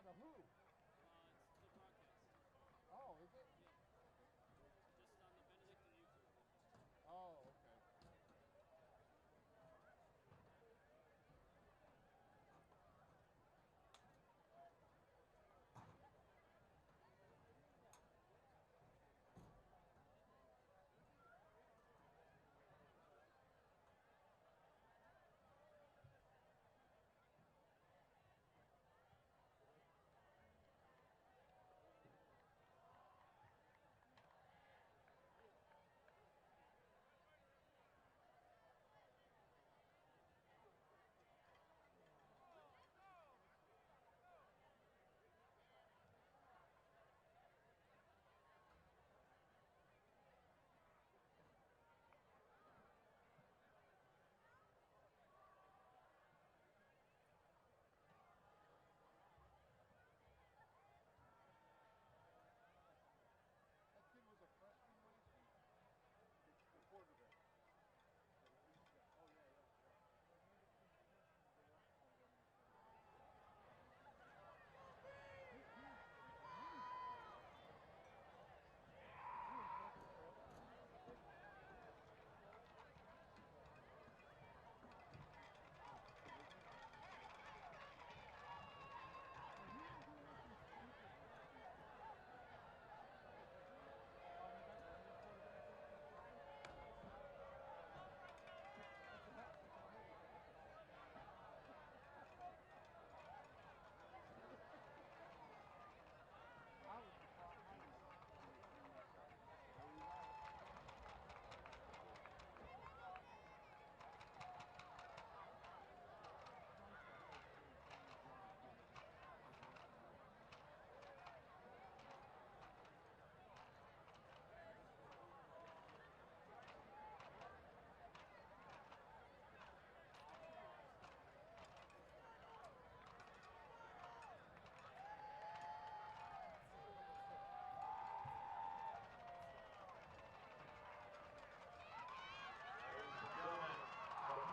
The who? It's the broadcast. Oh, is it? Yep. Just on the Benedictine Euclid. Oh, okay. That kid was a freshman last year? The quarterback. Oh, yeah, yeah.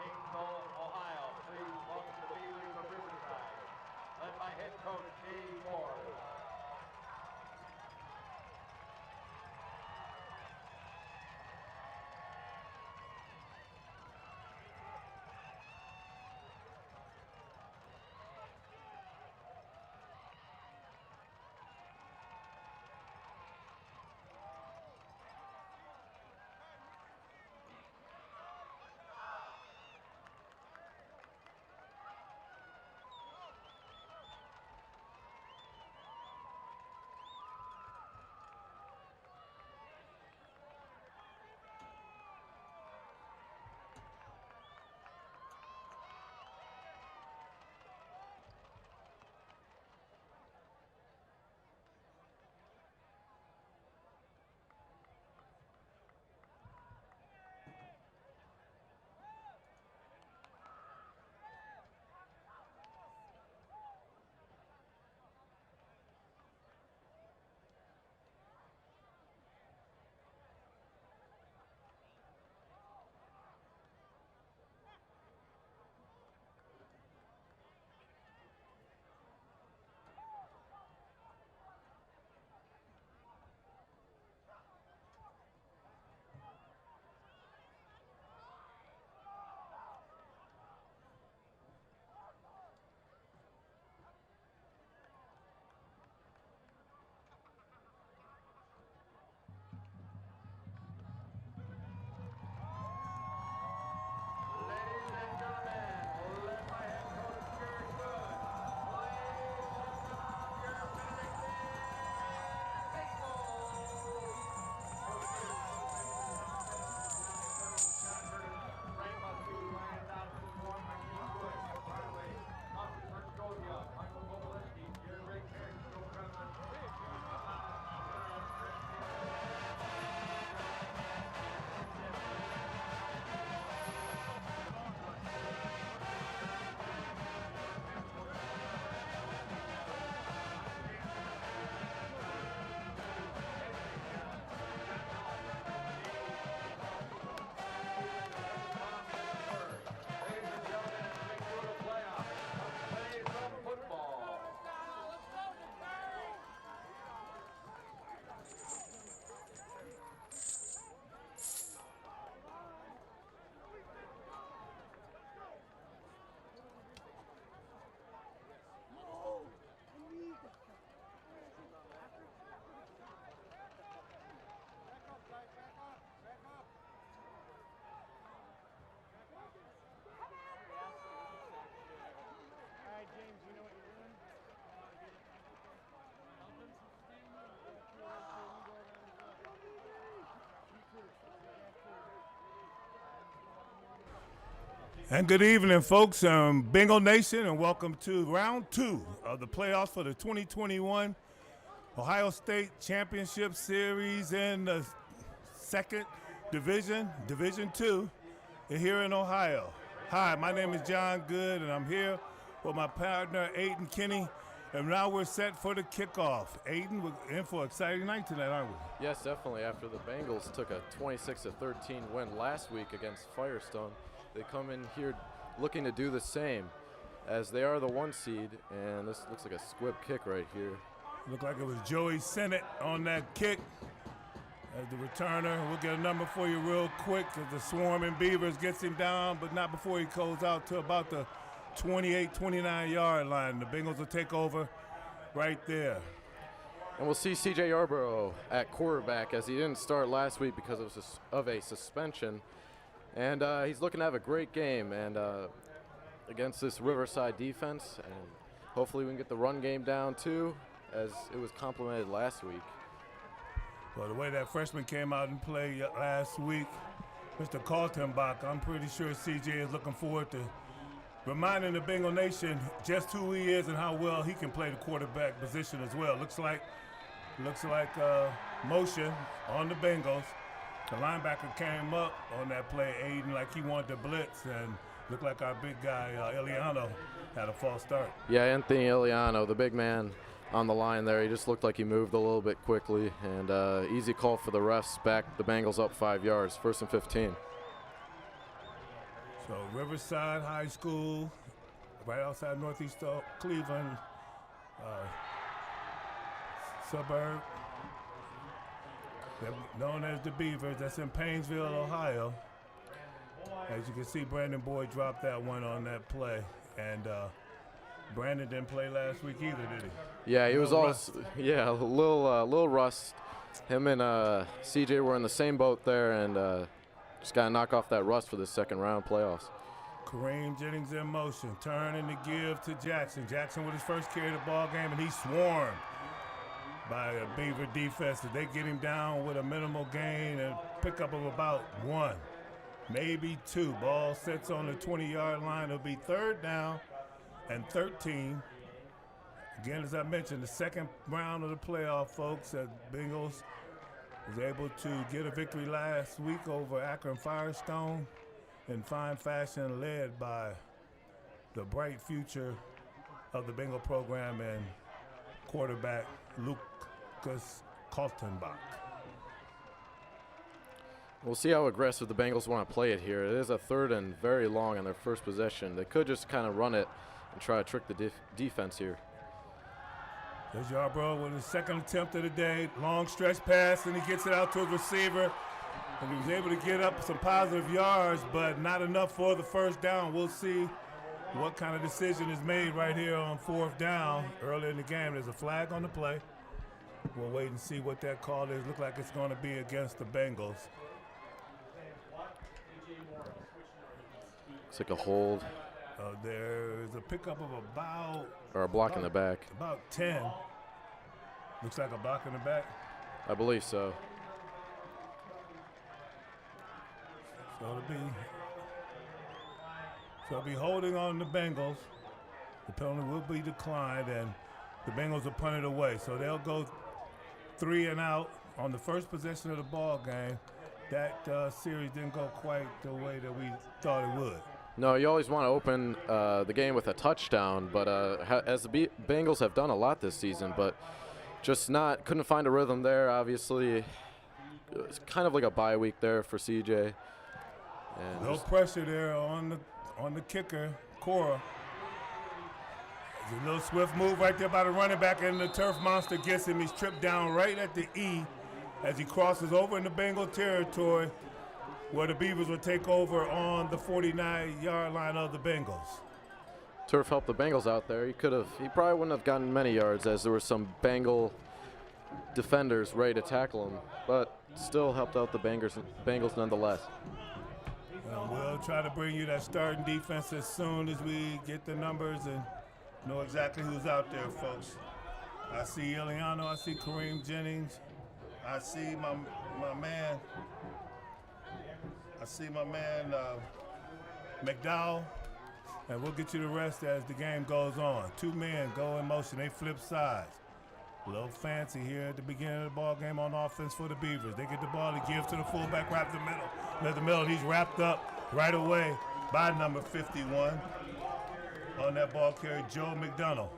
Painesville, Ohio. Please welcome to the B League of Riverside, led by head coach Dave Moore. And good evening, folks. Bengal Nation, and welcome to round 2 of the playoffs for the 2021 Ohio State Championship Series in the second division, Division 2, here in Ohio. Hi, my name is John Good, and I'm here with my partner, Aiden Kinney, and now we're set for the kickoff. Aiden, we're in for an exciting night tonight, aren't we? Yes, definitely. After the Bengals took a 26-13 win last week against Firestone, they come in here looking to do the same, as they are the 1 seed, and this looks like a squib kick right here. Looked like it was Joey Sennett on that kick as the returner. We'll get a number for you real quick as the swarming Beavers gets him down, but not before he goes out to about the 28, 29-yard line. The Bengals will take over right there. And we'll see C.J. Yarborough at quarterback, as he didn't start last week because of a suspension. And he's looking to have a great game and against this Riverside defense. And hopefully we can get the run game down too, as it was complemented last week. Well, the way that freshman came out and played last week, Mr. Kaltenbach, I'm pretty sure CJ is looking forward to reminding the Bengal Nation just who he is and how well he can play the quarterback position as well. Looks like motion on the Bengals. The linebacker came up on that play, Aiden, like he wanted to blitz, and looked like our big guy, Eliano, had a false start. Yeah, Anthony Eliano, the big man on the line there, he just looked like he moved a little bit quickly, and easy call for the refs, back the Bengals up 5 yards, 1st and 15. So Riverside High School, right outside northeast Cleveland, suburb. They're known as the Beavers. That's in Painesville, Ohio. As you can see, Brandon Boyd dropped that one on that play. And Brandon didn't play last week either, did he? Yeah, he was also, yeah, a little rust. Him and CJ were in the same boat there, and just got to knock off that rust for the second round playoffs. Kareem Jennings in motion, turning to give to Jackson. Jackson with his first carry of the ball game, and he swarmed by a Beaver defense. They get him down with a minimal gain and pickup of about 1, maybe 2. Ball sits on the 20-yard line. It'll be 3rd down and 13. Again, as I mentioned, the second round of the playoff, folks. Bengals was able to get a victory last week over Akron Firestone in fine fashion, led by the bright future of the Bengal program and quarterback Lucas Kaltenbach. We'll see how aggressive the Bengals want to play it here. It is a 3rd and very long on their first possession. They could just kind of run it and try to trick the defense here. There's Yarbrough with his second attempt of the day. Long stretch pass, and he gets it out to his receiver. And he was able to get up some positive yards, but not enough for the first down. We'll see what kind of decision is made right here on 4th down early in the game. There's a flag on the play. We'll wait and see what that call is. Look like it's going to be against the Bengals. It's like a hold. There's a pickup of about... Or a block in the back. About 10. Looks like a block in the back. I believe so. So it'll be holding on the Bengals. The penalty will be declined, and the Bengals will punt it away. So they'll go 3 and out on the first possession of the ball game. That series didn't go quite the way that we thought it would. No, you always want to open the game with a touchdown, but as the Bengals have done a lot this season, but just couldn't find a rhythm there, obviously. It's kind of like a bye week there for CJ. And no pressure there on the kicker, Cora. There's a little swift move right there by the running back, and the turf monster gets him. He's tripped down right at the E as he crosses over into Bengal territory, where the Beavers will take over on the 49-yard line of the Bengals. Turf helped the Bengals out there. He probably wouldn't have gotten many yards, as there were some Bengal defenders ready to tackle him, but still helped out the Bengals nonetheless. We'll try to bring you that starting defense as soon as we get the numbers and know exactly who's out there, folks. I see Eliano, I see Kareem Jennings, I see my man McDowell, and we'll get you the rest as the game goes on. 2 men go in motion. They flip sides. A little fancy here at the beginning of the ball game on offense for the Beavers. They get the ball to give to the fullback right in the middle. Let the middle. He's wrapped up right away by number 51 on that ball carrier, Joe McDonough.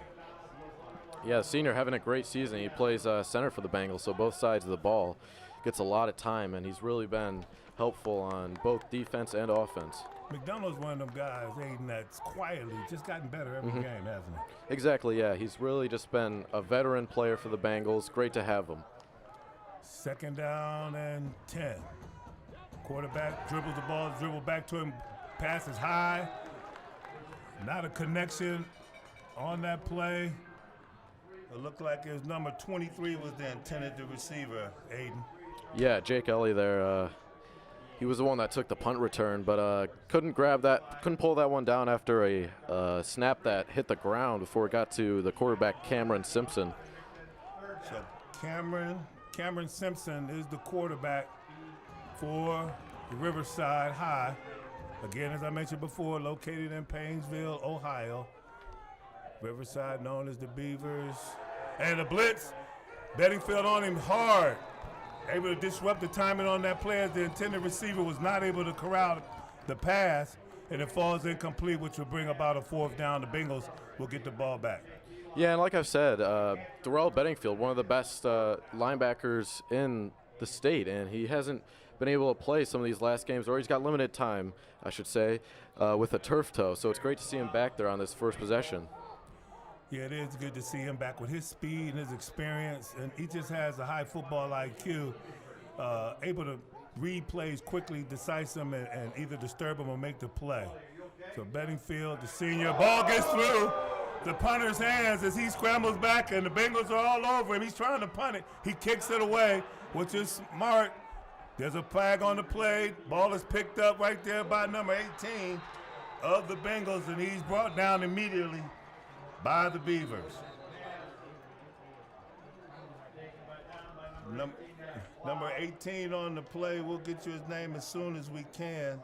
Yeah, senior having a great season. He plays center for the Bengals, so both sides of the ball. Gets a lot of time, and he's really been helpful on both defense and offense. McDonough's one of them guys, Aiden, that's quietly just gotten better every game, hasn't he? Exactly, yeah. He's really just been a veteran player for the Bengals. Great to have him. 2nd down and 10. Quarterback dribbles the ball, dribble back to him, passes high. Not a connection on that play. It looked like his number 23 was the intended receiver, Aiden. Yeah, Jake Ellie there. He was the one that took the punt return, but couldn't pull that one down after a snap that hit the ground before it got to the quarterback, Cameron Simpson. So Cameron Simpson is the quarterback for Riverside High. Again, as I mentioned before, located in Painesville, Ohio. Riverside known as the Beavers. And the blitz, Benedictine on him hard. Able to disrupt the timing on that play as the intended receiver was not able to corral the pass, and it falls incomplete, which will bring about a 4th down. The Bengals will get the ball back. Yeah, and like I've said, Darrell Bedingfield, one of the best linebackers in the state, and he hasn't been able to play some of these last games, or he's got limited time, I should say, with a turf toe. So it's great to see him back there on this first possession. Yeah, it is good to see him back with his speed and his experience, and he just has a high football IQ, able to read plays quickly, decisive, and either disturb him or make the play. So Bedingfield, the senior, ball gets through the punter's hands as he scrambles back, and the Bengals are all over him. He's trying to punt it. He kicks it away, which is smart. There's a flag on the play. Ball is picked up right there by number 18 of the Bengals, and he's brought down immediately by the Beavers. Number 18 on the play. We'll get you his name as soon as we can.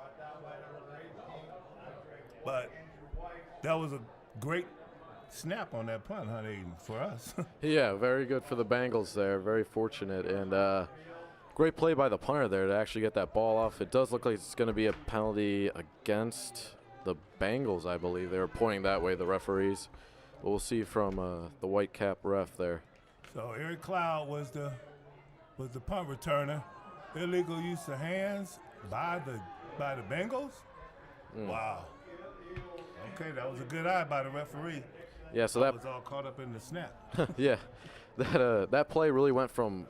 But that was a great snap on that punt, honey, for us. Yeah, very good for the Bengals there. Very fortunate. And great play by the punter there to actually get that ball off. It does look like it's going to be a penalty against the Bengals, I believe. They were pointing that way, the referees. But we'll see from the white cap ref there. So Eric Cloud was the punt returner. Illegal use of hands by the Bengals. Wow. Okay, that was a good eye by the referee. Yeah, so that was all caught up in the snap. Yeah, that play really went from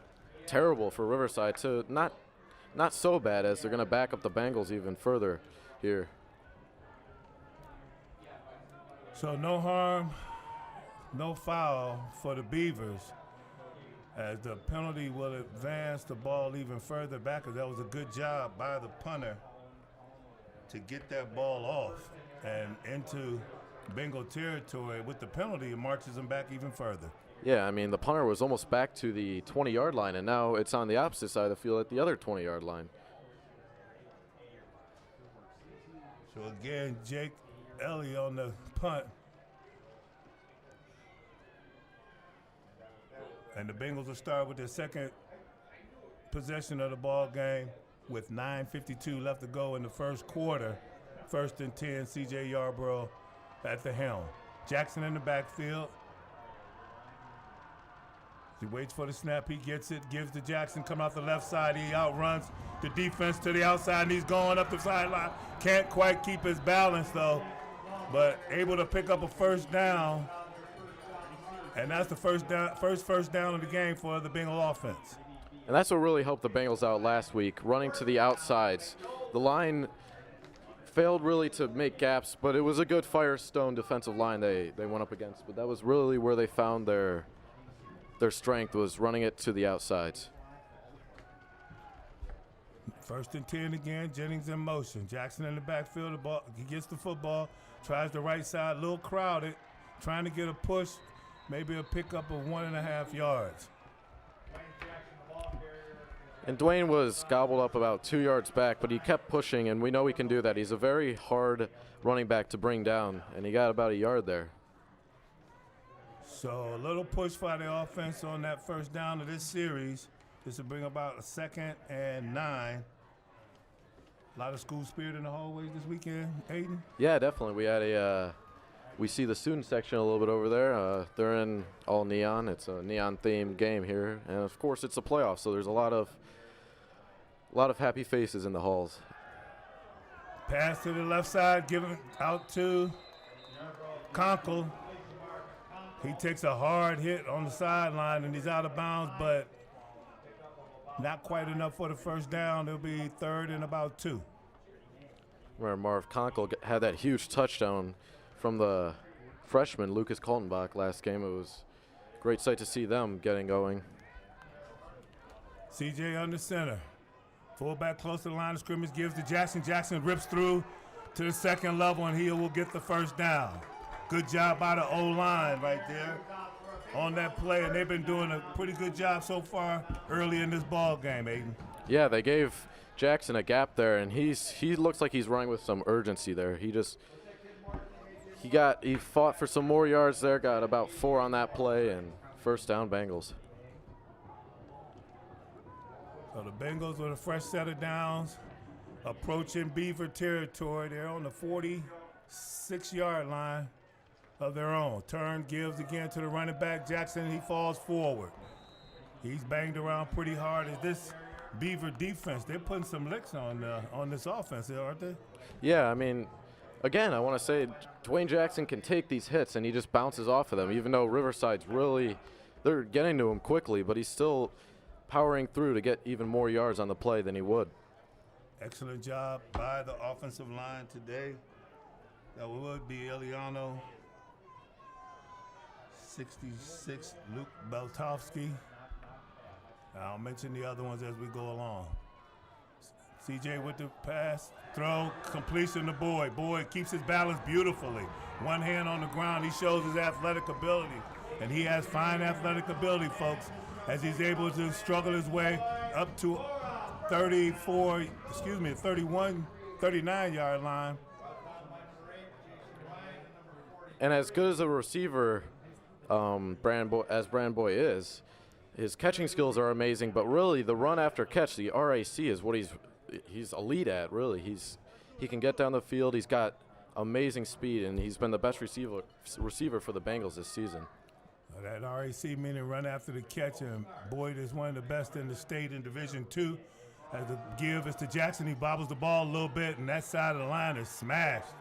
terrible for Riverside to not so bad, as they're going to back up the Bengals even further here. So no harm, no foul for the Beavers, as the penalty will advance the ball even further back, as that was a good job by the punter to get that ball off and into Bengal territory. With the penalty, it marches them back even further. Yeah, I mean, the punter was almost back to the 20-yard line, and now it's on the opposite side of the field at the other 20-yard line. So again, Jake Ellie on the punt. And the Bengals will start with their second possession of the ball game with 9:52 left to go in the first quarter. 1st and 10, C.J. Yarborough at the helm. Jackson in the backfield. He waits for the snap. He gets it, gives to Jackson, come out the left side. He outruns the defense to the outside, and he's going up the sideline. Can't quite keep his balance, though, but able to pick up a 1st down. And that's the first down of the game for the Bengal offense. And that's what really helped the Bengals out last week, running to the outsides. The line failed really to make gaps, but it was a good Firestone defensive line they went up against. But that was really where they found their strength, was running it to the outsides. 1st and 10 again, Jennings in motion. Jackson in the backfield, the ball, he gets the football, tries the right side, a little crowded, trying to get a push, maybe a pickup of 1.5 yards. And Dwayne was gobbled up about 2 yards back, but he kept pushing, and we know he can do that. He's a very hard running back to bring down, and he got about a yard there. So a little push by the offense on that first down of this series. This will bring about a 2nd and 9. A lot of school spirit in the hallways this weekend, Aiden? Yeah, definitely. We had we see the student section a little bit over there. They're in all neon. It's a neon-themed game here, and of course it's a playoff, so there's a lot of happy faces in the halls. Pass to the left side, given out to Conkle. He takes a hard hit on the sideline, and he's out of bounds, but not quite enough for the first down. It'll be 3rd and about 2. Where Marv Conkle had that huge touchdown from the freshman Lucas Kaltenbach last game. It was a great sight to see them getting going. CJ under center. Fullback close to the line of scrimmage, gives to Jackson. Jackson rips through to the 2nd level, and he will get the first down. Good job by the O-line right there on that play, and they've been doing a pretty good job so far early in this ball game, Aiden. Yeah, they gave Jackson a gap there, and he looks like he's running with some urgency there. He fought for some more yards there, got about 4 on that play, and first down Bengals. So the Bengals with a fresh set of downs, approaching Beaver territory. They're on the 46-yard line of their own. Turn, gives again to the running back, Jackson. He falls forward. He's banged around pretty hard. Is this Beaver defense? They're putting some licks on this offense, aren't they? Yeah, I mean, again, I want to say Dwayne Jackson can take these hits, and he just bounces off of them, even though Riverside's they're getting to him quickly, but he's still powering through to get even more yards on the play than he would. Excellent job by the offensive line today. That would be Eliano, 66, Luke Beltovsky. I'll mention the other ones as we go along. CJ with the pass, throw, completion to Boyd. Boyd keeps his balance beautifully. One hand on the ground, he shows his athletic 39 and he has fine athletic ability, folks, as he's able to struggle his way up to 39-yard line. And as good as a receiver Brand Boy is, his catching skills are amazing, but really the run after catch, the RAC, is what he's elite at, really. He can get down the field, he's got amazing speed, and he's been the best receiver for the Bengals this season. That RAC meaning run after the catch, and Boyd is one of the best in the state in Division II. As the give is to Jackson, he bobbles the ball a little bit, and that side of the line is smashed.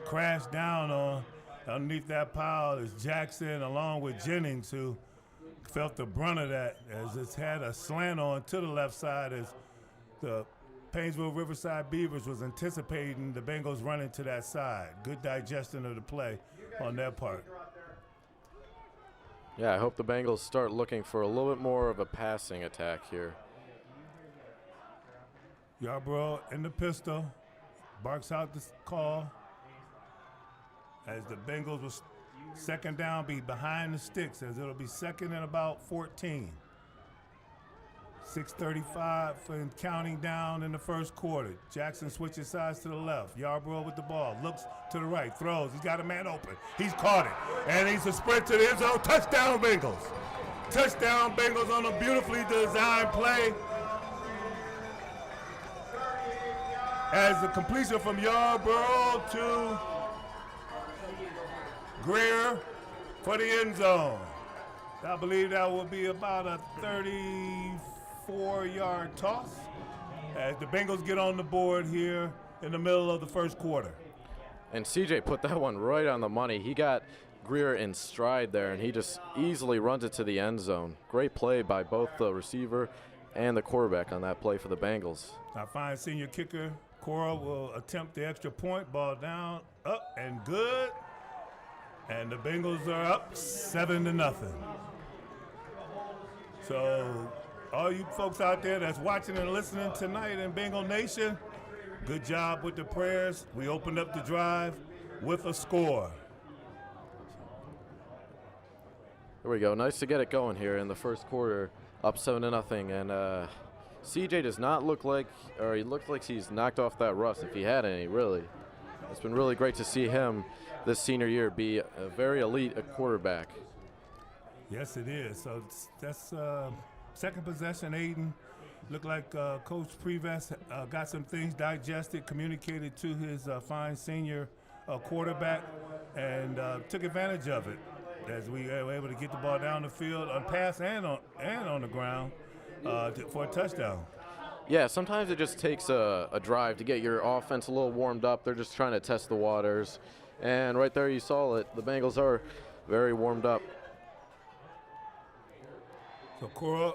Crashed down on. Underneath that pile is Jackson along with Jennings, who felt the brunt of that as it's had a slant on to the left side as the Painesville Riverside Beavers was anticipating the Bengals running to that side. Good digestion of the play on their part. Yeah, I hope the Bengals start looking for a little bit more of a passing attack here. Yarbrough in the pistol, barks out the call as the Bengals will second down be behind the sticks, as it'll be second and about 14. 6:35 and counting down in the first quarter. Jackson switches sides to the left. Yarbrough with the ball, looks to the right, throws. He's got a man open. He's caught it, and he's a sprint to the end zone. Touchdown Bengals. Touchdown Bengals on a beautifully designed play. As the completion from Yarbrough to Greer for the end zone. I believe that will be about a 34-yard toss as the Bengals get on the board here in the middle of the first quarter. And CJ put that one right on the money. He got Greer in stride there, and he just easily runs it to the end zone. Great play by both the receiver and the quarterback on that play for the Bengals. Our fine senior kicker, Cora, will attempt the extra point. Ball down, up, and good. And the Bengals are up 7-0. So all you folks out there that's watching and listening tonight in Bengal Nation, good job with the prayers. We opened up the drive with a score. There we go. Nice to get it going here in the first quarter, up 7-0. And CJ does not look like, or he looks like he's knocked off that rust if he had any, really. It's been really great to see him this senior year be a very elite quarterback. Yes, it is. So that's second possession, Aiden. Looked like Coach Previs got some things digested, communicated to his fine senior quarterback, and took advantage of it as we were able to get the ball down the field on pass and on the ground for a touchdown. Yeah, sometimes it just takes a drive to get your offense a little warmed up. They're just trying to test the waters. And right there you saw it. The Bengals are very warmed up. So Cora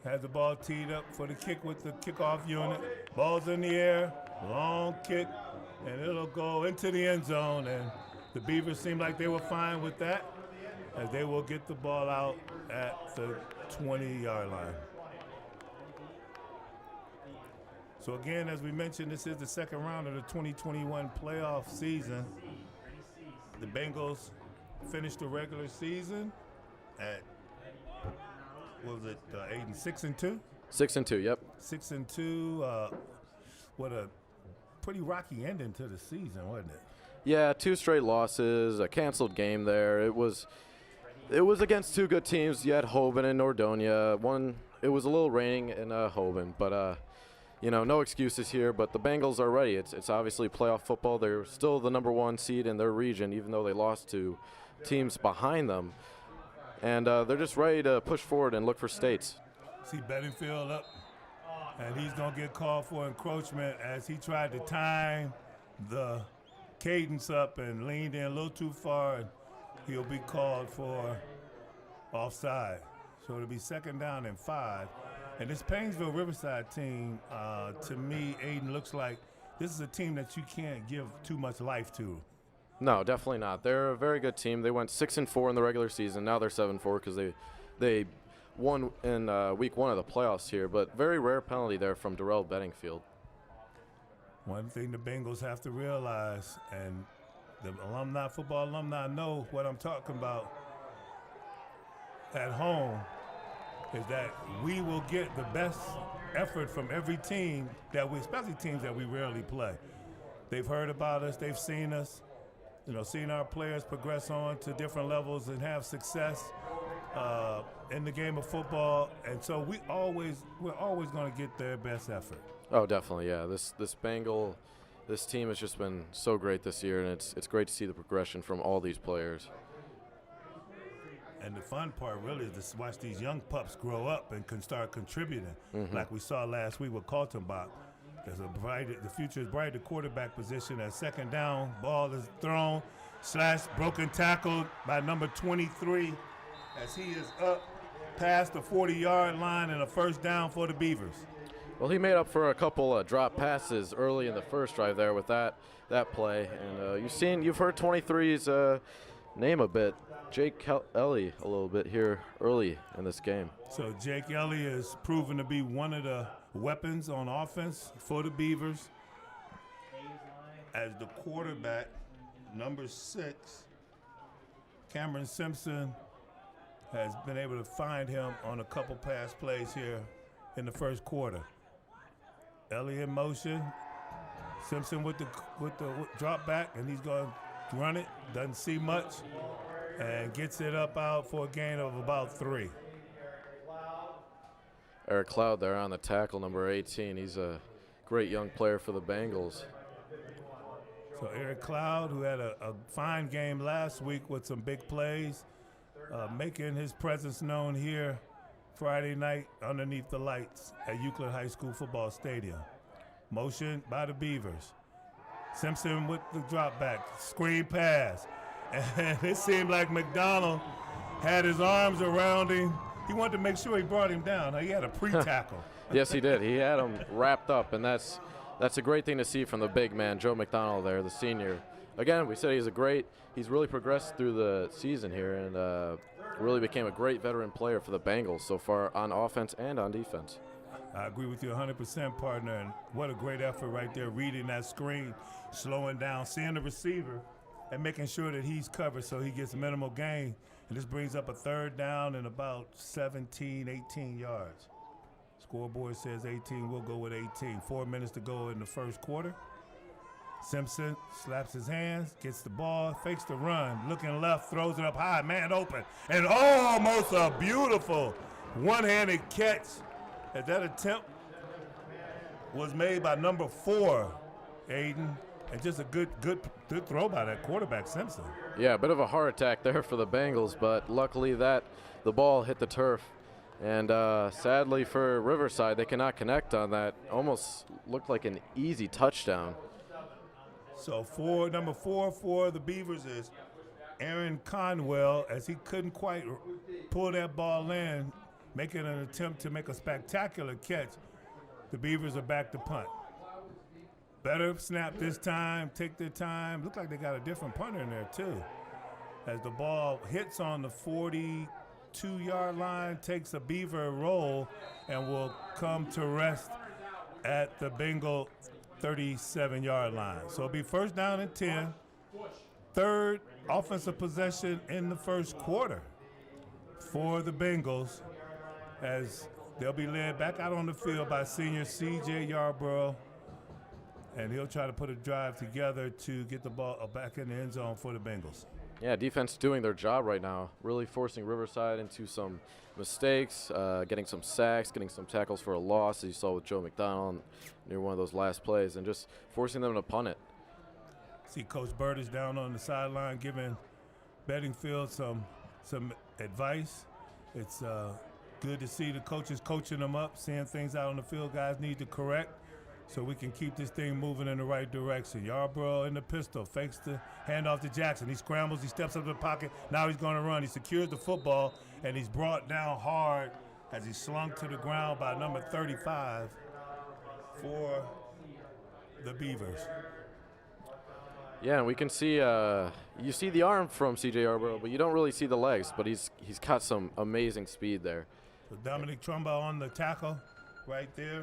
has the ball teed up for the kick with the kickoff unit. Ball's in the air, long kick, and it'll go into the end zone. And the Beavers seem like they were fine with that, as they will get the ball out at the 20-yard line. So again, as we mentioned, this is the second round of the 2021 playoff season. The Bengals finished the regular season at, what was it, Aiden, 6-2? 6-2, yep. 6-2. What a pretty rocky ending to the season, wasn't it? Yeah, 2 straight losses, a canceled game there. It was against 2 good teams. You had Hoban and Nordonia. It was a little raining in Hoban, but no excuses here. But the Bengals are ready. It's obviously playoff football. They're still the number 1 seed in their region, even though they lost to teams behind them. And they're just ready to push forward and look for states. See Benedictine up, and he's going to get called for encroachment as he tried to time the cadence up and leaned in a little too far, and he'll be called for offside. So it'll be 2nd down and 5. And this Painesville Riverside team, to me, Aiden, looks like this is a team that you can't give too much life to. No, definitely not. They're a very good team. They went 6-4 in the regular season. Now they're 7-4 because they won in week 1 of the playoffs here. But very rare penalty there from Darrell Bedingfield. One thing the Bengals have to realize, and the football alumni know what I'm talking about at home, is that we will get the best effort from every team especially teams that we rarely play. They've heard about us, they've seen us, seen our players progress on to different levels and have success in the game of football, and so we're always going to get their best effort. Oh, definitely, yeah. This team has just been so great this year, and it's great to see the progression from all these players. And the fun part really is to watch these young pups grow up and can start contributing, like we saw last week with Kaltenbach. The future is bright. The quarterback position at 2nd down, ball is thrown, broken tackle by number 23 as he is up past the 40-yard line and a 1st down for the Beavers. Well, he made up for a couple drop passes early in the first drive there with that play, and you've heard 23's name a bit. Jake Ellie a little bit here early in this game. So Jake Ellie is proven to be one of the weapons on offense for the Beavers. As the quarterback, number 6, Cameron Simpson, has been able to find him on a couple pass plays here in the first quarter. Ellie in motion, Simpson with the drop back, and he's going to run it. Doesn't see much, and gets it up out for a gain of about 3. Eric Cloud there on the tackle, number 18. He's a great young player for the Bengals. So Eric Cloud, who had a fine game last week with some big plays, making his presence known here Friday night underneath the lights at Euclid High School football stadium. Motion by the Beavers. Simpson with the drop back, screen pass. And it seemed like McDonald had his arms around him. He wanted to make sure he brought him down. He had a pre-tackle. Yes, he did. He had him wrapped up, and that's a great thing to see from the big man, Joe McDonald there, the senior. Again, we said he's really progressed through the season here and really became a great veteran player for the Bengals so far on offense and on defense. I agree with you 100%, partner, and what a great effort right there, reading that screen, slowing down, seeing the receiver, and making sure that he's covered so he gets minimal gain. And this brings up a 3rd down and about 17, 18 yards. Scoreboard says 18. We'll go with 18. 4 minutes to go in the first quarter. Simpson slaps his hands, gets the ball, fakes the run, looking left, throws it up high, man open, and almost a beautiful one-handed catch. As that attempt was made by number 4, Aiden, and just a good throw by that quarterback, Simpson. Yeah, a bit of a heart attack there for the Bengals, but luckily the ball hit the turf. And sadly for Riverside, they cannot connect on that. Almost looked like an easy touchdown. So number 4 for the Beavers is Aaron Conwell, as he couldn't quite pull that ball in, making an attempt to make a spectacular catch. The Beavers are back to punt. Better snap this time, take their time. Look like they got a different punter in there too. As the ball hits on the 42-yard line, takes a Beaver roll, and will come to rest at the Bengal 37-yard line. So it'll be first down and 10. Third offensive possession in the first quarter for the Bengals, as they'll be led back out on the field by senior C.J. Yarborough, and he'll try to put a drive together to get the ball back in the end zone for the Bengals. Yeah, defense doing their job right now, really forcing Riverside into some mistakes, getting some sacks, getting some tackles for a loss, as you saw with Joe McDonald near one of those last plays, and just forcing them to punt it. See Coach Bird is down on the sideline giving Bedingfield some advice. It's good to see the coaches coaching them up, seeing things out on the field guys need to correct, so we can keep this thing moving in the right direction. Yarborough in the pistol, fakes the handoff to Jackson. He scrambles, he steps up to the pocket. Now he's going to run. He secures the football, and he's brought down hard as he's slung to the ground by number 35 for the Beavers. Yeah, and we can see you see the arm from C.J. Yarborough, but you don't really see the legs. But he's got some amazing speed there. So Dominic Trumba on the tackle right there,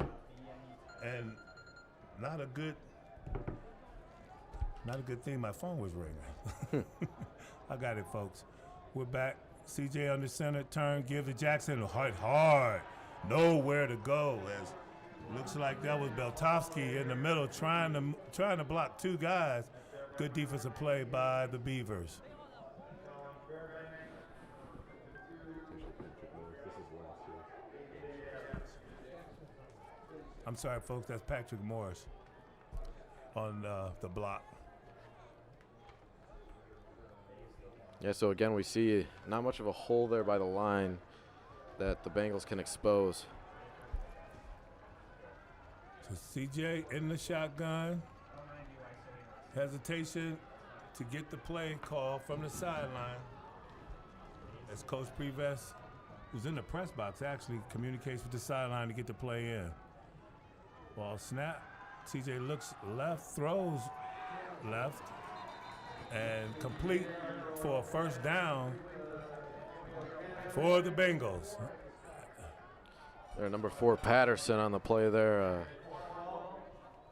and not a good thing my phone was ringing. I got it, folks. We're back. C.J. under center, turn, give to Jackson, hard, nowhere to go. As looks like that was Beltovsky in the middle, trying to block 2 guys. Good defensive play by the Beavers. I'm sorry, folks, that's Patrick Morris on the block. Yeah, so again, we see not much of a hole there by the line that the Bengals can expose. So CJ in the shotgun. Hesitation to get the play call from the sideline. As Coach Preves, who's in the press box, actually communicates with the sideline to get the play in. Ball snap. CJ looks left, throws left, and complete for a first down for the Bengals. There, number 4, Patterson on the play there.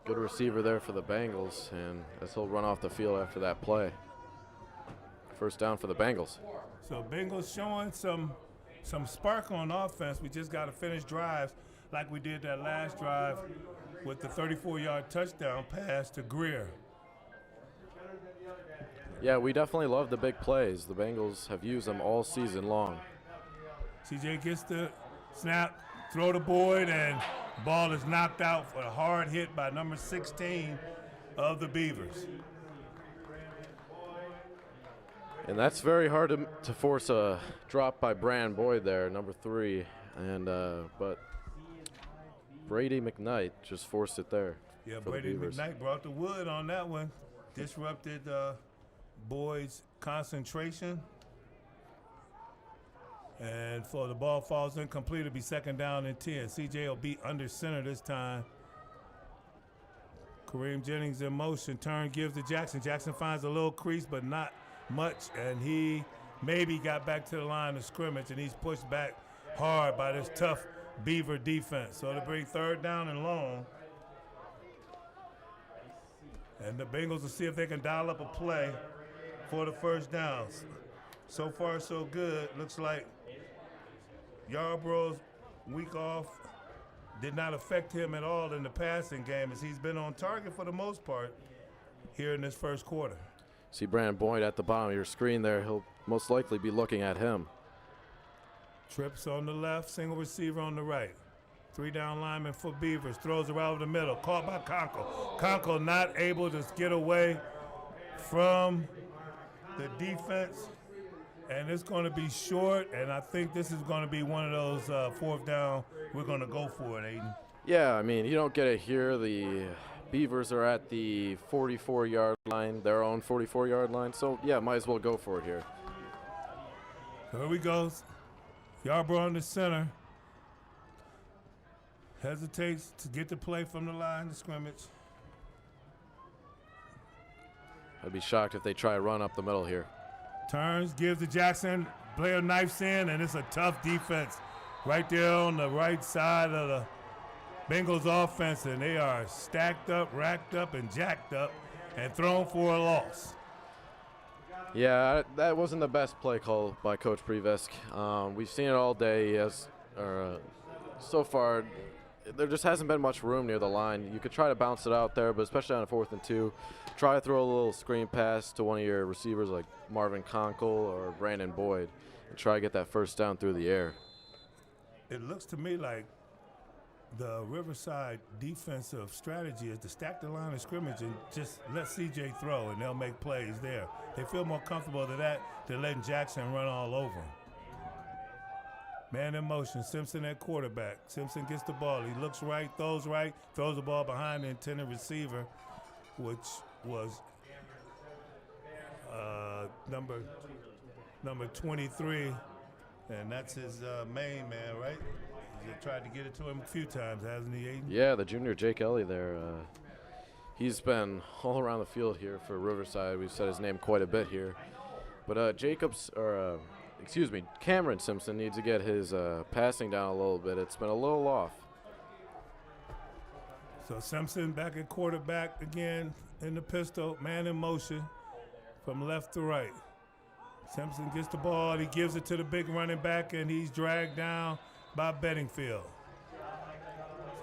Good receiver there for the Bengals, and as he'll run off the field after that play. First down for the Bengals. So Bengals showing some spark on offense. We just got to finish drives like we did that last drive with the 34-yard touchdown pass to Greer. Yeah, we definitely love the big plays. The Bengals have used them all season long. CJ gets the snap, throw to Boyd, and ball is knocked out for a hard hit by number 16 of the Beavers. And that's very hard to force a drop by Brand Boyd there, number 3. And but Brady McKnight just forced it there. Yeah, Brady McKnight brought the wood on that one. Disrupted Boyd's concentration. And for the ball falls incomplete, it'll be second down and 10. CJ will be under center this time. Kareem Jennings in motion, turn, gives to Jackson. Jackson finds a little crease, but not much, and he maybe got back to the line of scrimmage, and he's pushed back hard by this tough Beaver defense. So to bring third down and long. And the Bengals will see if they can dial up a play for the first downs. So far, so good. Looks like Yarborough's week off did not affect him at all in the passing game, as he's been on target for the most part here in this first quarter. See Brandon Boyd at the bottom of your screen there. He'll most likely be looking at him. Trips on the left, single receiver on the right. 3 down lineman for Beavers, throws around over the middle, caught by Conkle. Conkle not able to get away from the defense, and it's going to be short, and I think this is going to be one of those 4th down. We're going to go for it, Aiden. Yeah, I mean, you don't get it here. The Beavers are at the 44-yard line, their own 44-yard line, so yeah, might as well go for it here. So here we go. Yarbrough in the center. Hesitates to get the play from the line of scrimmage. I'd be shocked if they try to run up the middle here. Turns, gives to Jackson. Blair knifes in, and it's a tough defense right there on the right side of the Bengals offense, and they are stacked up, racked up, and jacked up, and thrown for a loss. Yeah, that wasn't the best play call by Coach Prevesk. We've seen it all day. So far, there just hasn't been much room near the line. You could try to bounce it out there, but especially on a 4th and 2, try to throw a little screen pass to one of your receivers like Marvin Conkle or Brandon Boyd and try to get that first down through the air. It looks to me like the Riverside defensive strategy is to stack the line of scrimmage and just let CJ throw, and they'll make plays there. They feel more comfortable to that than letting Jackson run all over them. Man in motion, Simpson at quarterback. Simpson gets the ball. He looks right, throws the ball behind the intended receiver, which was number 23, and that's his main man, right? He's tried to get it to him a few times, hasn't he, Aiden? Yeah, the junior Jake Ellie there. He's been all around the field here for Riverside. We've said his name quite a bit here. But Cameron Simpson needs to get his passing down a little bit. It's been a little off. So Simpson back at quarterback again in the pistol, man in motion from left to right. Simpson gets the ball, he gives it to the big running back, and he's dragged down by Bedingfield.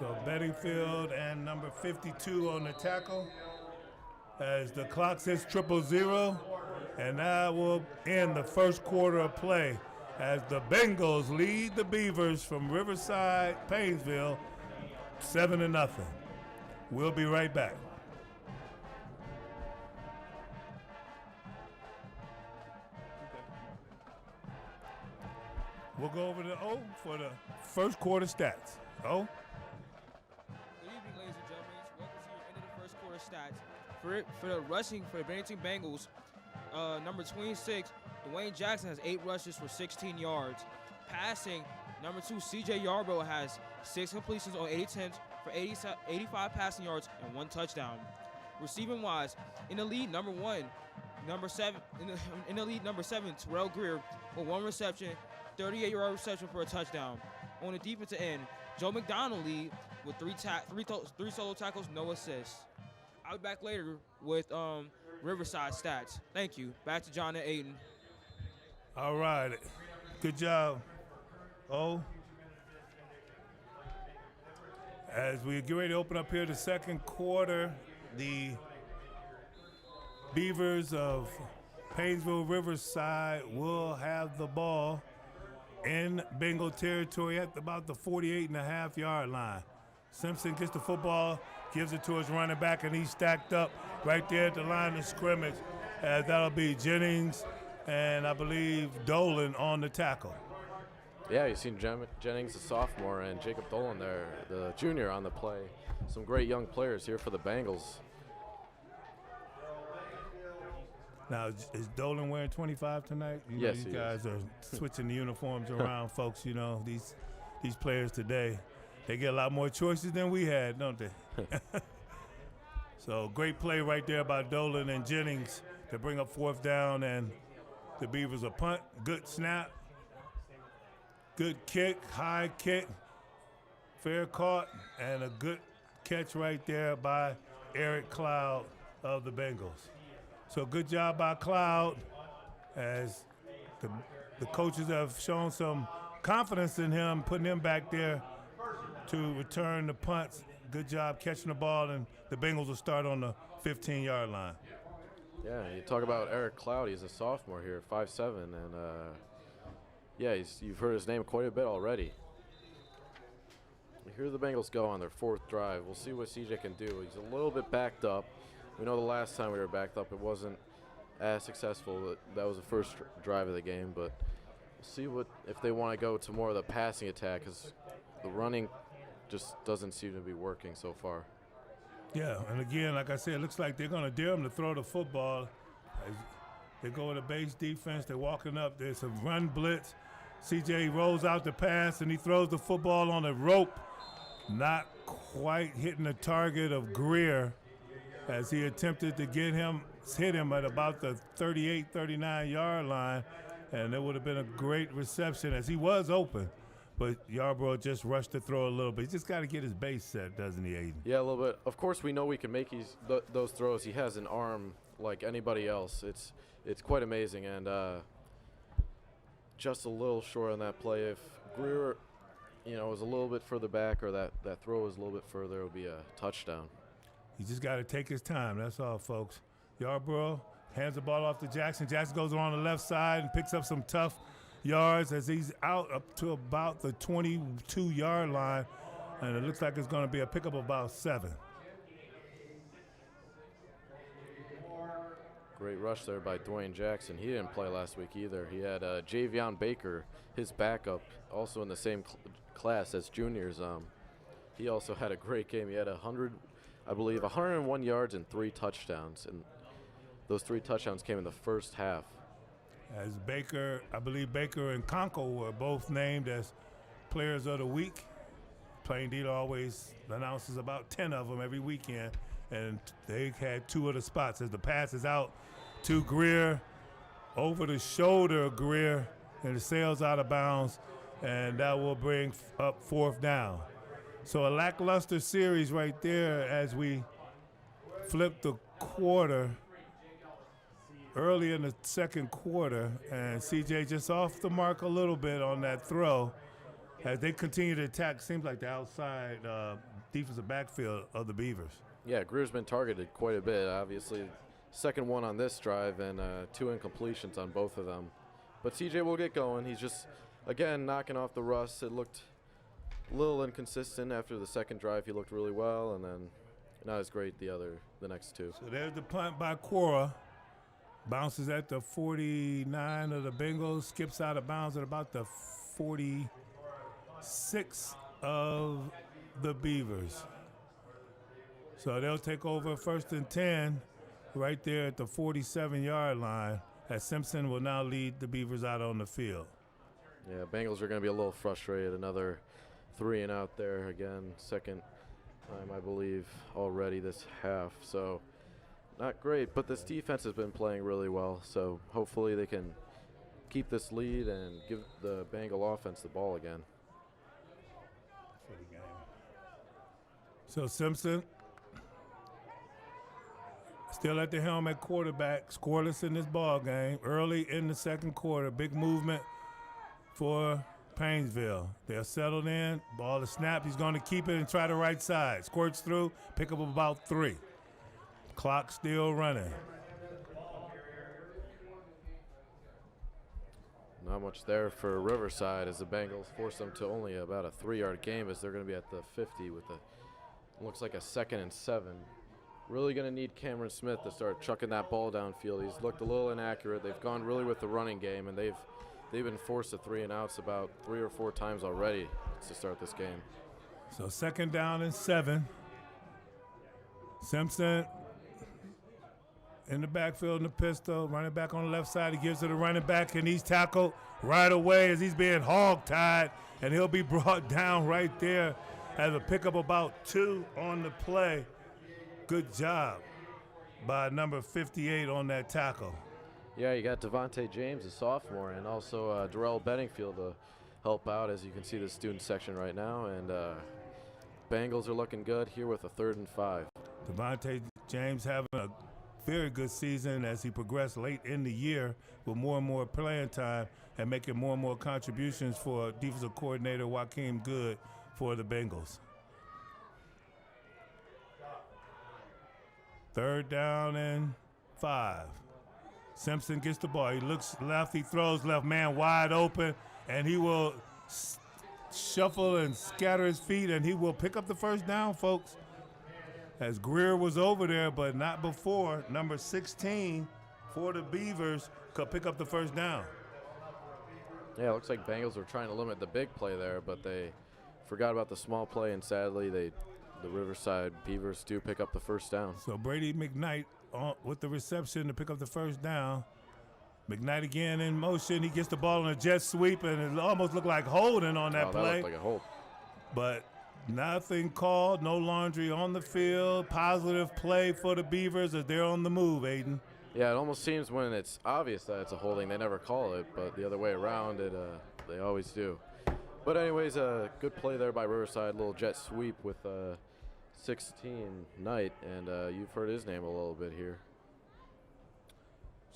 So Bedingfield and number 52 on the tackle as the clock says 0-0. And that will end the first quarter of play as the Bengals lead the Beavers from Riverside, Painesville, 7-0. We'll be right back. We'll go over to O for the first quarter stats. O? Good evening, ladies and gentlemen. Welcome to your end of the first quarter stats. For the rushing for the Benedictine Bengals, number 26, Dwayne Jackson has 8 rushes for 16 yards. Passing, number 2, CJ Yarbrough has 6 completions on 80 attempts for 85 passing yards and 1 touchdown. Receiving wise, in the lead, number 7, Terrell Greer with 1 reception, 38-yard reception for a touchdown. On the defensive end, Joe McDonald lead with 3 solo tackles, no assists. I'll be back later with Riverside stats. Thank you. Back to John and Aiden. All right. Good job. O. As we get ready to open up here the second quarter, the Beavers of Painesville Riverside will have the ball in Bengal territory at about the 48.5-yard line. Simpson gets the football, gives it to his running back, and he's stacked up right there at the line of scrimmage. That'll be Jennings and I believe Dolan on the tackle. Yeah, you've seen Jennings, the sophomore, and Jacob Dolan there, the junior, on the play. Some great young players here for the Bengals. Now, is Dolan wearing 25 tonight? Yes, these guys are switching the uniforms around, folks. You know, these players today, they get a lot more choices than we had, don't they? So great play right there by Dolan and Jennings to bring up 4th down, and the Beavers a punt. Good snap, good kick, high kick, fair caught, and a good catch right there by Eric Cloud of the Bengals. So good job by Cloud, as the coaches have shown some confidence in him, putting him back there to return the punts. Good job catching the ball, and the Bengals will start on the 15-yard line. Yeah, you talk about Eric Cloud. He's a sophomore here, 5'7", and yeah, you've heard his name quite a bit already. Here the Bengals go on their fourth drive. We'll see what CJ can do. He's a little bit backed up. We know the last time we were backed up, it wasn't as successful. That was the first drive of the game, but we'll see if they want to go to more of the passing attack, because the running just doesn't seem to be working so far. Yeah, and again, like I said, it looks like they're going to dare them to throw the football. They go with a base defense. They're walking up. There's a run blitz. CJ rolls out the pass, and he throws the football on the rope, not quite hitting the target of Greer as he attempted to hit him at about the 38, 39-yard line, and it would have been a great reception as he was open. But Yarbrough just rushed to throw a little bit. He just got to get his base set, doesn't he, Aiden? Yeah, a little bit. Of course, we know we can make those throws. He has an arm like anybody else. It's quite amazing, and just a little short on that play. If Greer, was a little bit further back, or that throw was a little bit further, it would be a touchdown. He just got to take his time. That's all, folks. Yarbrough hands the ball off to Jackson. Jackson goes around the left side and picks up some tough yards as he's out up to about the 22-yard line, and it looks like it's going to be a pickup of about 7. Great rush there by Dwayne Jackson. He didn't play last week either. He had Javion Baker, his backup, also in the same class as juniors. He also had a great game. He had 101 yards and 3 touchdowns, and those 3 touchdowns came in the first half. As Baker, I believe Baker and Conco were both named as Players of the Week. Plain Dealer always announces about 10 of them every weekend, and they had 2 of the spots as the pass is out to Greer, over the shoulder of Greer, and it sails out of bounds, and that will bring up 4th down. So a lackluster series right there as we flip the quarter early in the second quarter, and CJ just off the mark a little bit on that throw as they continue to attack. Seems like the outside defensive backfield of the Beavers. Yeah, Greer's been targeted quite a bit. Obviously, second one on this drive, and 2 incompletions on both of them. But CJ will get going. He's just, again, knocking off the rust. It looked a little inconsistent after the second drive. He looked really well, and then not as great the next 2. So there's the punt by Cora. Bounces at the 49 of the Bengals, skips out of bounds at about the 46 of the Beavers. So they'll take over 1st and 10 right there at the 47-yard line, as Simpson will now lead the Beavers out on the field. Yeah, Bengals are going to be a little frustrated. Another 3 and out there again, second time I believe already this half. So not great, but this defense has been playing really well. So hopefully they can keep this lead and give the Bengal offense the ball again. So Simpson still at the helm at quarterback, scoreless in this ball game. Early in the second quarter, big movement for Painesville. They're settled in, ball is snapped. He's going to keep it and try the right side. Squirts through, pick up about 3. Clock still running. Not much there for Riverside as the Bengals force them to only about a 3-yard game, as they're going to be at the 50 with looks like a 2nd and 7. Really going to need Cameron Smith to start chucking that ball downfield. He's looked a little inaccurate. They've gone really with the running game, and they've been forced to 3 and outs about 3 or 4 times already to start this game. So 2nd down and 7. Simpson in the backfield in the pistol, running back on the left side. He gives it to the running back, and he's tackled right away as he's being hog-tied, and he'll be brought down right there as a pickup about 2 on the play. Good job by number 58 on that tackle. Yeah, you got Devontae James, a sophomore, and also Darrell Benningfield to help out, as you can see the student section right now. And Bengals are looking good here with a 3rd and 5. Devontae James having a very good season as he progressed late in the year with more and more playing time and making more and more contributions for defensive coordinator Joaquin Good for the Bengals. 3rd down and 5. Simpson gets the ball. He looks left. He throws left. Man wide open, and he will shuffle and scatter his feet, and he will pick up the first down, folks. As Greer was over there, but not before. Number 16 for the Beavers could pick up the first down. Yeah, it looks like Bengals were trying to limit the big play there, but they forgot about the small play, and sadly, the Riverside Beavers do pick up the first down. So Brady McKnight with the reception to pick up the first down. McKnight again in motion. He gets the ball on a jet sweep, and it almost looked like holding on that play. That looked like a hold. But nothing called, no laundry on the field. Positive play for the Beavers as they're on the move, Aiden. Yeah, it almost seems when it's obvious that it's a holding, they never call it, but the other way around, they always do. But anyways, a good play there by Riverside, little jet sweep with 16 Knight, and you've heard his name a little bit here.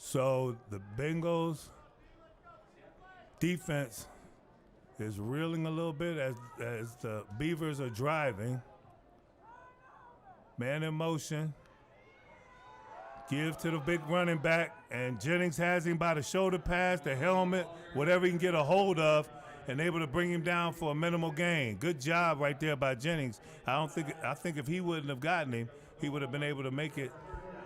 So the Bengals defense is reeling a little bit as the Beavers are driving. Man in motion. Give to the big running back, and Jennings has him by the shoulder pads, the helmet, whatever he can get a hold of, and able to bring him down for a minimal gain. Good job right there by Jennings. I think if he wouldn't have gotten him, he would have been able to make it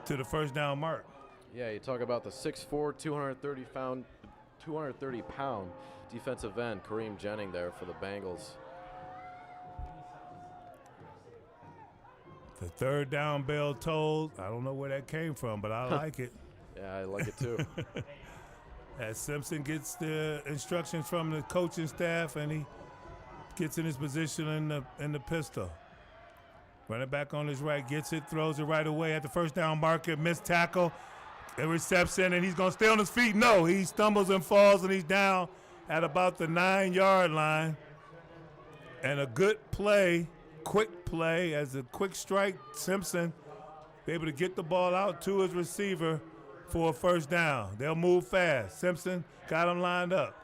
to the first down mark. Yeah, you talk about the 6'4", 230-pound defensive end, Kareem Jennings there for the Bengals. The 3rd down bell tolled. I don't know where that came from, but I like it. Yeah, I like it too. As Simpson gets the instructions from the coaching staff, and he gets in his position in the pistol. Running back on his right, gets it, throws it right away at the first down marker, missed tackle, a reception, and he's going to stay on his feet. No, he stumbles and falls, and he's down at about the 9-yard line. And a good play, quick play, as a quick strike, Simpson be able to get the ball out to his receiver for a first down. They'll move fast. Simpson got him lined up.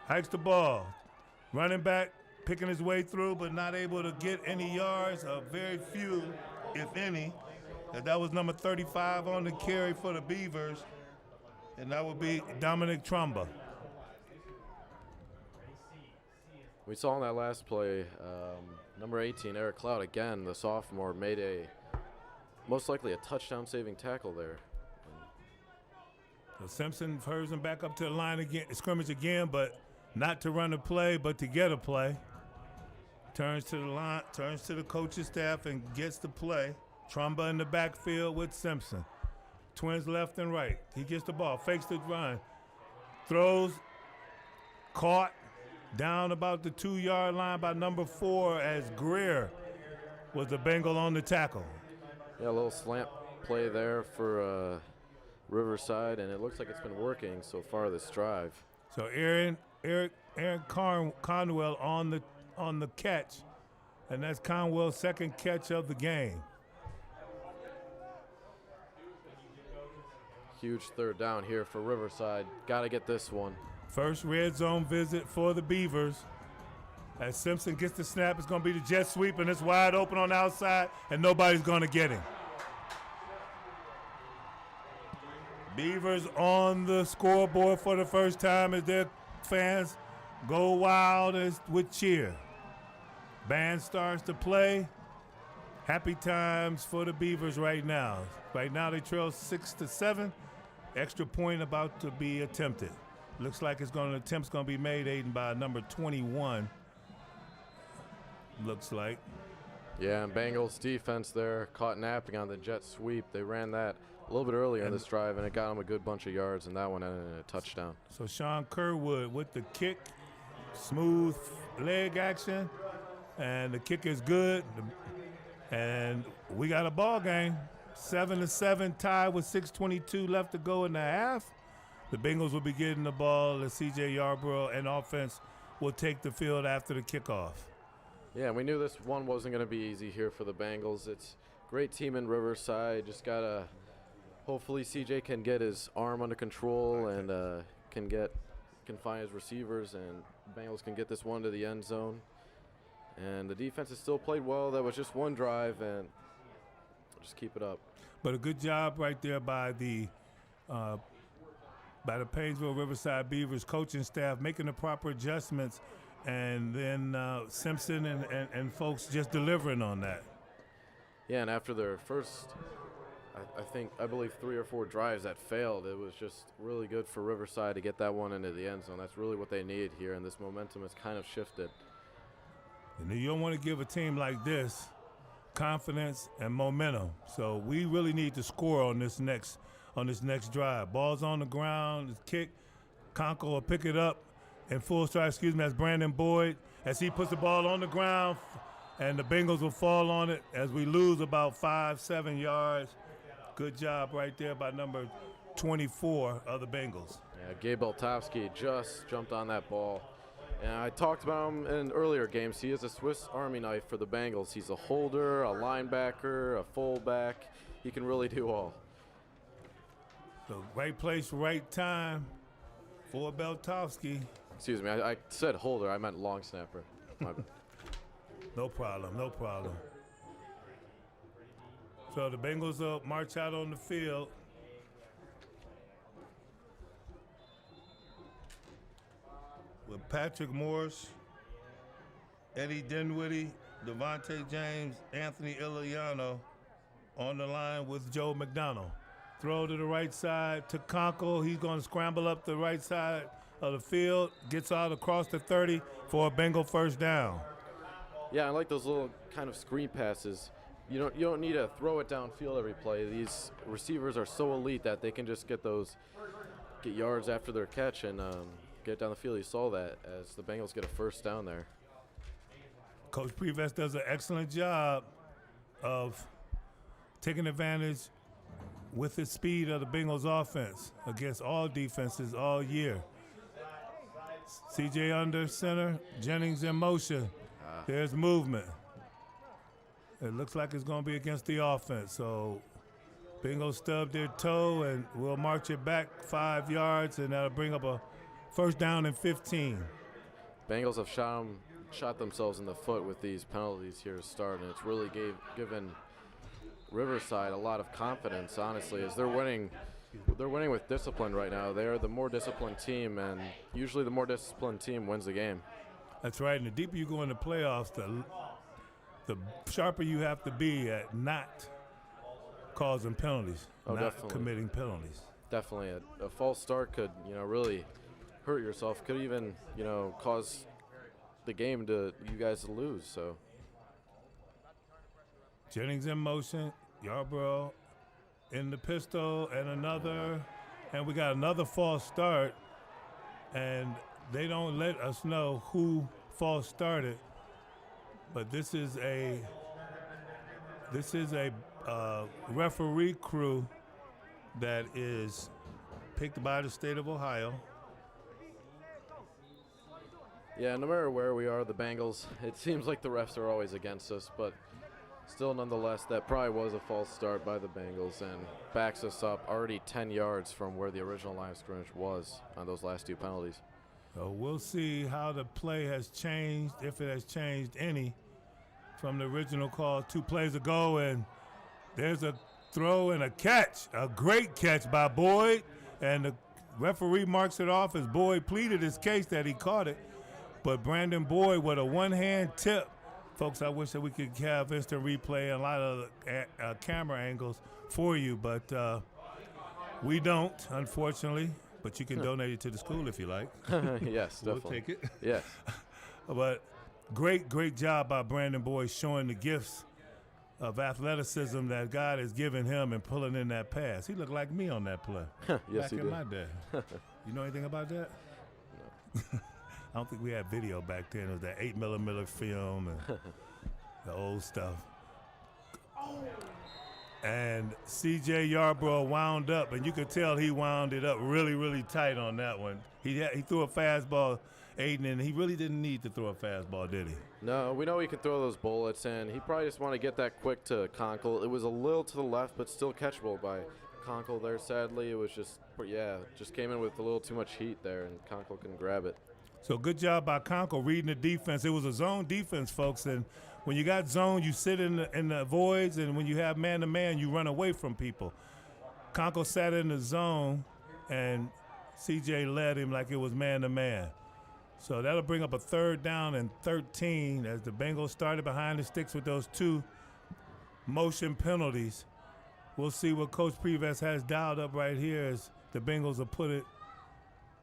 Hikes the ball. Running back picking his way through, but not able to get any yards, very few, if any. That was number 35 on the carry for the Beavers, and that would be Dominic Trumba. We saw in that last play, number 18, Eric Cloud, again, the sophomore, made most likely a touchdown-saving tackle there. So Simpson hurries him back up to the line again, scrimmage again, but not to run a play, but to get a play. Turns to the line, turns to the coaching staff, and gets the play. Trumba in the backfield with Simpson. Twins left and right. He gets the ball, fakes the run, throws, caught, down about the 2-yard line by number 4 as Greer was the Bengal on the tackle. Yeah, a little slant play there for Riverside, and it looks like it's been working so far this drive. So Aaron Conwell on the catch, and that's Conwell's second catch of the game. Huge 3rd down here for Riverside. Got to get this one. First red zone visit for the Beavers. As Simpson gets the snap, it's going to be the jet sweep, and it's wide open on the outside, and nobody's going to get him. Beavers on the scoreboard for the first time as their fans go wild with cheer. Band starts to play. Happy times for the Beavers right now. Right now they trail 6-7. Extra point about to be attempted. Looks like attempt's going to be made, Aiden, by number 21. Looks like. Yeah, and Bengals defense there caught napping on the jet sweep. They ran that a little bit earlier in this drive, and it got them a good bunch of yards, and that one ended in a touchdown. So Sean Kerwood with the kick, smooth leg action, and the kick is good. And we got a ball game. 7-7 tie with 6:22 left to go in the half. The Bengals will be getting the ball as C.J. Yarborough and offense will take the field after the kickoff. Yeah, we knew this one wasn't going to be easy here for the Bengals. It's a great team in Riverside. Just got to hopefully C.J. can get his arm under control and can get can find his receivers, and Bengals can get this one to the end zone. And the defense has still played well. That was just one drive, and just keep it up. But a good job right there by the Painesville Riverside Beavers coaching staff, making the proper adjustments, and then Simpson and folks just delivering on that. Yeah, and after their first, I believe 3 or 4 drives that failed, it was just really good for Riverside to get that one into the end zone. That's really what they need here, and this momentum has kind of shifted. And you don't want to give a team like this confidence and momentum. So we really need to score on this next drive. Ball's on the ground, it's kick. Conco will pick it up in full stride, that's Brandon Boyd, as he puts the ball on the ground, and the Bengals will fall on it as we lose about 5-7 yards. Good job right there by number 24 of the Bengals. Yeah, Gabe Beltowski just jumped on that ball. And I talked about him in earlier games. He is a Swiss Army knife for the Bengals. He's a holder, a linebacker, a fullback. He can really do all. So right place, right time for Beltowski. Excuse me, I said holder. I meant long snapper. No problem, no problem. So the Bengals will march out on the field. With Patrick Morris, Eddie Dinwiddie, Devontae James, Anthony Iliano on the line with Joe McDonald. Throw to the right side to Conco. He's going to scramble up the right side of the field, gets out across the 30 for a Bengal first down. Yeah, I like those little kind of screen passes. You don't need to throw it downfield every play. These receivers are so elite that they can just get yards after their catch and get it down the field. You saw that as the Bengals get a first down there. Coach Preves does an excellent job of taking advantage with the speed of the Bengals offense against all defenses all year. CJ under center, Jennings in motion. There's movement. It looks like it's going to be against the offense. So Bengals stub their toe, and we'll march it back 5 yards, and that'll bring up a first down and 15. Bengals have shot themselves in the foot with these penalties here to start, and it's really given Riverside a lot of confidence, honestly, as they're winning with discipline right now. They're the more disciplined team, and usually the more disciplined team wins the game. That's right, and the deeper you go in the playoffs, the sharper you have to be at not causing penalties, not definitely committing penalties. Definitely. A false start could, really hurt yourself. Could even, cause the game you guys to lose. So Jennings in motion, Yarborough in the pistol, and we got another false start, and they don't let us know who false started. But this is a referee crew that is picked by the state of Ohio. Yeah, no matter where we are, the Bengals, it seems like the refs are always against us, but still, nonetheless, that probably was a false start by the Bengals and backs us up already 10 yards from where the original line of scrimmage was on those last 2 penalties. So we'll see how the play has changed, if it has changed any, from the original call 2 plays ago. And there's a throw and a catch, a great catch by Boyd, and the referee marks it off as Boyd pleaded his case that he caught it. But Brandon Boyd with a one-hand tip. Folks, I wish that we could have instant replay and a lot of camera angles for you, but we don't, unfortunately. But you can donate it to the school if you like. Yes, definitely. We'll take it. Yes. But great job by Brandon Boyd showing the gifts of athleticism that God has given him and pulling in that pass. He looked like me on that play. Yes, back he in did. my day. You know anything about that? No. I don't think we had video back then. It was that 8mm film and the old stuff. And C.J. Yarborough wound up, and you could tell he wound it up really tight on that one. He threw a fastball, Aiden, and he really didn't need to throw a fastball, did he? No, we know he can throw those bullets, and he probably just wanted to get that quick to Conkle. It was a little to the left, but still catchable by Conkle there. Sadly, it was just Yeah, just came in with a little too much heat there, and Conkle couldn't grab it. So good job by Conkle reading the defense. It was a zone defense, folks, and when you got zone, you sit in the voids, and when you have man-to-man, you run away from people. Conkle sat in the zone, and CJ led him like it was man-to-man. So that'll bring up a 3rd down and 13 as the Bengals started behind the sticks with those 2 motion penalties. We'll see what Coach Preves has dialed up right here as the Bengals will put it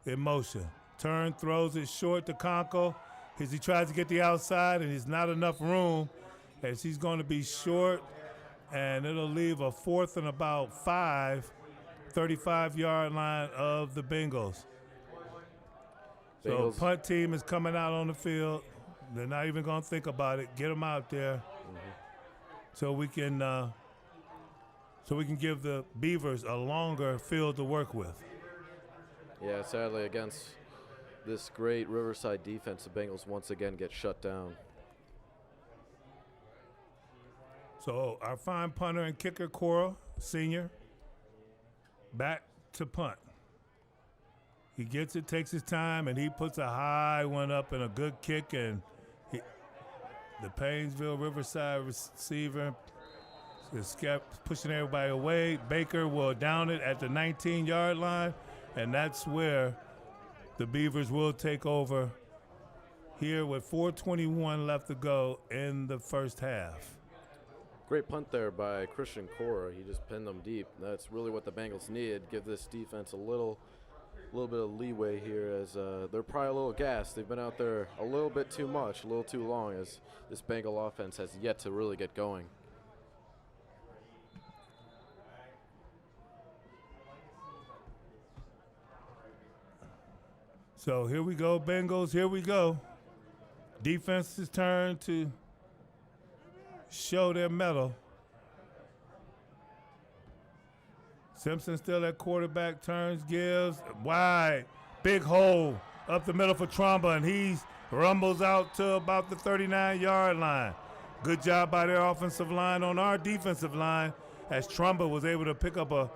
in motion. Turn, throws it short to Conkle as he tries to get the outside, and there's not enough room as he's going to be short, and it'll leave a 4th and about 5, 35-yard line of the Bengals. So punt team is coming out on the field. They're not even going to think about it. Get them out there so we can give the Beavers a longer field to work with. Yeah, sadly, against this great Riverside defense, the Bengals once again get shut down. So our fine punter and kicker, Cora, senior, back to punt. He gets it, takes his time, and he puts a high one up and a good kick, and the Painesville Riverside receiver is kept pushing everybody away. Baker will down it at the 19-yard line, and that's where the Beavers will take over here with 4:21 left to go in the first half. Great punt there by Christian Cora. He just pinned them deep. That's really what the Bengals needed. Give this defense a little bit of leeway here, as they're probably a little gassed. They've been out there a little bit too much, a little too long, as this Bengal offense has yet to really get going. So here we go, Bengals, here we go. Defense's turn to show their mettle. Simpson still at quarterback, turns, gives, wide, big hole up the middle for Trumba, and he rumbles out to about the 39-yard line. Good job by their offensive line on our defensive line, as Trumba was able to pick up a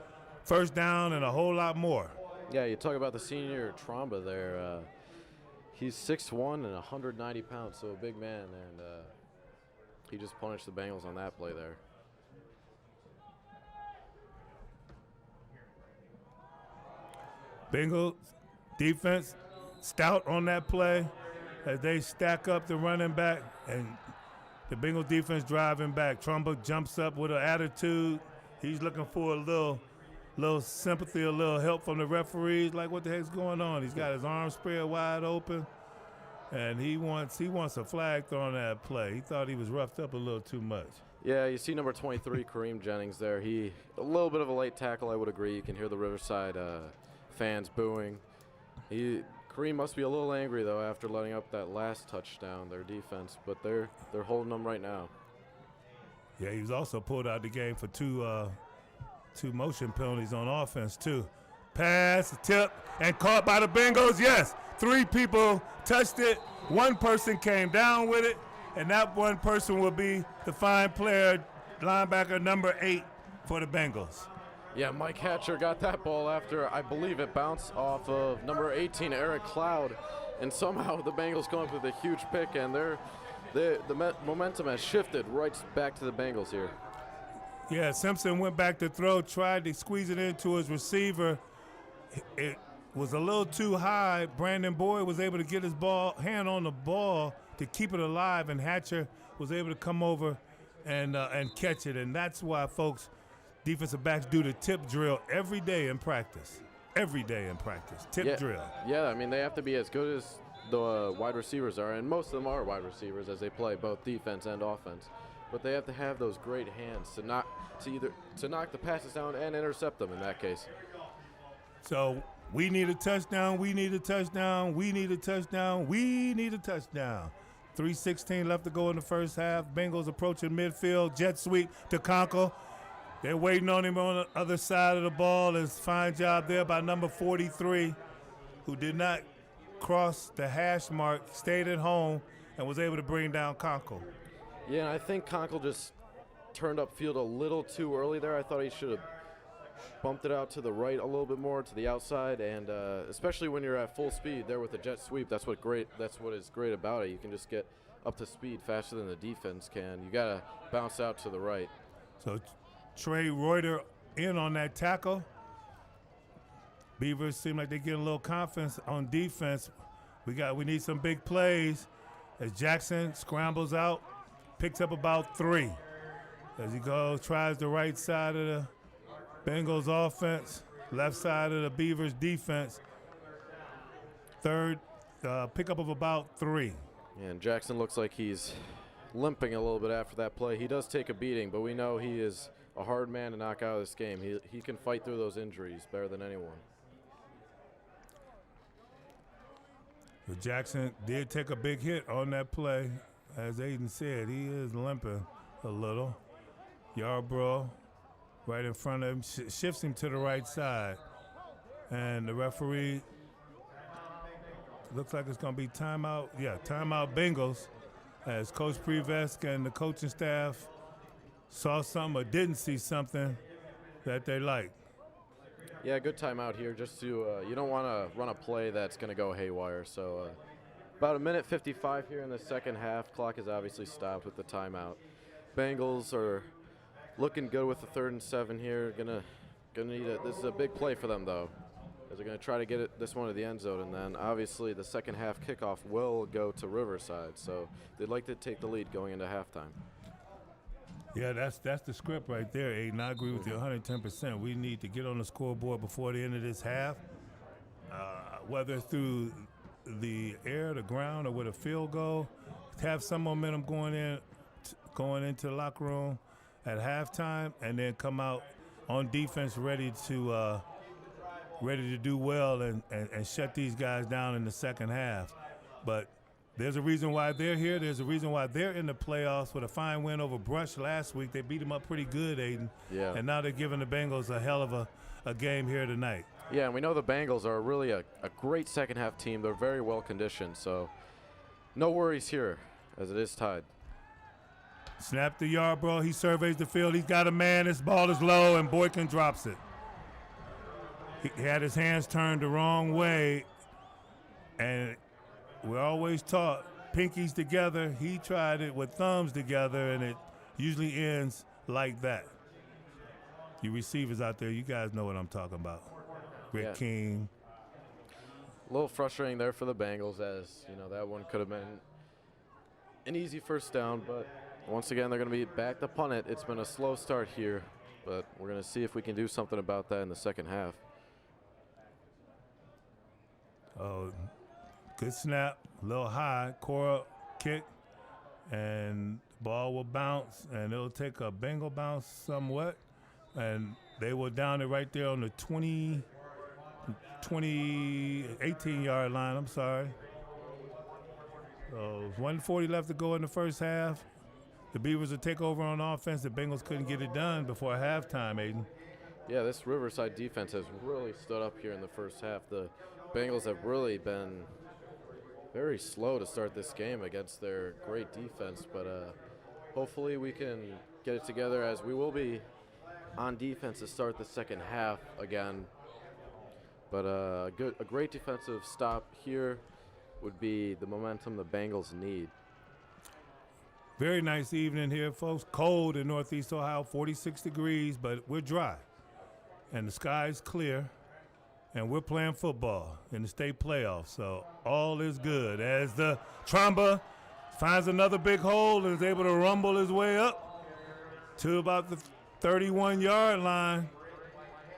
1st down and a whole lot more. Yeah, you talk about the senior Trumba there. He's 6'1" and 190 pounds, so a big man, and he just punished the Bengals on that play there. Bengals defense stout on that play as they stack up the running back, and the Bengals defense driving back. Trumba jumps up with an attitude. He's looking for a little sympathy, a little help from the referees. Like, what the heck's going on? He's got his arms spread wide open, and he wants a flag thrown on that play. He thought he was roughed up a little too much. Yeah, you see number 23, Kareem Jennings there. A little bit of a late tackle, I would agree. You can hear the Riverside fans booing. Kareem must be a little angry, though, after letting up that last touchdown, their defense, but they're holding them right now. Yeah, he was also pulled out of the game for two motion penalties on offense, too. Pass, tip, and caught by the Bengals. Yes, 3 people touched it. 1 person came down with it, and that 1 person will be the fine player, linebacker number 8 for the Bengals. Yeah, Mike Hatcher got that ball after, I believe, it bounced off of number 18, Eric Cloud, and somehow the Bengals come up with a huge pick, and the momentum has shifted right back to the Bengals here. Yeah, Simpson went back to throw, tried to squeeze it into his receiver. It was a little too high. Brandon Boyd was able to get his hand on the ball to keep it alive, and Hatcher was able to come over and catch it. And that's why, folks, defensive backs do the tip drill every day in practice. Every day in practice, tip drill. Yeah, I mean, they have to be as good as the wide receivers are, and most of them are wide receivers as they play both defense and offense. But they have to have those great hands to knock the passes down and intercept them in that case. So we need a touchdown, we need a touchdown, we need a touchdown, we need a touchdown. 3:16 left to go in the first half. Bengals approaching midfield, jet sweep to Conkle. They're waiting on him on the other side of the ball. It's a fine job there by number 43, who did not cross the hash mark, stayed at home, and was able to bring down Conkle. Yeah, and I think Conkle just turned upfield a little too early there. I thought he should have bumped it out to the right a little bit more to the outside, and especially when you're at full speed there with the jet sweep, that's what is great about it. You can just get up to speed faster than the defense can. You gotta bounce out to the right. So Trey Reuter in on that tackle. Beavers seem like they get a little confidence on defense. We need some big plays as Jackson scrambles out, picks up about 3. As he goes, tries the right side of the Bengals offense, left side of the Beavers defense. Third, pickup of about 3. And Jackson looks like he's limping a little bit after that play. He does take a beating, but we know he is a hard man to knock out of this game. He can fight through those injuries better than anyone. But Jackson did take a big hit on that play. As Aiden said, he is limping a little. Yarbrough right in front of him, shifts him to the right side. And the referee, looks like it's going to be timeout. Yeah, timeout Bengals, as Coach Prevesk and the coaching staff saw something or didn't see something that they liked. Yeah, good timeout here. Just to you don't want to run a play that's going to go haywire. So about a minute 55 here in the second half. Clock is obviously stopped with the timeout. Bengals are looking good with the 3rd and 7 here. Gonna need it. This is a big play for them though, as they're gonna try to get this one to the end zone, and then obviously the second half kickoff will go to Riverside. So they'd like to take the lead going into halftime. Yeah, that's the script right there, Aiden. I agree with you 110%. We need to get on the scoreboard before the end of this half, whether through the air, the ground, or with a field goal. Have some momentum going into the locker room at halftime, and then come out on defense ready to do well and shut these guys down in the second half. But there's a reason why they're here. There's a reason why they're in the playoffs with a fine win over Brush last week. They beat them up pretty good, Aiden. Yeah. And now they're giving the Bengals a hell of a game here tonight. Yeah, and we know the Bengals are really a great second half team. They're very well conditioned, so no worries here as it is tied. Snap to Yarbrough. He surveys the field. He's got a man. This ball is low, and Boykin drops it. He had his hands turned the wrong way, and we're always taught pinkies together. He tried it with thumbs together, and it usually ends like that. You receivers out there, you guys know what I'm talking about. Rick King. A little frustrating there for the Bengals, as that one could have been an easy first down, but once again they're going to be back to punt it. It's been a slow start here, but we're going to see if we can do something about that in the second half. Oh, good snap, a little high, Cora kick, and the ball will bounce, and it'll take a Bengal bounce somewhat, and they will down it right there on the 18-yard line, I'm sorry. So 1:40 left to go in the first half. The Beavers will take over on offense. The Bengals couldn't get it done before halftime, Aiden. Yeah, this Riverside defense has really stood up here in the first half. The Bengals have really been very slow to start this game against their great defense, but hopefully we can get it together, as we will be on defense to start the second half again. But a great defensive stop here would be the momentum the Bengals need. Very nice evening here, folks. Cold in Northeast Ohio, 46 degrees, but we're dry. And the sky's clear, and we're playing football in the state playoffs, so all is good. As the Tromba finds another big hole and is able to rumble his way up to about the 31-yard line.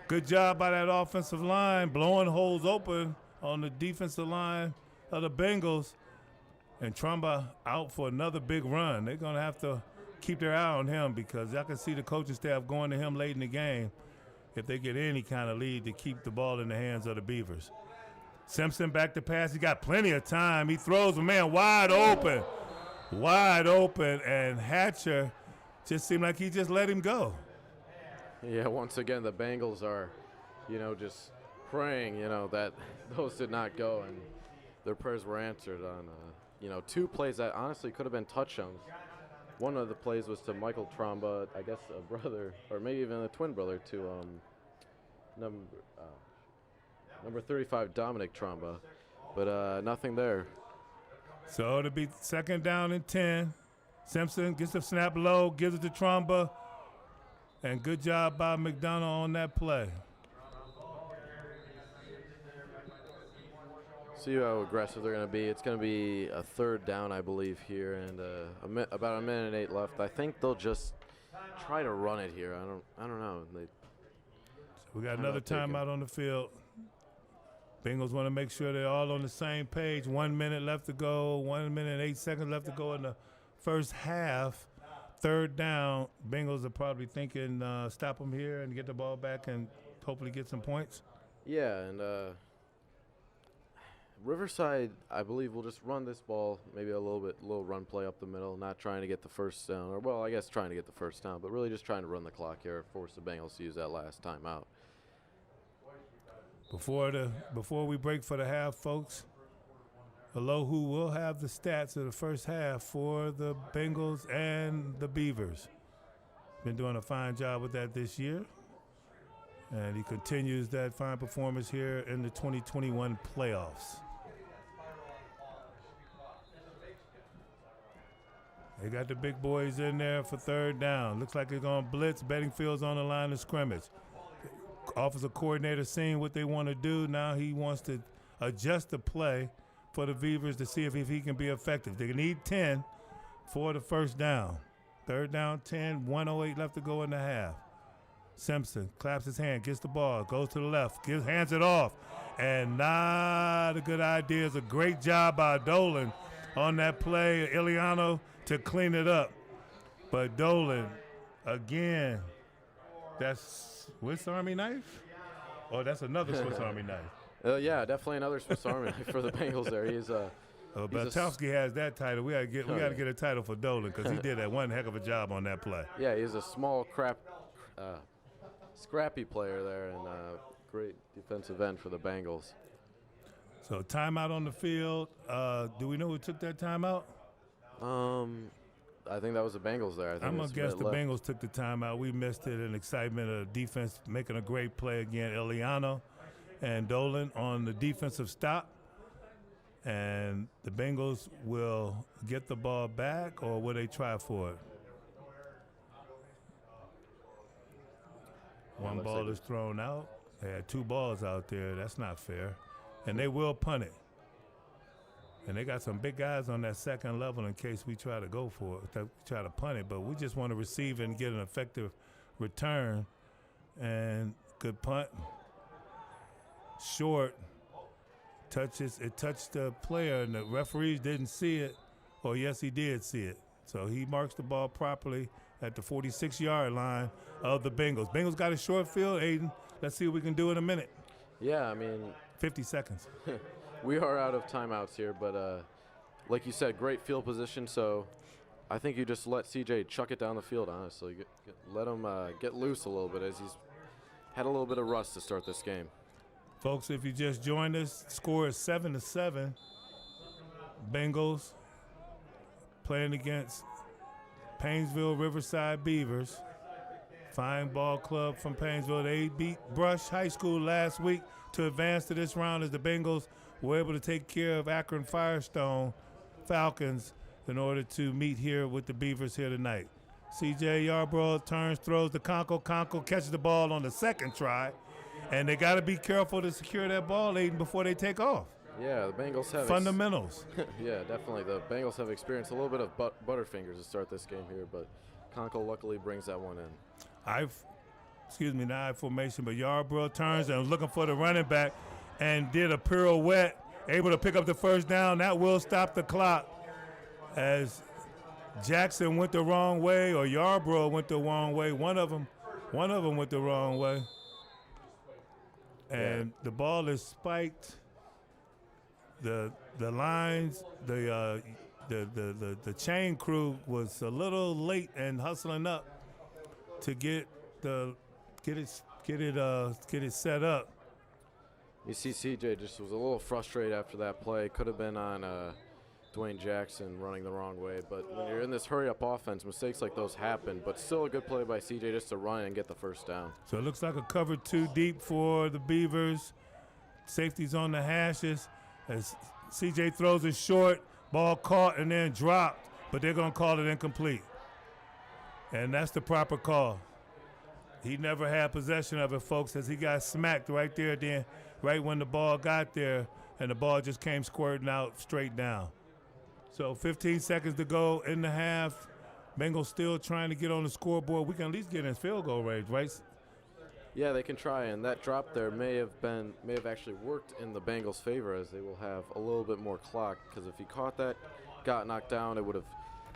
Good job by that offensive line, blowing holes open on the defensive line of the Bengals. And Tromba out for another big run. They're going to have to keep their eye on him, because I can see the coaching staff going to him late in the game if they get any kind of lead to keep the ball in the hands of the Beavers. Simpson back to pass. He got plenty of time. He throws a man wide open, and Hatcher just seemed like he just let him go. Yeah, once again, the Bengals are, just praying, that those did not go, and their prayers were answered on, two plays that honestly could have been touchdowns. One of the plays was to Michael Tromba, I guess a brother, or maybe even a twin brother to number 35 Dominic Tromba, but nothing there. So it'll be 2nd down and 10. Simpson gets the snap low, gives it to Tromba, and good job by McDonough on that play. See how aggressive they're going to be. It's going to be a 3rd down, I believe, here, and about a minute and 8 left. I think they'll just try to run it here. I don't know. We got another timeout on the field. Bengals want to make sure they're all on the same page. 1 minute left to go. 1 minute and 8 seconds left to go in the first half. 3rd down. Bengals are probably thinking stop them here and get the ball back and hopefully get some points. Yeah, and Riverside, I believe, will just run this ball, maybe a little run play up the middle, not trying to get the first down, or well, I guess trying to get the first down, but really just trying to run the clock here, force the Bengals to use that last timeout. Before we break for the half, folks, Alohu will have the stats of the first half for the Bengals and the Beavers. Been doing a fine job with that this year, and he continues that fine performance here in the 2021 playoffs. They got the big boys in there for 3rd down. Looks like they're going to blitz. Bedingfield's on the line of scrimmage. Offensive coordinator seeing what they want to do. Now he wants to adjust the play for the Beavers to see if he can be effective. They need 10 for the 1st down. 3rd down, 10, 1:08 left to go in the half. Simpson claps his hand, gets the ball, goes to the left, hands it off. And not a good idea. It's a great job by Dolan on that play. Iliano to clean it up. But Dolan, again, that's Swiss Army knife? Oh, that's another Swiss Army knife. Yeah, definitely another Swiss Army knife for the Bengals there. Beltowski has that title. We got to get a title for Dolan because he did that one heck of a job on that play. Yeah, he's a small, scrappy player there, and great defensive end for the Bengals. So timeout on the field. Do we know who took that timeout? I think that was the Bengals there. I'm going to guess the Bengals took the timeout. We missed it in excitement of defense making a great play again. Eliano and Dolan on the defensive stop. And the Bengals will get the ball back, or will they try for it? One ball is thrown out. They had 2 balls out there. That's not fair. And they will punt it. And they got some big guys on that 2nd level in case we try to go for it, try to punt it. But we just want to receive it and get an effective return. And good punt. Short. It touched the player, and the referees didn't see it. Or yes, he did see it. So he marks the ball properly at the 46-yard line of the Bengals. Bengals got a short field, Aiden. Let's see what we can do in a minute. Yeah, I mean, 50 seconds. We are out of timeouts here, but like you said, great field position. So I think you just let CJ chuck it down the field, honestly. Let him get loose a little bit as he's had a little bit of rust to start this game. Folks, if you just joined us, score is 7-7. Bengals playing against Painesville Riverside Beavers. Fine ball club from Painesville. They beat Brush High School last week to advance to this round as the Bengals were able to take care of Akron Firestone Falcons in order to meet here with the Beavers here tonight. CJ Yarbrough turns, throws to Conco. Conco catches the ball on the 2nd try. And they got to be careful to secure that ball, Aiden, before they take off. Yeah, the Bengals have fundamentals. Yeah, definitely. The Bengals have experienced a little bit of butterfingers to start this game here, but Conco luckily brings that one in. I formation, but Yarbrough turns and was looking for the running back and did a pirouette, able to pick up the 1st down. That will stop the clock as Jackson went the wrong way, or Yarbrough went the wrong way. One of them went the wrong way. And the ball is spiked. The lines, the chain crew was a little late and hustling up to get it set up. You see, CJ just was a little frustrated after that play. Could have been on Dwayne Jackson running the wrong way. But when you're in this hurry-up offense, mistakes like those happen. But still a good play by CJ just to run and get the first down. So it looks like a cover 2 deep for the Beavers. Safety's on the hashes. As CJ throws it short, ball caught and then dropped, but they're going to call it incomplete. And that's the proper call. He never had possession of it, folks, as he got smacked right there then, right when the ball got there, and the ball just came squirting out straight down. So 15 seconds to go in the half. Bengals still trying to get on the scoreboard. We can at least get in field goal range, right? Yeah, they can try, and that drop there may have actually worked in the Bengals' favor, as they will have a little bit more clock, because if he caught that, got knocked down, it would have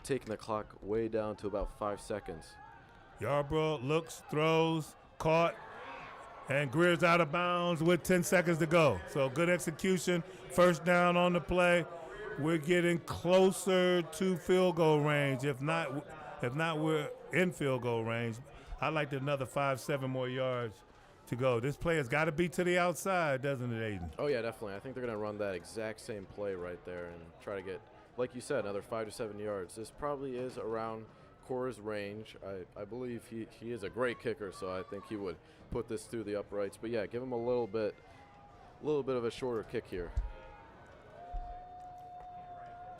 taken the clock way down to about 5 seconds. Yarbrough looks, throws, caught, and Greer's out of bounds with 10 seconds to go. So good execution, first down on the play. We're getting closer to field goal range. If not, we're in field goal range. I'd like another 5-7 more yards to go. This play has got to be to the outside, doesn't it, Aiden? Oh, yeah, definitely. I think they're going to run that exact same play right there and try to get, like you said, another 5 to 7 yards. This probably is around Cora's range. I believe he is a great kicker, so I think he would put this through the uprights. But, yeah, give him a little bit of a shorter kick here.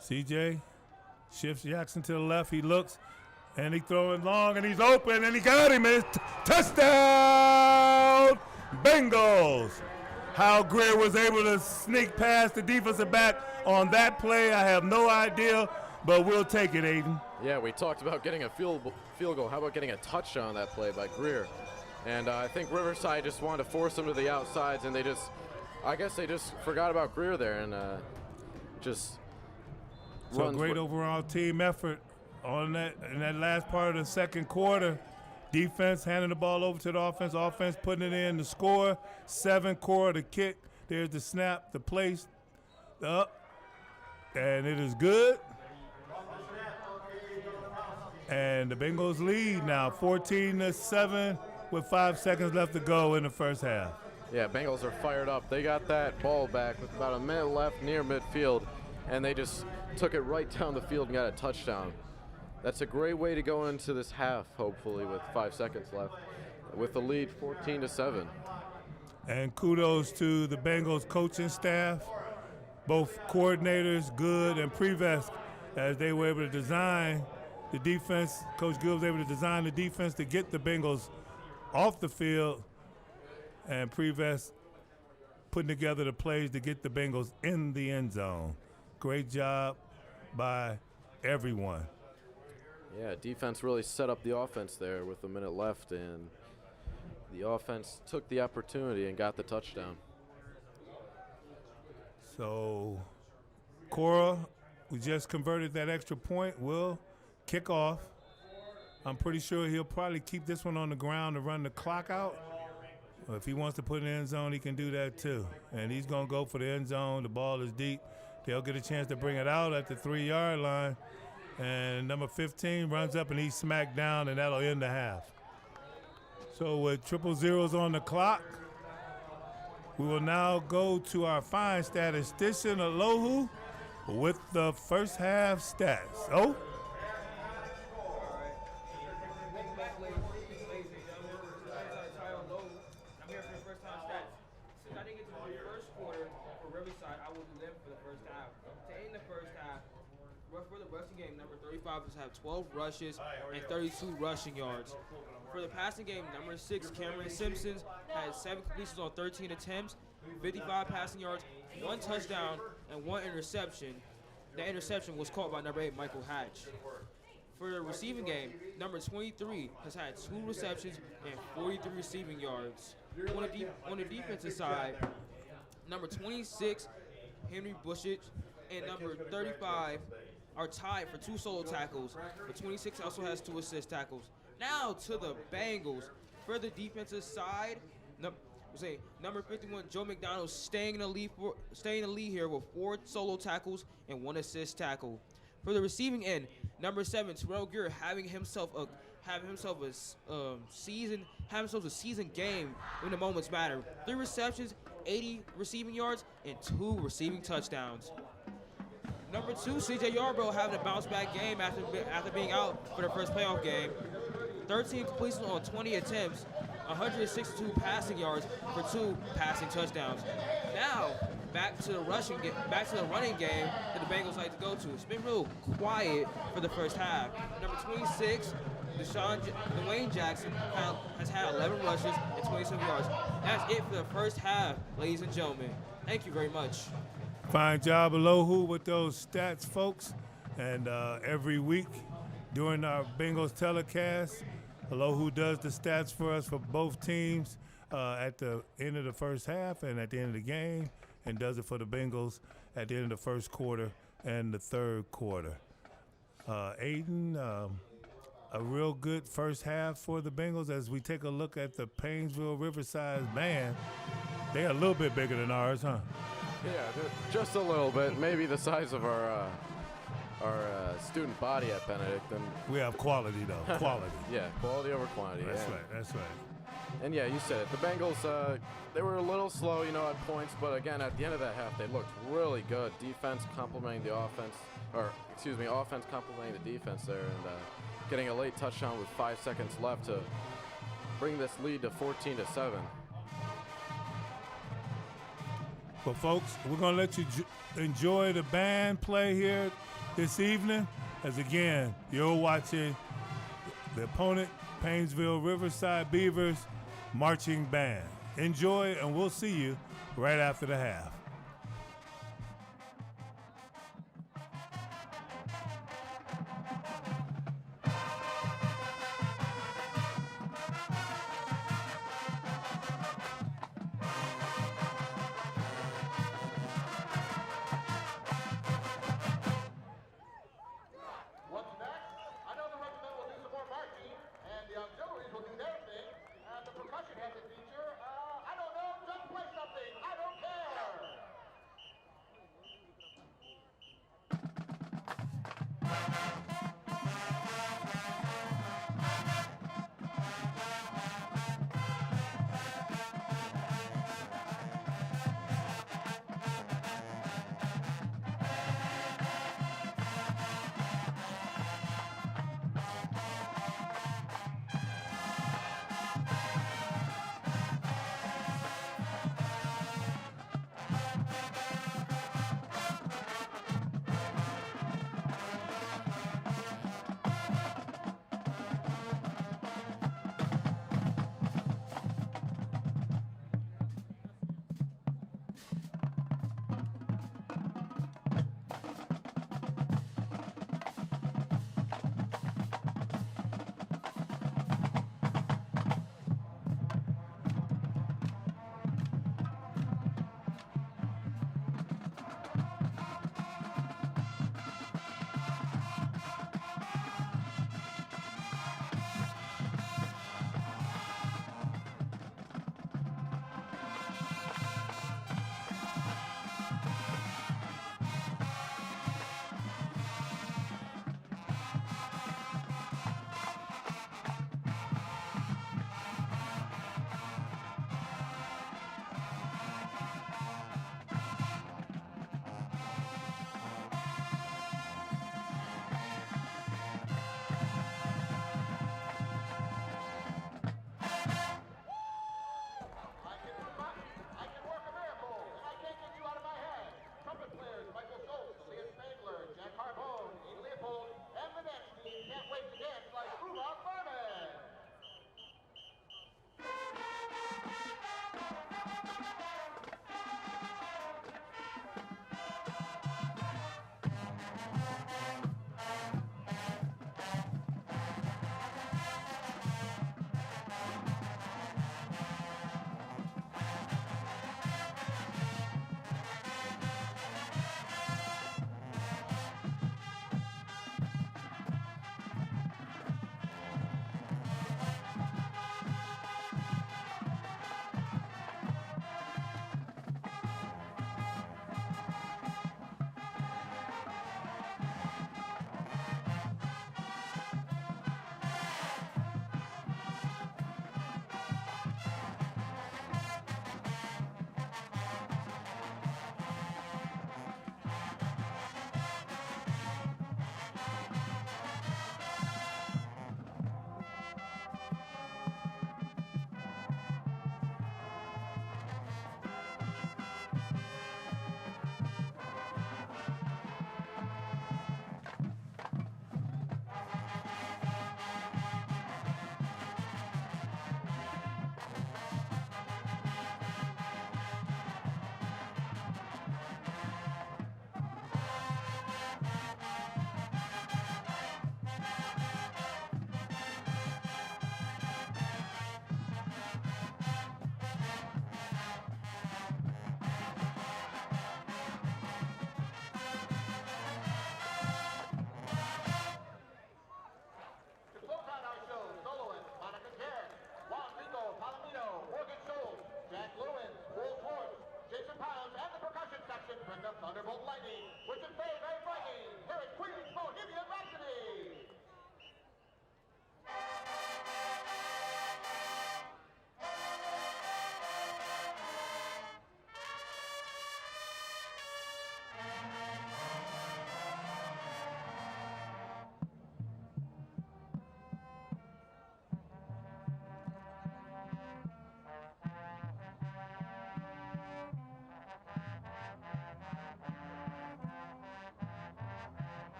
CJ shifts Jackson to the left. He looks, and he throwing long, and he's open, and he got him. And it's touchdown, Bengals. How Greer was able to sneak past the defensive back on that play, I have no idea, but we'll take it, Aiden. Yeah, we talked about getting a field goal. How about getting a touchdown on that play by Greer? And I think Riverside just wanted to force him to the outsides, and I guess they just forgot about Greer there and just. So great overall team effort on that in that last part of the second quarter. Defense handing the ball over to the offense. Offense putting it in the score. 7 Cora the kick. There's the snap, the place, the up, and it is good. And the Bengals lead now 14-7 with 5 seconds left to go in the first half. Yeah, Bengals are fired up. They got that ball back with about a minute left near midfield, and they just took it right down the field and got a touchdown. That's a great way to go into this half, hopefully, with 5 seconds left, with the lead 14-7. And kudos to the Bengals coaching staff, both coordinators, Good and Prevest, as they were able to design the defense. Coach Good was able to design the defense to get the Bengals off the field, and Prevest putting together the plays to get the Bengals in the end zone. Great job by everyone. Yeah, defense really set up the offense there with a minute left, and the offense took the opportunity and got the touchdown. So, Cora, we just converted that extra point. We'll kick off. I'm pretty sure he'll probably keep this one on the ground to run the clock out. If he wants to put it in the end zone, he can do that too. And he's going to go for the end zone. The ball is deep. They'll get a chance to bring it out at the 3-yard line. And number 15 runs up and he's smacked down, and that'll end the half. So with 0-0 on the clock, we will now go to our fine statistician, Alohu, with the first half stats. Oh. I'm here for the first time stats. Since I didn't get to the first quarter for Riverside, I will do them for the first half. To end the first half, for the rushing game, number 35 has had 12 rushes and 32 rushing yards. For the passing game, number 6, Cameron Simpson, had 7 completions on 13 attempts, 55 passing yards, 1 touchdown, and 1 interception. The interception was caught by number 8, Michael Hatch. For the receiving game, number 23 has had 2 receptions and 43 receiving yards. On the defensive side, number 26, Henry Bushich, and number 35 are tied for 2 solo tackles, but 26 also has 2 assist tackles. Now to the Bengals. For the defensive side, number 51, Joe McDonald, staying in the lead here with 4 solo tackles and 1 assist tackle. For the receiving end, number 7, Terrell Gear, having himself a season game when the moments matter. 3 receptions, 80 receiving yards, and 2 receiving touchdowns. Number 2, C.J. Yarbrough having a bounce-back game after being out for the first playoff game. 13 completions on 20 attempts, 162 passing yards for 2 passing touchdowns. Now, back to the running game that the Bengals like to go to. It's been real quiet for the first half. Number 26, Dwayne Jackson has had 11 rushes and 27 yards. That's it for the first half, ladies and gentlemen. Thank you very much. Fine job, Alohu, with those stats, folks. And every week during our Bengals telecast, Alohu does the stats for us for both teams at the end of the first half and at the end of the game, and does it for the Bengals at the end of the first quarter and the third quarter. Aiden, a real good first half for the Bengals. As we take a look at the Painesville Riverside band, they're a little bit bigger than ours, huh? Yeah, just a little bit. Maybe the size of our student body at Benedictine. We have quality, though. Quality. Yeah, quality over quantity. That's and, right. That's right. And yeah, you said it. The Bengals, they were a little slow, at points, but again, at the end of that half, they looked really good. Defense complementing the offense, offense complementing the defense there, and getting a late touchdown with 5 seconds left to bring this lead to 14-7. But folks, we're going to let you enjoy the band play here this evening. As again, you're watching the opponent, Painesville Riverside Beavers Marching Band. Enjoy, and we'll see you right after the half. What's next? I know the regiment will do some more marching, and the auxiliaries will do their thing, and the percussion has a feature. I don't know, just play something. I don't care.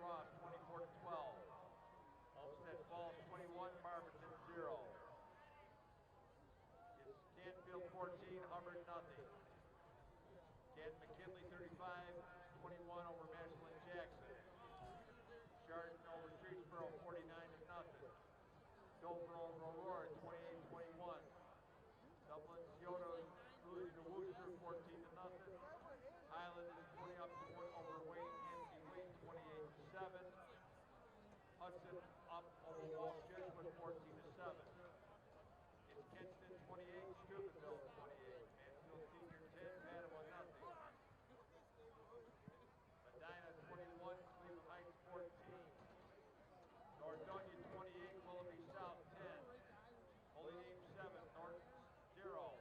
draw 24-12. Olmsted Falls 21, Farmington 0. It's Canfield 14, Hubbard nothing. Canton McKinley 35-21 over Massillon Jackson. Chardon over Streetsboro 49-0. Dover over Aurora 28-21. Dublin Scioto losing to Worcester 14-0. Highland is 20 up to over Wayne Yancey Wayne 28-7. Hudson up over Wall Jesuit 14-7. It's Kenston 28, Steubenville 28. Mansfield Senior 10, Padua nothing. Medina 21, Cleveland Heights 14. Nordonia 28, Willoughby South 10. Holy Name 7, Norton 0.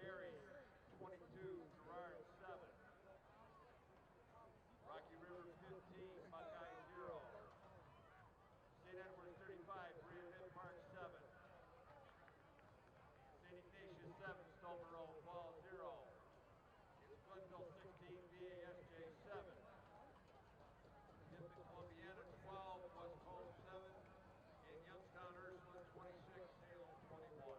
Perry 22, Gerard 7. Rocky River 15, Buckeye 0. St. Edward 35, Brea Park 7. St. Ignatius 7, Stolborough Falls 0. It's Glenville 16, VASJ 7. Tipton Columbiana 12, West Home 7. And Youngstown Ursuline 26, Salem 21.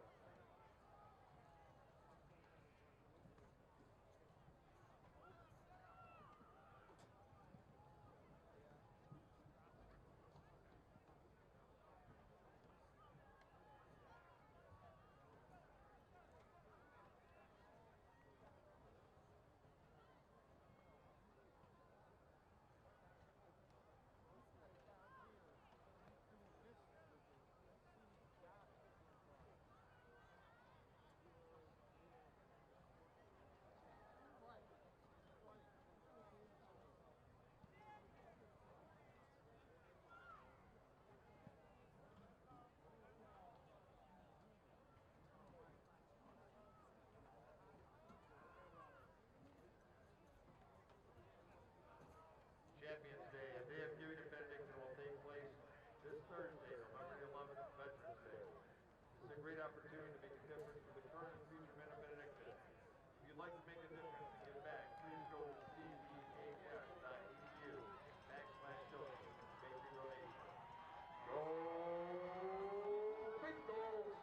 Champions Day, a day of giving in Benedictine will take place this Thursday, November the 11th, Veterans Day. This is a great opportunity to make a difference for the current and future men of Benedictine. If you'd like to make a difference and give back, please go to cbas.edu/donate. Make your donation. Go Bengals!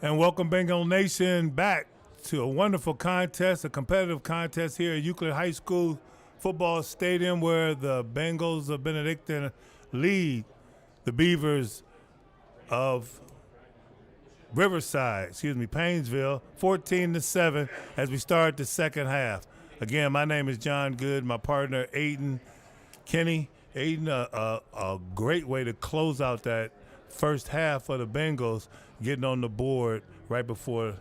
And welcome Bengal Nation back to a wonderful contest, a competitive contest here at Euclid High School football stadium where the Bengals of Benedictine lead the Beavers of Painesville, 14-7 as we start the second half. Again, my name is John Good, my partner Aiden Kenny. Aiden, a great way to close out that first half for the Bengals, getting on the board right before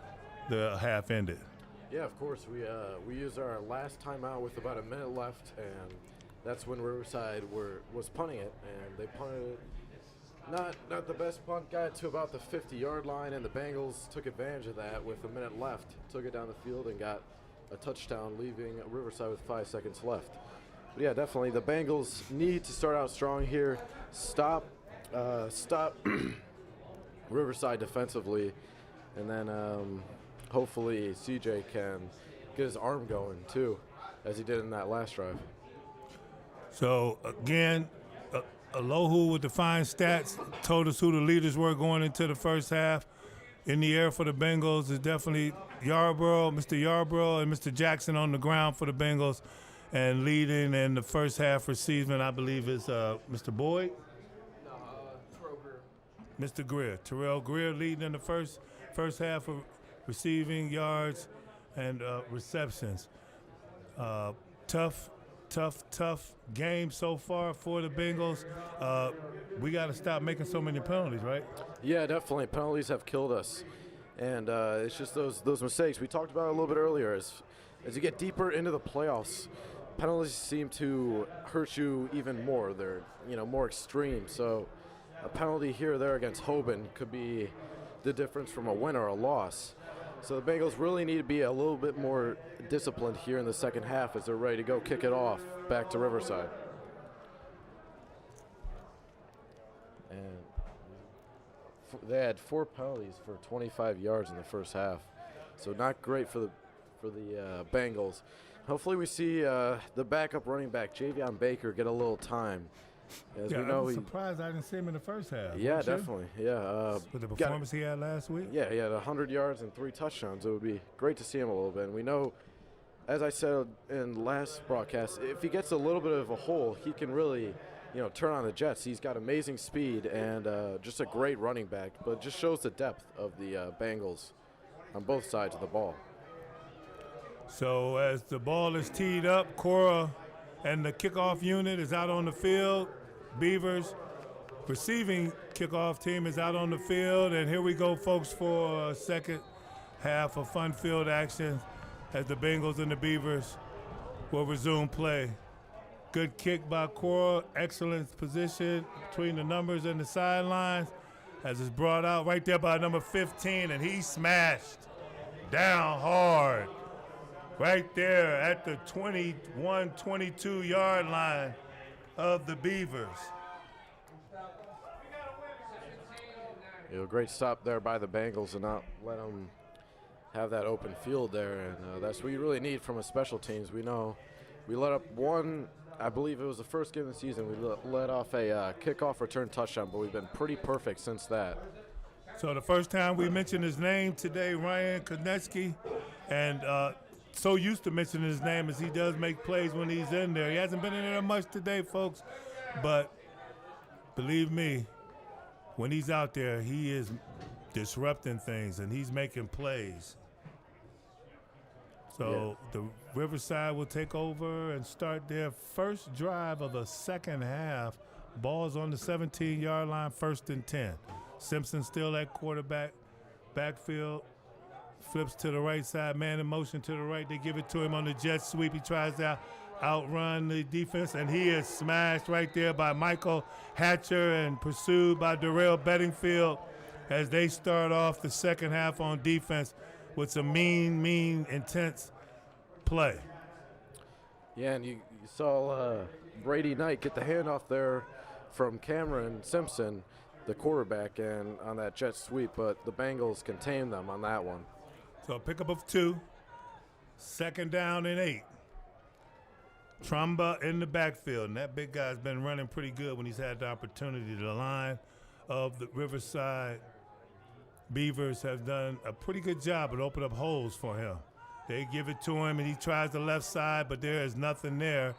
the half ended. Yeah, of course. We used our last timeout with about a minute left, and that's when Riverside was punting it, and they punted it. Not the best punt, got to about the 50-yard line, and the Bengals took advantage of that with a minute left, took it down the field, and got a touchdown, leaving Riverside with 5 seconds left. But yeah, definitely the Bengals need to start out strong here, stop Riverside defensively, and then hopefully CJ can get his arm going too, as he did in that last drive. So again, Alohu with the fine stats told us who the leaders were going into the first half. In the air for the Bengals is definitely Mr. Yarborough, and Mr. Jackson on the ground for the Bengals. And leading in the first half receiving, I believe, is Mr. Boyd? No, Terrell Greer. Mr. Greer. Terrell Greer leading in the first half of receiving yards and receptions. Tough game so far for the Bengals. We got to stop making so many penalties, right? Yeah, definitely. Penalties have killed us. And it's just those mistakes. We talked about it a little bit earlier. As you get deeper into the playoffs, penalties seem to hurt you even more. They're more extreme. So a penalty here or there against Hoban could be the difference from a win or a loss. So the Bengals really need to be a little bit more disciplined here in the second half as they're ready to go kick it off back to Riverside. And they had 4 penalties for 25 yards in the first half, so not great for the Bengals. Hopefully we see the backup running back, Javion Baker, get a little time. As we know, I'm surprised I didn't see him in the first half. Yeah, definitely. Yeah. With the performance he had last week? Yeah, he had 100 yards and 3 touchdowns. It would be great to see him a little bit. And we know, as I said in last broadcast, if he gets a little bit of a hole, he can really, turn on the Jets. He's got amazing speed and just a great running back, but it just shows the depth of the Bengals on both sides of the ball. So as the ball is teed up, Cora and the kickoff unit is out on the field. Beavers receiving kickoff team is out on the field. And here we go, folks, for a second half of fun field action as the Bengals and the Beavers will resume play. Good kick by Cora. Excellent position between the numbers and the sidelines as it's brought out right there by number 15. And he smashed down hard right there at the 21, 22-yard line of the Beavers. Great stop there by the Bengals and not let them have that open field there. And that's what you really need from a special teams. We know we let up one, I believe it was the first game of the season, we let off a kickoff return touchdown, but we've been pretty perfect since that. So the first time we mentioned his name today, Ryan Kanetsky, and so used to mentioning his name as he does make plays when he's in there. He hasn't been in there much today, folks, but believe me, when he's out there, he is disrupting things and he's making plays. So the Riverside will take over and start their first drive of the second half. Ball's on the 17-yard line, 1st and 10. Simpson still at quarterback, backfield. Flips to the right side, man in motion to the right. They give it to him on the jet sweep. He tries to outrun the defense, and he is smashed right there by Michael Hatcher and pursued by Darrell Bedingfield as they start off the second half on defense with some mean, intense play. Yeah, and you saw Brady Knight get the handoff there from Cameron Simpson, the quarterback, and on that jet sweep, but the Bengals contained them on that one. So a pickup of 2, 2nd down and 8. Trumba in the backfield, and that big guy's been running pretty good when he's had the opportunity. The line of the Riverside Beavers have done a pretty good job at opening up holes for him. They give it to him, and he tries the left side, but there is nothing there.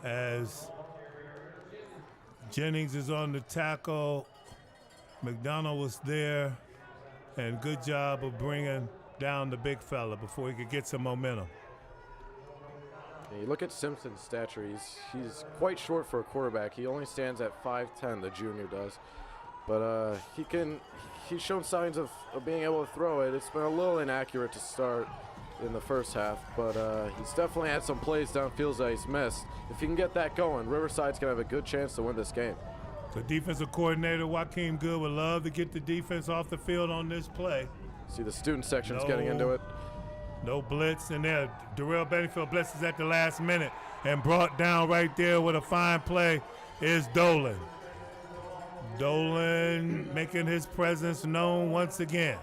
as Jennings is on the tackle. McDonald was there, and good job of bringing down the big fella before he could get some momentum. Yeah, you look at Simpson's stature, he's quite short for a quarterback. He only stands at 5'10", the junior does. But he's shown signs of being able to throw it. It's been a little inaccurate to start in the first half, but he's definitely had some plays downfield that he's missed. If he can get that going, Riverside's going to have a good chance to win this game. The defensive coordinator, Joaquin Good, would love to get the defense off the field on this play. See the student section's getting into it. No blitz in there. Darrell Benfield blitzes at the last minute and brought down right there with a fine play is Dolan. Dolan making his presence known once again.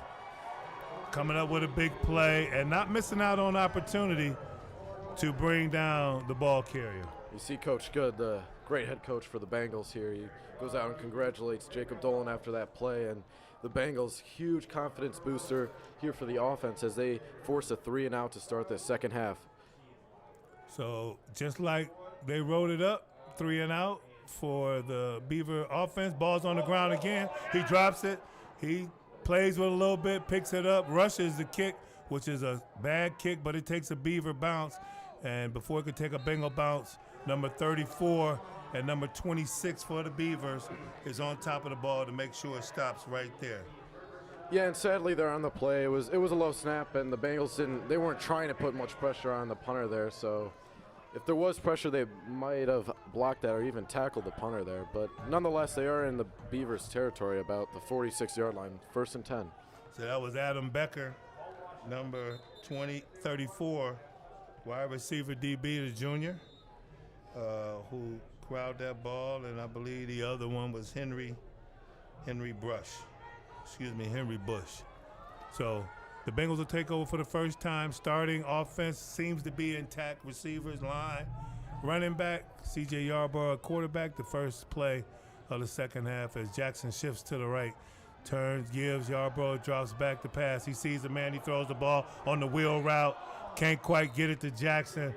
Coming up with a big play and not missing out on opportunity to bring down the ball carrier. You see Coach Good, the great head coach for the Bengals here. He goes out and congratulates Jacob Dolan after that play, and the Bengals, huge confidence booster here for the offense as they force a 3-and-out to start the second half. So just like they wrote it up, 3-and-out for the Beaver offense. Ball's on the ground again. He drops it. He plays with a little bit, picks it up, rushes the kick, which is a bad kick, but it takes a Beaver bounce. And before it could take a Bengal bounce, number 34 and number 26 for the Beavers is on top of the ball to make sure it stops right there. Yeah, and sadly they're on the play. It was a low snap, and the Bengals they weren't trying to put much pressure on the punter there. So if there was pressure, they might have blocked that or even tackled the punter there. But nonetheless, they are in the Beavers' territory about the 46-yard line, 1st and 10. So that was Adam Becker, number 34, wide receiver DB, the junior, who crowded that ball, and I believe the other one was Henry Bush. So the Bengals will take over for the first time. Starting offense seems to be intact. Receivers, line, running back, C.J. Yarborough, quarterback. The first play of the second half as Jackson shifts to the right, turns, gives, Yarborough drops back to pass. He sees the man, he throws the ball on the wheel route. Can't quite get it to Jackson,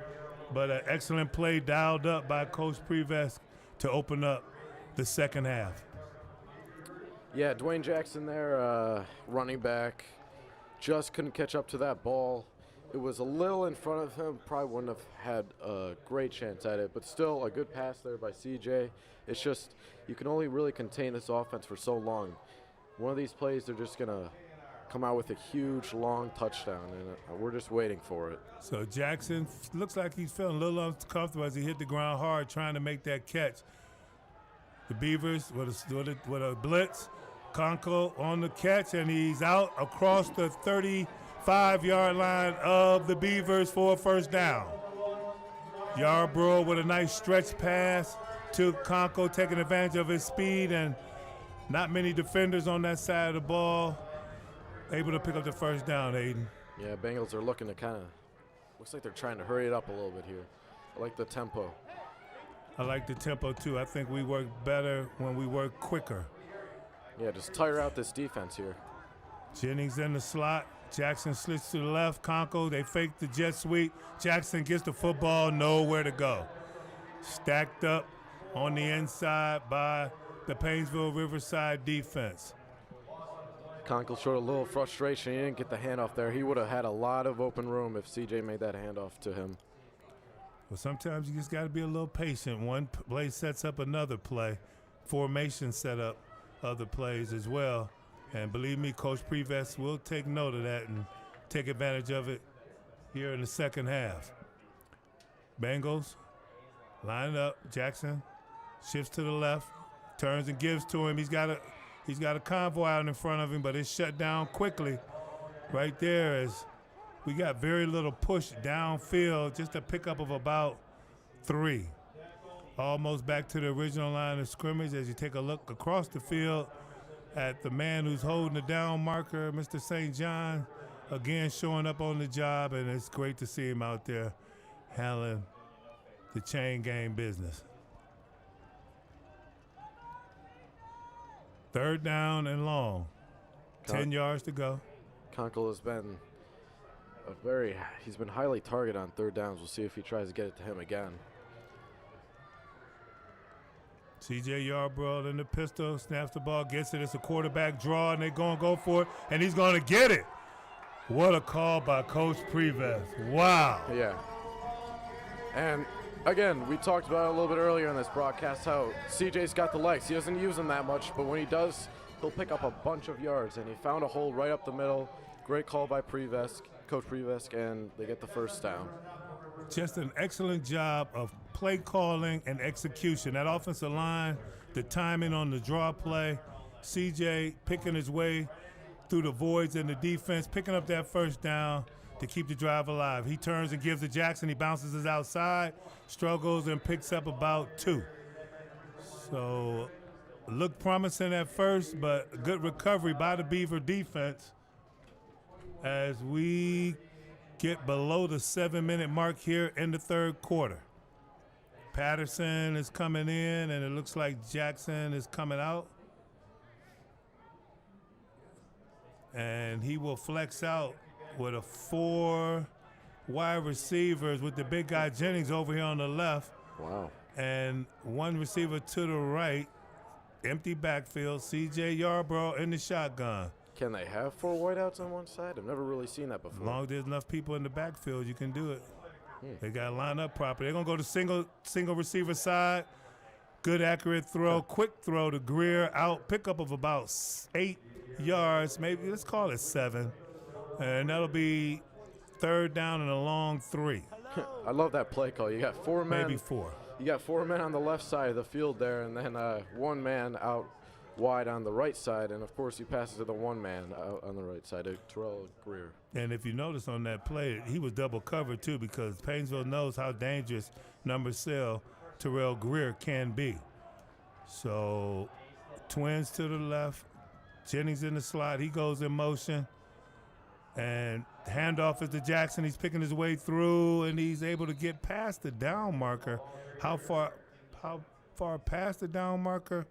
but an excellent play dialed up by Coach Prevesk to open up the second half. Yeah, Dwayne Jackson there, running back, just couldn't catch up to that ball. It was a little in front of him, probably wouldn't have had a great chance at it, but still a good pass there by CJ. It's just, you can only really contain this offense for so long. One of these plays, they're just going to come out with a huge, long touchdown, and we're just waiting for it. So Jackson looks like he's feeling a little uncomfortable as he hit the ground hard trying to make that catch. The Beavers with a blitz. Conco on the catch, and he's out across the 35-yard line of the Beavers for a first down. Yarborough with a nice stretch pass to Conco, taking advantage of his speed, and not many defenders on that side of the ball. Able to pick up the first down, Aiden. Yeah, Bengals are looking to looks like they're trying to hurry it up a little bit here. I like the tempo. I like the tempo, too. I think we work better when we work quicker. Yeah, just tire out this defense here. Jennings in the slot. Jackson slits to the left. Conco, they fake the jet sweep. Jackson gets the football, nowhere to go. Stacked up on the inside by the Painesville Riverside defense. Conco showed a little frustration. He didn't get the handoff there. He would have had a lot of open room if CJ made that handoff to him. Well, sometimes you just got to be a little patient. One play sets up another play. Formation set up other plays as well. And believe me, Coach Prevesk will take note of that and take advantage of it here in the second half. Bengals line up. Jackson shifts to the left, turns and gives to him. He's got a convoy out in front of him, but it's shut down quickly right there as we got very little push downfield, just a pickup of about 3. Almost back to the original line of scrimmage as you take a look across the field at the man who's holding the down marker, Mr. St. John, again showing up on the job, and it's great to see him out there handling the chain gang business. 3rd down and long. 10 yards to go. Conco has been he's been highly targeted on 3rd downs. We'll see if he tries to get it to him again. C.J. Yarbrough in the pistol, snaps the ball, gets it. It's a quarterback draw, and they're going to go for it, and he's going to get it. What a call by Coach Previs. Wow. Yeah. And, again, we talked about it a little bit earlier in this broadcast how C.J.'s got the legs. He doesn't use them that much, but when he does, he'll pick up a bunch of yards, and he found a hole right up the middle. Great call by Coach Previs, and they get the first down. Just an excellent job of play calling and execution. That offensive line, the timing on the draw play, CJ picking his way through the voids in the defense, picking up that first down to keep the drive alive. He turns and gives to Jackson. He bounces his outside, struggles, and picks up about 2. So looked promising at first, but a good recovery by the Beaver defense as we get below the 7-minute mark here in the third quarter. Patterson is coming in, and it looks like Jackson is coming out. And he will flex out with a 4 wide receivers with the big guy Jennings over here on the left. Wow. And 1 receiver to the right. Empty backfield. C.J. Yarbrough in the shotgun. Can they have 4 wideouts on one side? I've never really seen that before. As long as there's enough people in the backfield, you can do it. They got to line up properly. They're going to go to single receiver side. Good accurate throw, quick throw to Greer, out, pickup of about 8 yards, maybe let's call it 7. And that'll be 3rd down and a long 3. I love that play call. You got 4 men. Maybe 4. You got 4 men on the left side of the field there, and then 1 man out wide on the right side, and of course he passes to the 1 man out on the right side, to Terrell Greer. And if you notice on that play, he was double covered too, because Painesville knows how dangerous number 6 Terrell Greer can be. So twins to the left, Jennings in the slot, he goes in motion, and handoff is to Jackson. He's picking his way through, and he's able to get past the down marker. How far past the down marker?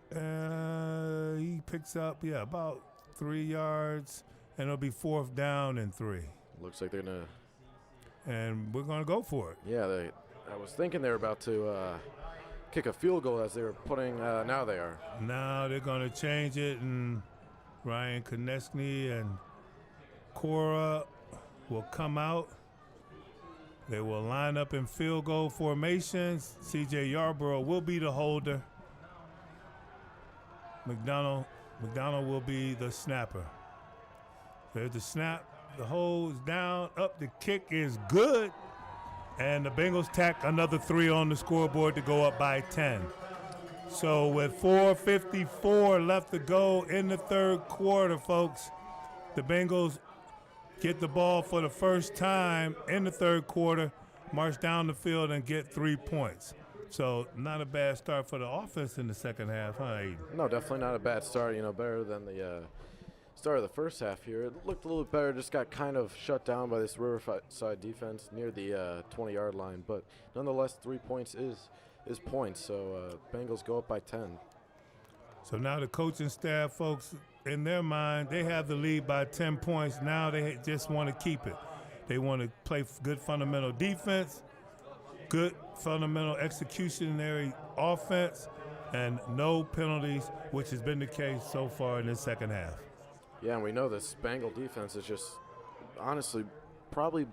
He picks up, about 3 yards, and it'll be 4th down and 3. Looks like they're going to. And we're going to go for it. Yeah, I was thinking they were about to kick a field goal as they were putting, now they are. Now they're going to change it, and Ryan Kanetsky and Cora will come out. They will line up in field goal formations. C.J. Yarbrough will be the holder. McDonald will be the snapper. There's the snap. The hold is down, up. The kick is good. And the Bengals tack another 3 on the scoreboard to go up by 10. So with 4:54 left to go in the third quarter, folks, the Bengals get the ball for the first time in the third quarter, march down the field, and get 3 points. So not a bad start for the offense in the second half, huh, Aiden? No, definitely not a bad start. Better than the start of the first half here. It looked a little bit better, just got kind of shut down by this Riverside defense near the 20-yard line. But nonetheless, 3 points is points. So Bengals go up by 10. So now the coaching staff, folks, in their mind, they have the lead by 10 points. Now they just want to keep it. They want to play good fundamental defense, good fundamental executionary offense, and no penalties, which has been the case so far in the second half. Yeah, and we know this Bengal defense is just honestly probably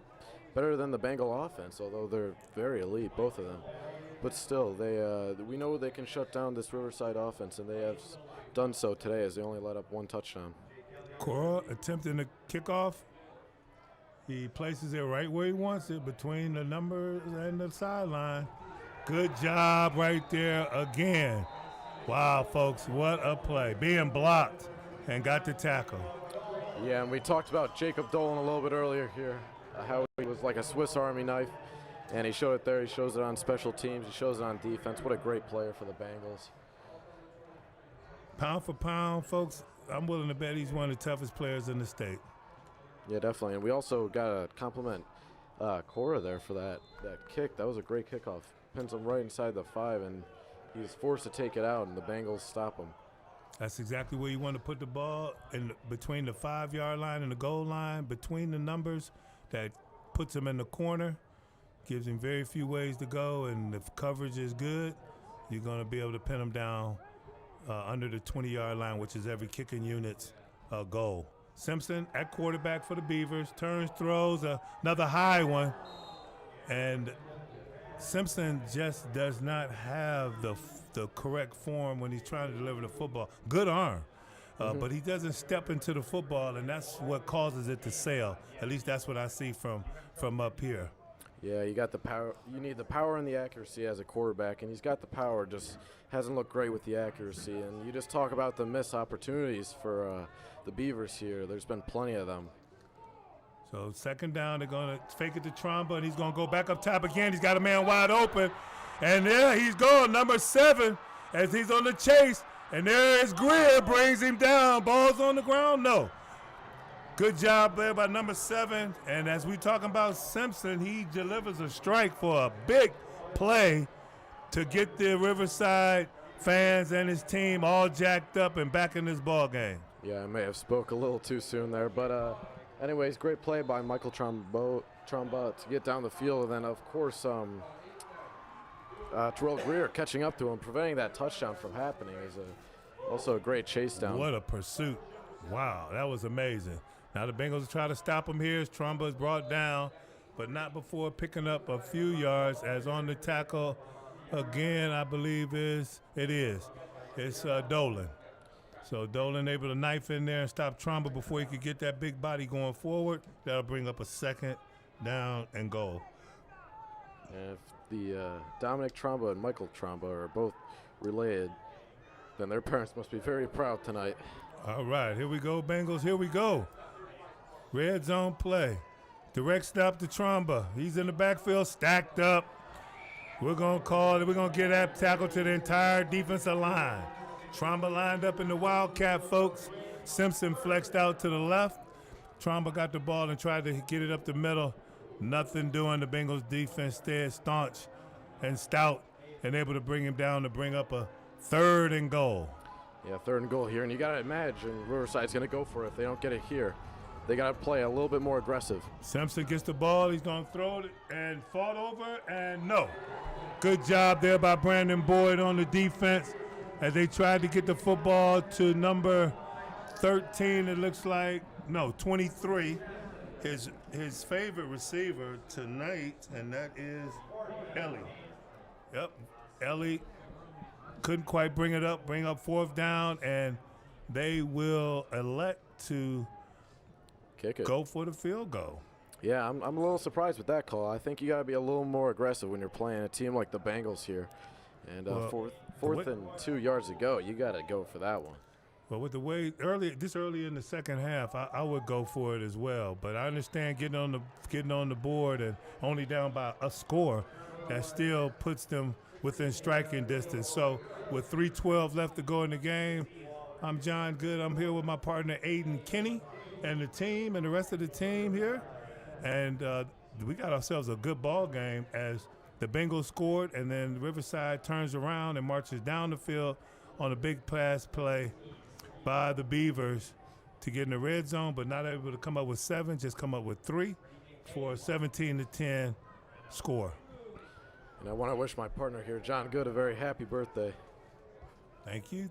better than the Bengal offense, although they're very elite, both of them. But still, we know they can shut down this Riverside offense, and they have done so today as they only let up 1 touchdown. Cora attempting the kickoff. He places it right where he wants it, between the numbers and the sideline. Good job right there again. Wow, folks, what a play. Being blocked and got the tackle. Yeah, and we talked about Jacob Dolan a little bit earlier here, how he was like a Swiss Army knife, and he showed it there. He shows it on special teams. He shows it on defense. What a great player for the Bengals. Pound for pound, folks, I'm willing to bet he's one of the toughest players in the state. Yeah, definitely. And we also got to compliment Cora there for that kick. That was a great kickoff. Pins him right inside the 5, and he's forced to take it out, and the Bengals stop him. That's exactly where you want to put the ball, in between the 5-yard line and the goal line, between the numbers. That puts him in the corner, gives him very few ways to go, and if coverage is good, you're going to be able to pin them down under the 20-yard line, which is every kicking unit's goal. Simpson at quarterback for the Beavers, turns, throws, another high one. And Simpson just does not have the correct form when he's trying to deliver the football. Good arm, but he doesn't step into the football, and that's what causes it to sail. At least that's what I see from up here. Yeah, you got the power. You need the power and the accuracy as a quarterback, and he's got the power, just hasn't looked great with the accuracy. And you just talk about the missed opportunities for the Beavers here. There's been plenty of them. So second down, they're going to fake it to Tromba, and he's going to go back up top again. He's got a man wide open. And there he's going, number 7, as he's on the chase. And there is Greer, brings him down. Ball's on the ground? No. Good job there by number 7. And as we talking about Simpson, he delivers a strike for a big play to get the Riverside fans and his team all jacked up and back in this ball game. Yeah, I may have spoke a little too soon there, but anyways, great play by Michael Tromba to get down the field. And then, of course, Terrell Greer catching up to him, preventing that touchdown from happening is also a great chase down. What a pursuit. Wow, that was amazing. Now the Bengals try to stop him here as Tromba is brought down, but not before picking up a few yards as on the tackle again, I believe it's Dolan. So Dolan able to knife in there and stop Tromba before he could get that big body going forward. That'll bring up a second down and goal. And if the Dominic Tromba and Michael Tromba are both related, then their parents must be very proud tonight. All right, here we go, Bengals. Here we go. Red zone play. Direct stop to Tromba. He's in the backfield, stacked up. We're going to call it. We're going to get that tackle to the entire defensive line. Tromba lined up in the Wildcat, folks. Simpson flexed out to the left. Tromba got the ball and tried to get it up the middle. Nothing doing. The Bengals defense stayed staunch and stout and able to bring him down to bring up a 3rd and goal. Yeah, 3rd and goal here. And you got to imagine Riverside's going to go for it if they don't get it here. They got to play a little bit more aggressive. Simpson gets the ball. He's going to throw it and fought over, and no. Good job there by Brandon Boyd on the defense as they tried to get the football to number 13, it looks like. No, 23. His favorite receiver tonight, and that is Ellie. Yep, Ellie couldn't quite bring up 4th down, and they will elect to kick it. Go for the field goal. Yeah, I'm a little surprised with that call. I think you got to be a little more aggressive when you're playing a team like the Bengals here. And fourth and 2 yards to go, you got to go for that one. Well, with the way early in the second half, I would go for it as well. But I understand getting on the board and only down by a score, that still puts them within striking distance. So with 3:12 left to go in the game, I'm John Good. I'm here with my partner Aiden Kinney and the team and the rest of the team here. And we got ourselves a good ball game as the Bengals scored, and then Riverside turns around and marches down the field on a big pass play by the Beavers to get in the red zone, but not able to come up with 7, just come up with 3 for a 17-10 score. And I want to wish my partner here, John Good, a very happy birthday. Thank you.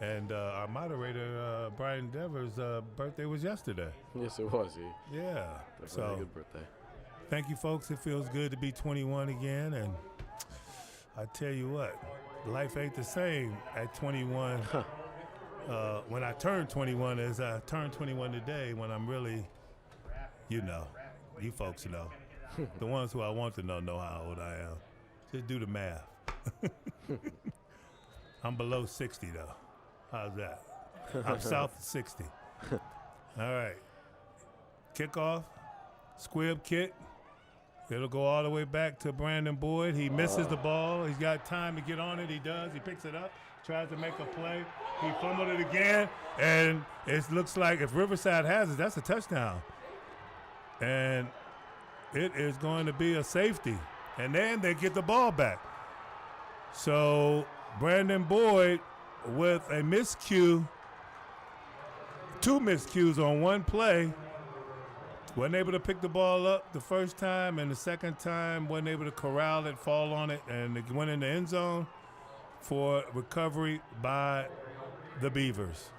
And our moderator, Brian Devers' birthday was yesterday. Yes, it was. Yeah. So good birthday. Thank you, folks. It feels good to be 21 again. And I tell you what, life ain't the same at 21. When I turned 21 as I turned 21 today, when I'm really, you folks know. The ones who I want to know how old I am. Just do the math. I'm below 60, though. How's that? I'm south of 60. All right. Kickoff, squib kick. It'll go all the way back to Brandon Boyd. He misses the ball. He's got time to get on it. He does. He picks it up, tries to make a play. He fumbled it again, and it looks like if Riverside has it, that's a touchdown. And it is going to be a safety. And then they get the ball back. So Brandon Boyd with a miscue, 2 miscues on one play, wasn't able to pick the ball up the first time, and the second time wasn't able to corral it, fall on it, and it went in the end zone for recovery by the Beavers.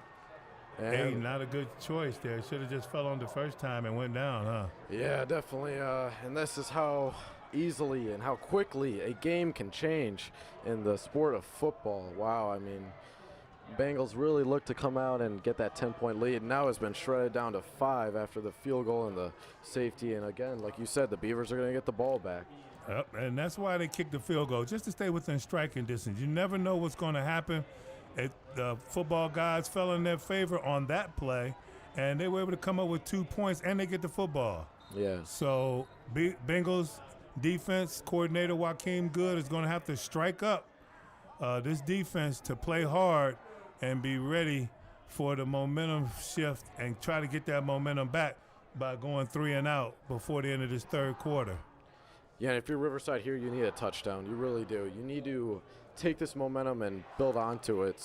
Hey, not a good choice there. Should have just fell on the first time and went down, huh? Yeah, definitely. And this is how easily and how quickly a game can change in the sport of football. Wow, I mean, Bengals really looked to come out and get that 10-point lead. Now it's been shredded down to 5 after the field goal and the safety. And again, like you said, the Beavers are going to get the ball back. Yep, and that's why they kicked the field goal, just to stay within striking distance. You never know what's going to happen. The football guys fell in their favor on that play, and they were able to come up with 2 points, and they get the football. Yeah. So Bengals defense coordinator Joaquin Good is going to have to strike up this defense to play hard and be ready for the momentum shift and try to get that momentum back by going 3 and out before the end of this third quarter. Yeah, and if you're Riverside here, you need a touchdown. You really do. You need to take this momentum and build onto it.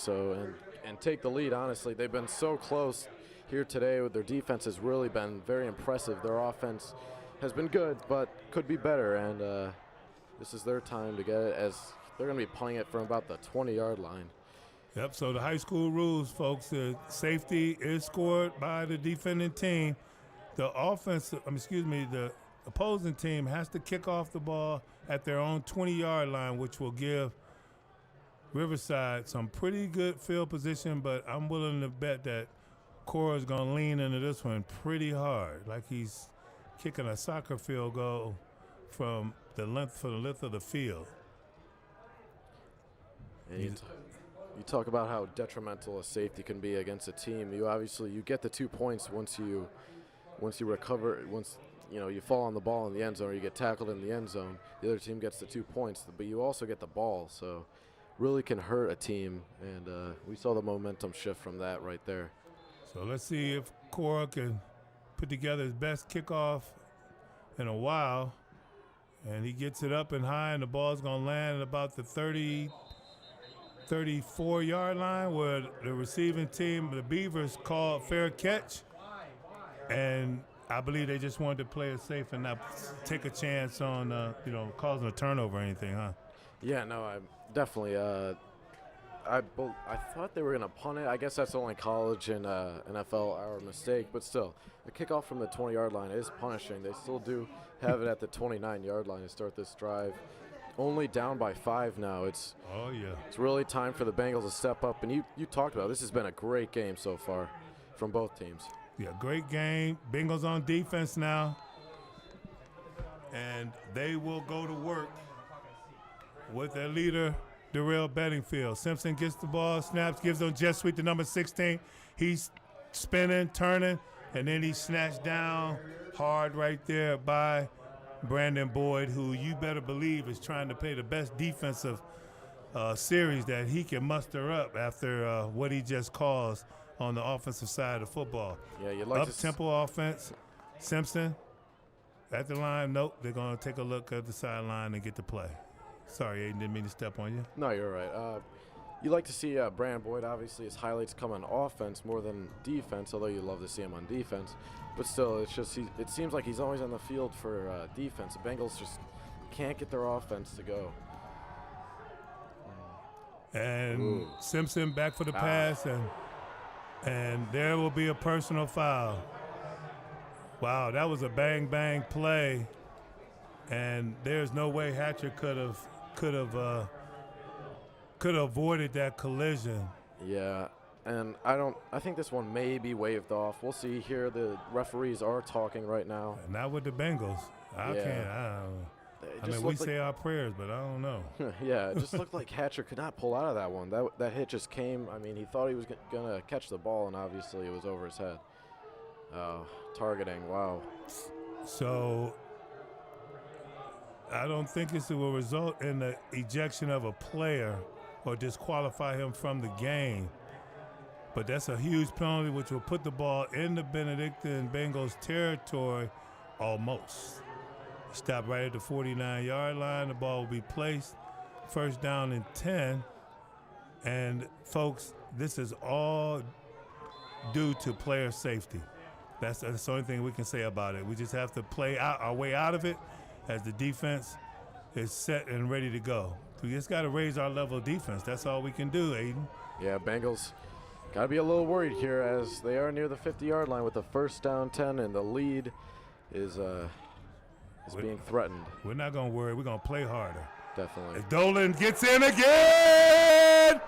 And take the lead. Honestly, they've been so close here today. Their defense has really been very impressive. Their offense has been good, but could be better. And this is their time to get it, as they're going to be punting it from about the 20-yard line. Yep. So the high school rules, folks. The safety is scored by the defending team. The opposing team has to kick off the ball at their own 20-yard line, which will give Riverside some pretty good field position, but I'm willing to bet that Cora is going to lean into this one pretty hard, like he's kicking a soccer field goal from the length of the field. And you talk about how detrimental a safety can be against a team. You get the 2 points once you recover, once you fall on the ball in the end zone or you get tackled in the end zone. The other team gets the 2 points, but you also get the ball, so really can hurt a team, and we saw the momentum shift from that right there. So let's see if Cora can put together his best kickoff in a while, and he gets it up and high, and the ball's going to land at about the 34-yard line, where the receiving team, the Beavers, called fair catch, and I believe they just wanted to play it safe and not take a chance on causing a turnover or anything, huh? Yeah, no, I definitely. I thought they were going to punt it. I guess that's only college and NFL our mistake, but still, the kickoff from the 20-yard line is punishing. They still do have it at the 29-yard line to start this drive. Only down by 5 now. It's really time for the Bengals to step up. And you talked about it. This has been a great game so far from both teams. Yeah, great game. Bengals on defense now, and they will go to work with their leader, Darrell Bedingfield. Simpson gets the ball, snaps, gives on jet sweep to number 16. He's spinning, turning, and then he's snatched down hard right there by Brandon Boyd, who you better believe is trying to play the best defensive series that he can muster up after what he just caused on the offensive side of football. Yeah, you'd like up-tempo offense. Simpson at the line. Nope, they're going to take a look at the sideline and get the play. Sorry, Aiden, didn't mean to step on you. No, you're right. You like to see Brandon Boyd, obviously, his highlights come on offense more than defense, although you love to see him on defense. But still, it's just it seems like he's always on the field for defense. The Bengals just can't get their offense to go. And Simpson back for the pass, and there will be a personal foul. Wow, that was a bang-bang play, and there's no way Hatcher could have avoided that collision. Yeah, and I think this one may be waved off. We'll see here. The referees are talking right now. Not with the Bengals. We say our prayers, but I don't know. Yeah, it just looked like Hatcher could not pull out of that one. That hit just came. I mean, he thought he was going to catch the ball, and obviously it was over his head. Targeting, wow. So I don't think this will result in the ejection of a player or disqualify him from the game. But that's a huge penalty, which will put the ball in the Benedictine Bengals territory almost. Stop right at the 49-yard line. The ball will be placed. First down and 10. And, folks, this is all due to player safety. That's the only thing we can say about it. We just have to play our way out of it as the defense is set and ready to go. We just got to raise our level of defense. That's all we can do, Aiden. Yeah, Bengals got to be a little worried here as they are near the 50-yard line with the first down 10, and the lead is being threatened. We're not going to worry. We're going to play harder. Definitely. As Dolan gets in again.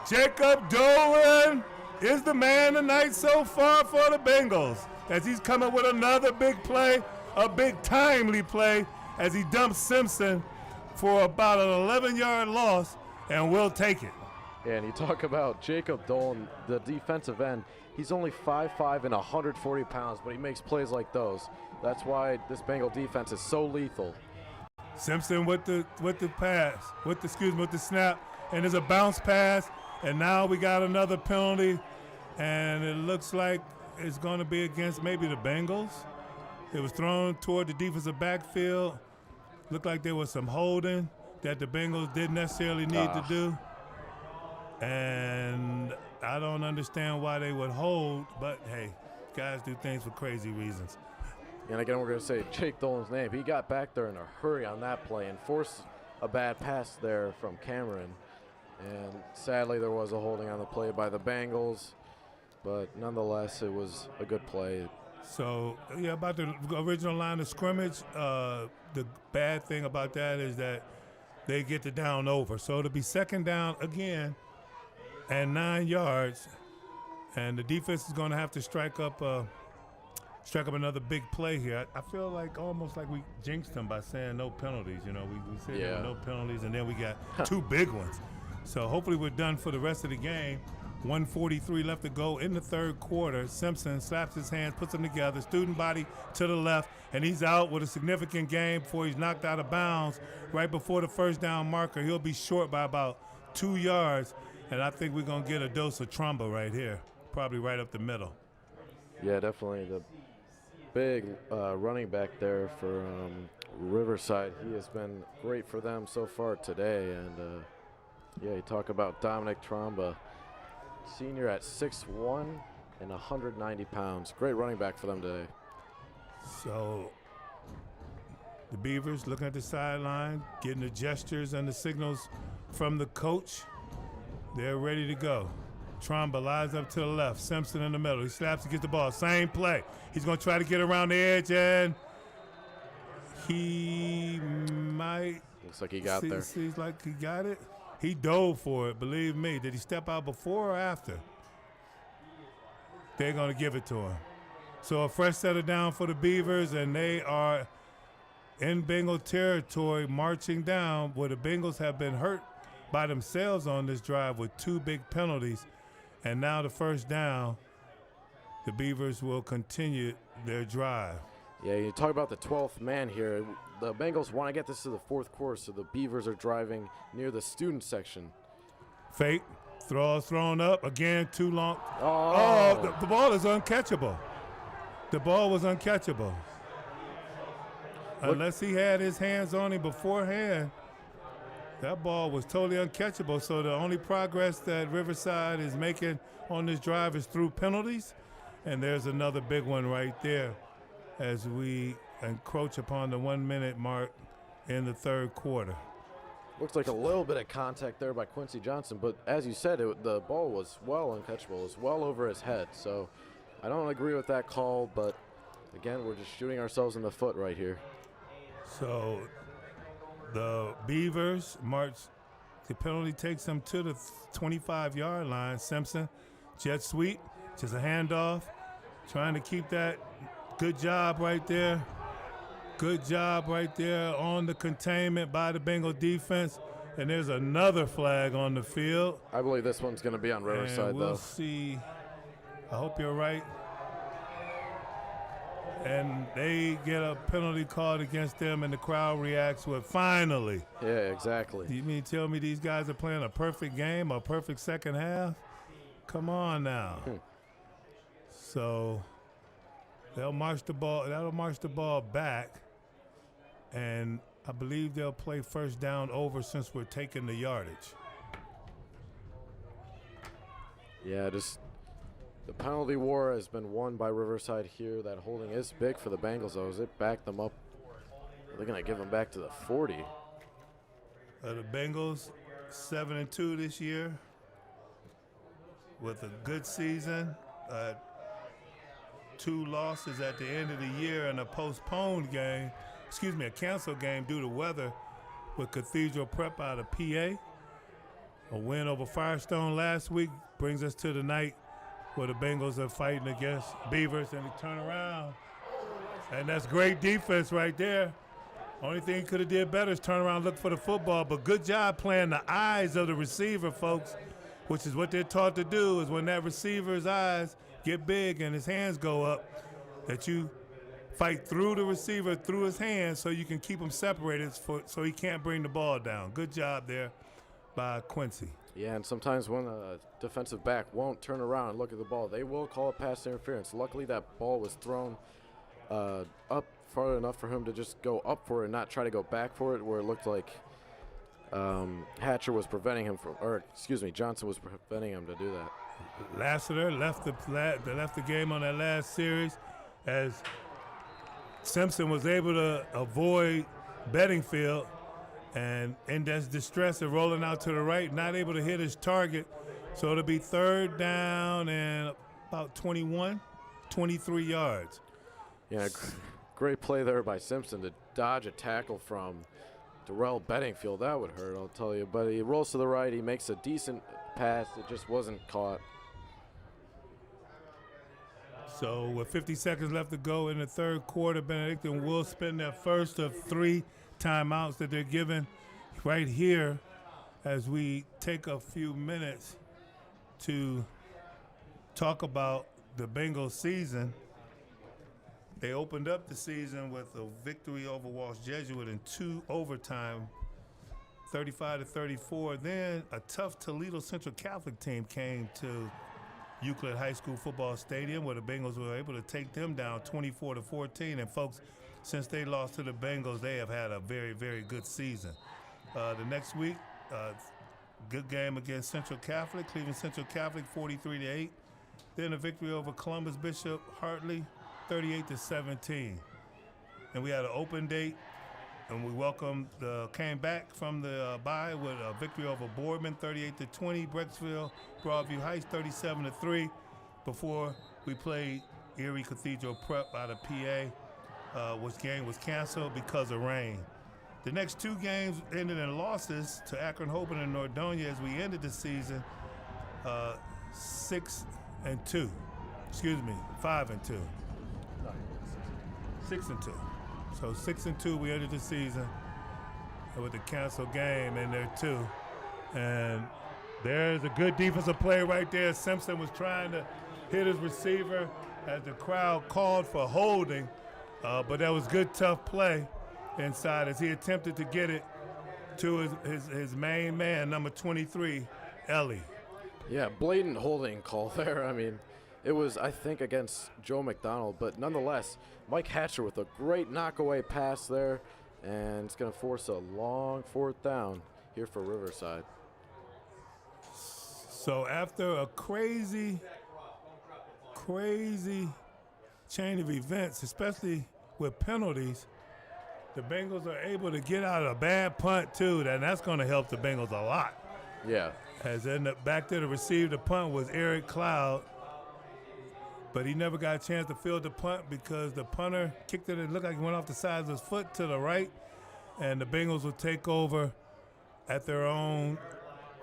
Jacob Dolan is the man tonight so far for the Bengals as he's coming with another big play, a big timely play as he dumps Simpson for about an 11-yard loss, and we'll take it. Yeah, and you talk about Jacob Dolan, the defensive end. He's only 5'5" and 140 pounds, but he makes plays like those. That's why this Bengal defense is so lethal. Simpson with the pass, with the snap, and there's a bounce pass, and now we got another penalty, and it looks like it's going to be against maybe the Bengals. It was thrown toward the defensive backfield. Looked like there was some holding that the Bengals didn't necessarily need to do, and I don't understand why they would hold, but hey, guys do things for crazy reasons. And again, we're going to say Jake Dolan's name. He got back there in a hurry on that play and forced a bad pass there from Cameron. And sadly, there was a holding on the play by the Bengals. But nonetheless, it was a good play. So, yeah, about the original line of scrimmage, the bad thing about that is that they get the down over. So it'll be second down again and 9 yards. And the defense is going to have to strike up another big play here. I feel like almost like we jinxed them by saying no penalties. You know, we said there were no penalties, and then we got two big ones. So hopefully we're done for the rest of the game. 1:43 left to go in the third quarter. Simpson slaps his hands, puts them together, student body to the left, and he's out with a significant gain before he's knocked out of bounds right before the first down marker. He'll be short by about 2 yards, and I think we're going to get a dose of Trumba right here, probably right up the middle. Yeah, definitely the big running back there for Riverside. He has been great for them so far today. And, yeah, you talk about Dominic Tromba, senior at 6'1" and 190 pounds. Great running back for them today. So the Beavers looking at the sideline, getting the gestures and the signals from the coach. They're ready to go. Tromba lies up to the left. Simpson in the middle. He slaps to get the ball. Same play. He's going to try to get around the edge, and he might. Looks like he got there. Seems like he got it. He dove for it, believe me. Did he step out before or after? They're going to give it to him. So a fresh setter down for the Beavers, and they are in Bengal territory marching down where the Bengals have been hurt by themselves on this drive with two big penalties. And now the first down, the Beavers will continue their drive. Yeah, you talk about the 12th man here. The Bengals want to get this to the fourth quarter, so the Beavers are driving near the student section. Fake, thrown up, again, too long. The ball is uncatchable. The ball was uncatchable. Unless he had his hands on him beforehand, that ball was totally uncatchable. So the only progress that Riverside is making on this drive is through penalties. And there's another big one right there as we encroach upon the 1 minute mark in the third quarter. Looks like a little bit of contact there by Quincy Johnson, but as you said, the ball was well uncatchable. It was well over his head. So I don't agree with that call, but again, we're just shooting ourselves in the foot right here. So the Beavers march. The penalty takes them to the 25-yard line. Simpson, jet sweep, just a handoff, trying to keep that. Good job right there. Good job right there on the containment by the Bengal defense. And there's another flag on the field. I believe this one's going to be on Riverside, and we'll see. I hope you're right. And they get a penalty called against them, and the crowd reacts with finally. Yeah, exactly. You mean tell me these guys are playing a perfect game, a perfect second half? Come on now. So that'll march the ball back, and I believe they'll play first down over since we're taking the yardage. Yeah, just The penalty war has been won by Riverside here. That holding is big for the Bengals, though, as it backed them up. They're going to give them back to the 40. The Bengals 7-2 this year with a good season. 2 losses at the end of the year and a postponed game, a canceled game due to weather with Cathedral Prep out of PA. A win over Firestone last week brings us to the night where the Bengals are fighting against Beavers, and they turn around. And that's great defense right there. Only thing he could have did better is turn around, look for the football. But good job playing the eyes of the receiver, folks, which is what they're taught to do, is when that receiver's eyes get big and his hands go up, that you fight through the receiver, through his hands, so you can keep him separated so he can't bring the ball down. Good job there by Quincy. Yeah, and sometimes when a defensive back won't turn around and look at the ball, they will call a pass interference. Luckily, that ball was thrown up far enough for him to just go up for it and not try to go back for it, where it looked like Hatcher was preventing him from, or excuse me, Johnson was preventing him to do that. Lassiter left the game on that last series as Simpson was able to avoid Bedingfield, and in that distress of rolling out to the right, not able to hit his target. So it'll be 3rd down and about 23 yards. Yeah, great play there by Simpson to dodge a tackle from Darrell Bedingfield. That would hurt, I'll tell you. But he rolls to the right. He makes a decent pass. It just wasn't caught. So with 50 seconds left to go in the 3rd quarter, Benedictine will spend their first of 3 timeouts that they're given right here as we take a few minutes to talk about the Bengals season. They opened up the season with a victory over Walsh Jesuit in 2 overtime, 35-34. Then a tough Toledo Central Catholic team came to Euclid High School football stadium where the Bengals were able to take them down 24-14. And folks, since they lost to the Bengals, they have had a very, very good season. The next week, good game against Central Catholic, Cleveland Central Catholic 43-8. Then a victory over Columbus Bishop Hartley 38-17. And we had an open date, and we came back from the bye with a victory over Boardman 38-20, Brecksville Broadview Heights 37-3 before we played Erie Cathedral Prep out of PA. Which game was canceled because of rain. The next 2 games ended in losses to Akron Hoban and Nordonia as we ended the season 6-2. 5-2. 6-2. So 6-2 we ended the season with the canceled game in there too. And there's a good defensive play right there. Simpson was trying to hit his receiver as the crowd called for holding. But that was good, tough play inside as he attempted to get it to his main man, number 23, Ellie. Yeah, blatant holding call there. I mean, it was, I think, against Joe McDonald. But nonetheless, Mike Hatcher with a great knockaway pass there. And it's going to force a long 4th down here for Riverside. So after a crazy chain of events, especially with penalties, the Bengals are able to get out a bad punt too, and that's going to help the Bengals a lot. Yeah. As back there to receive the punt was Eric Cloud, but he never got a chance to field the punt because the punter kicked it. It looked like it went off the side of his foot to the right, and the Bengals will take over at their own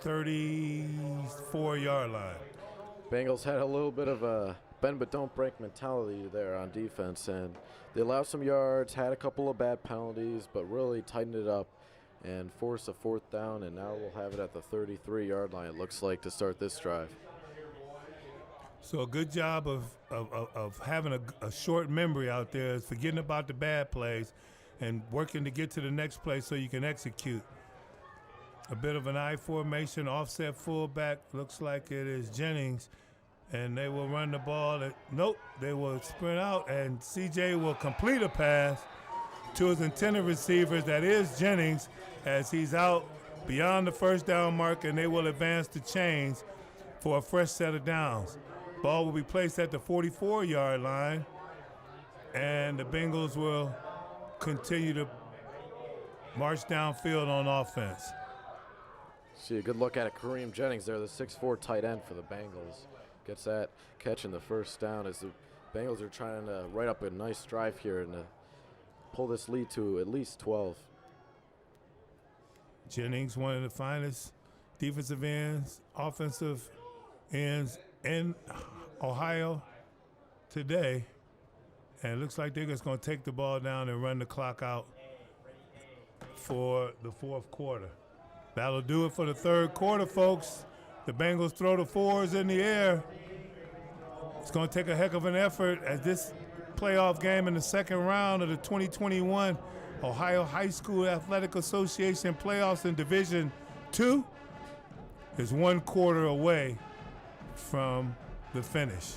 34-yard line. Bengals had a little bit of a bend but don't break mentality there on defense, and they allowed some yards, had a couple of bad penalties, but really tightened it up and forced a 4th down, and now we'll have it at the 33-yard line, it looks like, to start this drive. So a good job of having a short memory out there, is forgetting about the bad plays and working to get to the next play so you can execute. A bit of an I formation, offset fullback, looks like it is Jennings, and they will run the ball. They will sprint out, and CJ will complete a pass to his intended receivers, that is Jennings, as he's out beyond the 1st down mark, and they will advance the chains for a fresh set of downs. Ball will be placed at the 44-yard line, and the Bengals will continue to march downfield on offense. See a good look at it. Kareem Jennings there, the 6'4" tight end for the Bengals. Gets that catch in the first down as the Bengals are trying to write up a nice drive here and pull this lead to at least 12. Jennings, one of the finest defensive ends, offensive ends in Ohio today. And it looks like they're just going to take the ball down and run the clock out for the fourth quarter. That'll do it for the third quarter, folks. The Bengals throw the fours in the air. It's going to take a heck of an effort as this playoff game in the second round of the 2021 Ohio High School Athletic Association playoffs in Division II is 1 quarter away from the finish.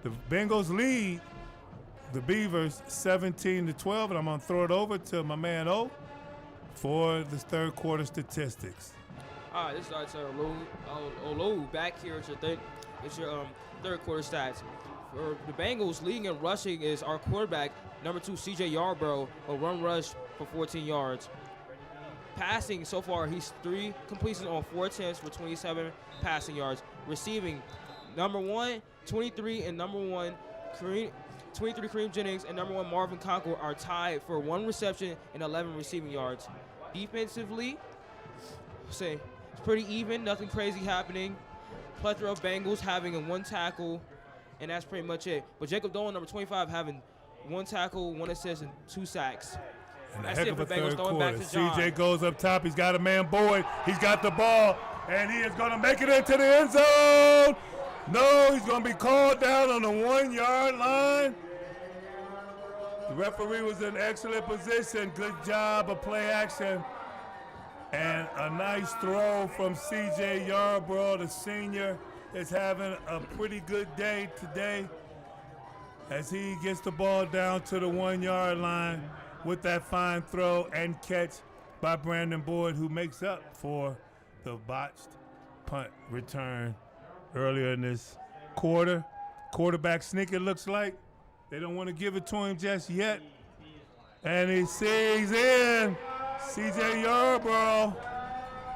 The Bengals lead the Beavers 17-12, and I'm going to throw it over to my man O for the third quarter statistics. All right, this starts Olu back here. It's your third quarter stats. For the Bengals, leading in rushing is our quarterback, number 2, C.J. Yarborough, a run rush for 14 yards. Passing so far, he's 3 completions on 4 attempts for 27 passing yards. Receiving, number 1, 23, and number 1, 23 Kareem Jennings and number 1 Marvin Concord are tied for 1 reception and 11 receiving yards. Defensively, say it's pretty even, nothing crazy happening. Plethora of Bengals having a 1 tackle, and that's pretty much it. But Jacob Dolan, number 25, having 1 tackle, 1 assist, and 2 sacks. And That's a heck it of for a Bengals. third Throwing quarter. back to John. CJ goes up top. He's got a man Boyd. He's got the ball, and he is going to make it into the end zone. No, he's going to be called down on the 1-yard line. The referee was in excellent position. Good job of play action. And a nice throw from C.J. Yarborough. The senior is having a pretty good day today as he gets the ball down to the 1-yard line with that fine throw and catch by Brandon Boyd, who makes up for the botched punt return earlier in this quarter. Quarterback sneak, it looks like. They don't want to give it to him just yet. And he sees in C.J. Yarborough.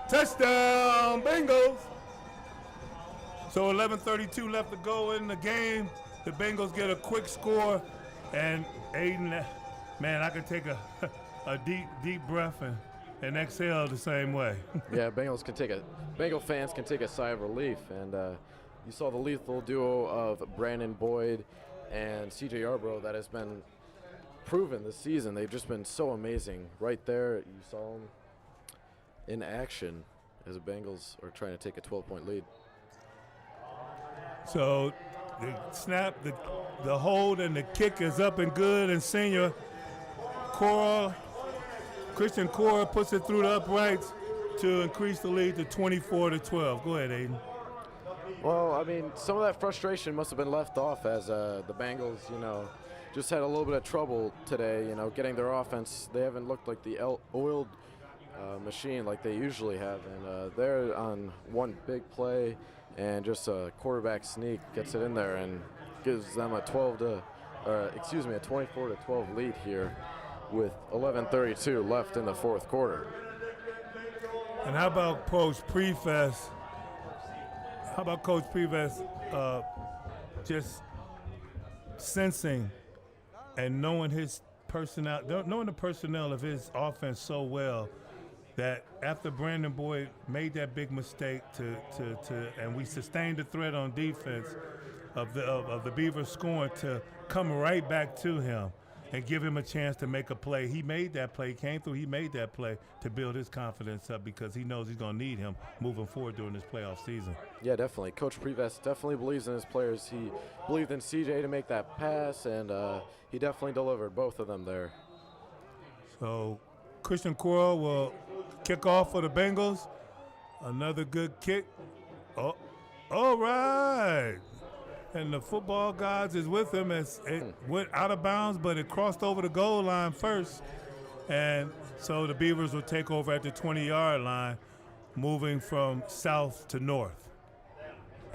Touchdown, Bengals. So 11:32 left to go in the game. The Bengals get a quick score. And Aiden, man, I could take a deep breath and exhale the same way. Yeah, Bengal fans can take a sigh of relief. And you saw the lethal duo of Brandon Boyd and C.J. Yarborough that has been proven this season. They've just been so amazing. Right there, you saw them in action as the Bengals are trying to take a 12-point lead. So the snap, the hold, and the kick is up and good, and senior Christian Cora puts it through the uprights to increase the lead to 24-12. Go ahead, Aiden. Well, I mean, some of that frustration must have been left off as the Bengals, just had a little bit of trouble today, getting their offense. They haven't looked like the oiled machine like they usually have, and they're on one big play, and just a quarterback sneak gets it in there and gives them a 24-12 lead here with 11:32 left in the fourth quarter. And how about Coach Prefest? Just sensing and knowing his personnel, knowing the personnel of his offense so well that after Brandon Boyd made that big mistake and we sustained the threat on defense of the Beavers scoring, to come right back to him and give him a chance to make a play. He made that play, came through, he made that play to build his confidence up because he knows he's going to need him moving forward during this playoff season. Yeah, definitely. Coach Prevest definitely believes in his players. He believed in CJ to make that pass, and he definitely delivered both of them there. So Christian Cora will kick off for the Bengals. Another good kick. Oh, all right. And the football gods is with him as it went out of bounds, but it crossed over the goal line first. And so the Beavers will take over at the 20-yard line, moving from south to north.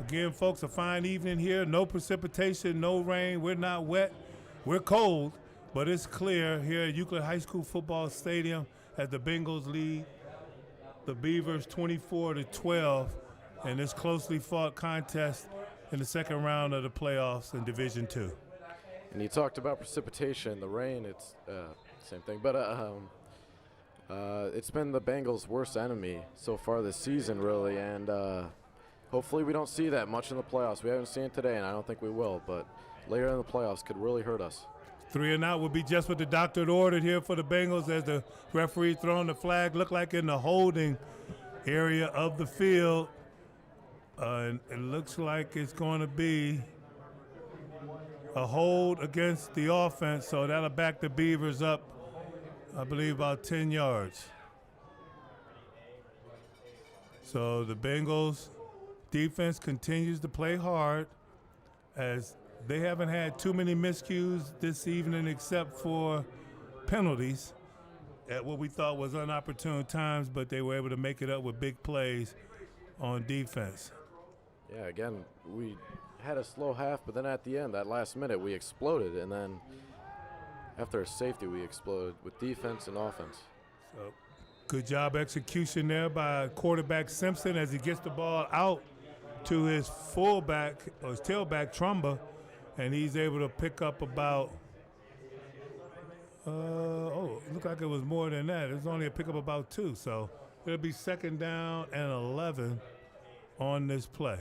Again, folks, a fine evening here. No precipitation, no rain. We're not wet. We're cold, but it's clear here at Euclid High School Football Stadium as the Bengals lead the Beavers 24-12 in this closely fought contest in the second round of the playoffs in Division II. And you talked about precipitation, the rain, it's same thing. But it's been the Bengals' worst enemy so far this season, really. And hopefully we don't see that much in the playoffs. We haven't seen it today, and I don't think we will. But later in the playoffs could really hurt us. 3 and out will be just what the doctor had ordered here for the Bengals as the referee throwing the flag. Looked like in the holding area of the field. And it looks like it's going to be a hold against the offense, so that'll back the Beavers up, I believe, about 10 yards. So the Bengals defense continues to play hard as they haven't had too many miscues this evening except for penalties at what we thought was inopportune times, but they were able to make it up with big plays on defense. Yeah, again, we had a slow half, but then at the end, that last minute, we exploded, and then after a safety, we exploded with defense and offense. So good job execution there by quarterback Simpson as he gets the ball out to his fullback, or his tailback, Trumba, and he's able to pick up about, it looked like it was more than that. It was only a pickup about 2, so it'll be 2nd down and 11 on this play.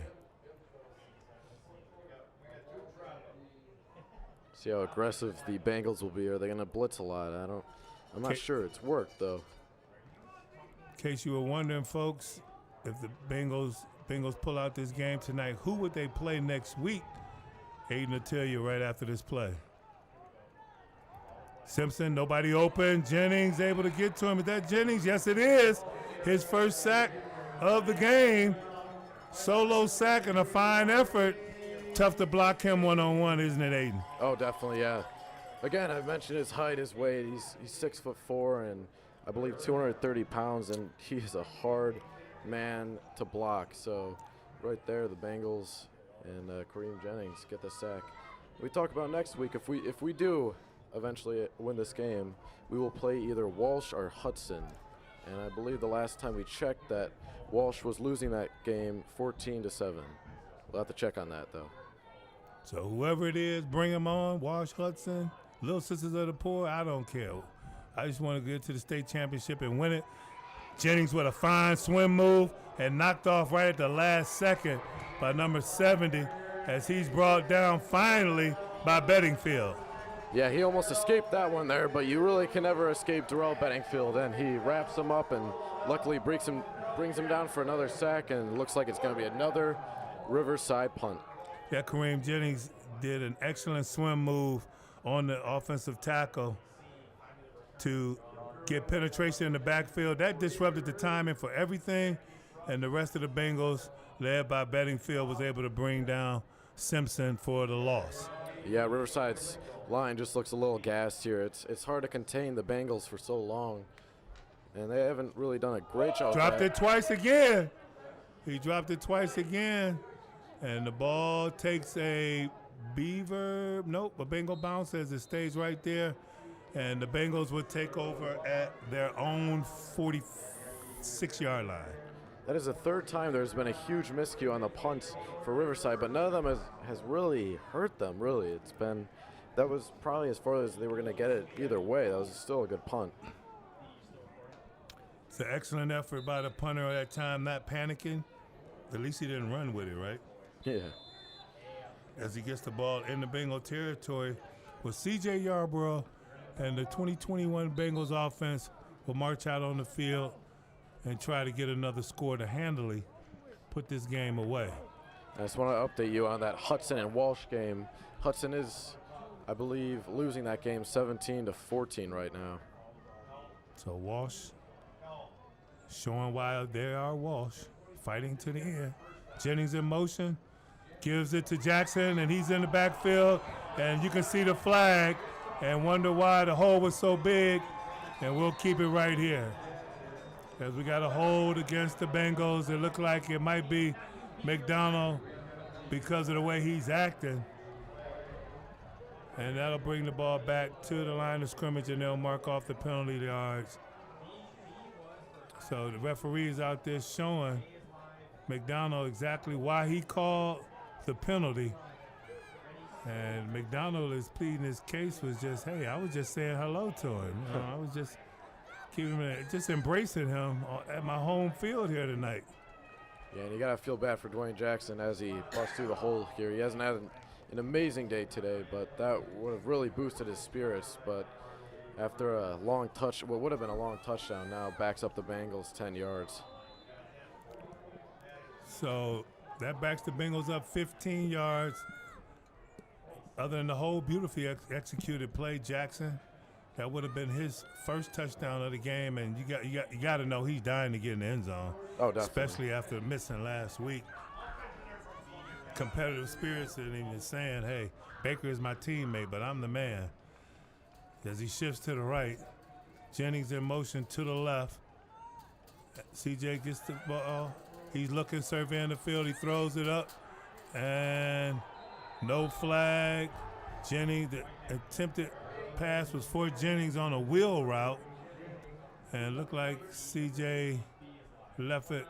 See how aggressive the Bengals will be. Are they going to blitz a lot? I'm not sure. It's worked, though. In case you were wondering, folks, if the Bengals pull out this game tonight, who would they play next week? Aiden will tell you right after this play. Simpson, nobody open. Jennings able to get to him. Is that Jennings? Yes, it is. His first sack of the game. Solo sack and a fine effort. Tough to block him one-on-one, isn't it, Aiden? Oh, definitely, yeah. Again, I mentioned his height, his weight. He's 6'4" and I believe 230 pounds, and he is a hard man to block. So right there, the Bengals and Kareem Jennings get the sack. We talk about next week. If we do eventually win this game, we will play either Walsh or Hudson. And I believe the last time we checked that Walsh was losing that game 14-7. We'll have to check on that, though. So whoever it is, bring him on. Walsh, Hudson, Little Sisters of the Poor, I don't care. I just want to get to the state championship and win it. Jennings with a fine swim move and knocked off right at the last second by number 70 as he's brought down finally by Bedingfield. Yeah, he almost escaped that one there, but you really can never escape Darrell Bedingfield, and he wraps him up and luckily brings him down for another sack, and it looks like it's going to be another Riverside punt. Yeah, Kareem Jennings did an excellent swim move on the offensive tackle to get penetration in the backfield. That disrupted the timing for everything, and the rest of the Bengals, led by Bedingfield, was able to bring down Simpson for the loss. Yeah, Riverside's line just looks a little gassed here. It's hard to contain the Bengals for so long, and they haven't really done a great job. Dropped it twice again. He dropped it twice again, and the ball takes a Bengal bounce as it stays right there, and the Bengals would take over at their own 46-yard line. That is the third time there's been a huge miscue on the punts for Riverside, but none of them has really hurt them, really. That was probably as far as they were going to get it either way. That was still a good punt. It's an excellent effort by the punter at that time, not panicking. At least he didn't run with it, right? Yeah. As he gets the ball in the Bengal territory with C.J. Yarborough, and the 2021 Bengals offense will march out on the field and try to get another score to handily put this game away. I just want to update you on that Hudson and Walsh game. Hudson is, I believe, losing that game 17-14 right now. So Walsh showing why they are Walsh, fighting to the end. Jennings in motion, gives it to Jackson, and he's in the backfield, and you can see the flag and wonder why the hole was so big, and we'll keep it right here. As we got a hold against the Bengals, it looked like it might be McDonald because of the way he's acting. And that'll bring the ball back to the line of scrimmage, and they'll mark off the penalty yards. So the referee's out there showing McDonald exactly why he called the penalty. And McDonald is pleading his case was just, hey, I was just saying hello to him. You know, I was just just embracing him at my home field here tonight. Yeah, and you got to feel bad for Dwayne Jackson as he busts through the hole here. He hasn't had an amazing day today, but that would have really boosted his spirits. But after a long what would have been a long touchdown, now backs up the Bengals 10 yards. So that backs the Bengals up 15 yards. Other than the whole beautifully executed play, Jackson, that would have been his first touchdown of the game, and you got to know he's dying to get in the end zone. Oh, definitely. Especially after missing last week. Competitive spirits and even saying, hey, Baker is my teammate, but I'm the man. As he shifts to the right, Jennings in motion to the left. CJ gets the ball. He's looking, surveying the field. He throws it up, and no flag. Jennings, the attempted pass was for Jennings on a wheel route, and it looked like CJ left it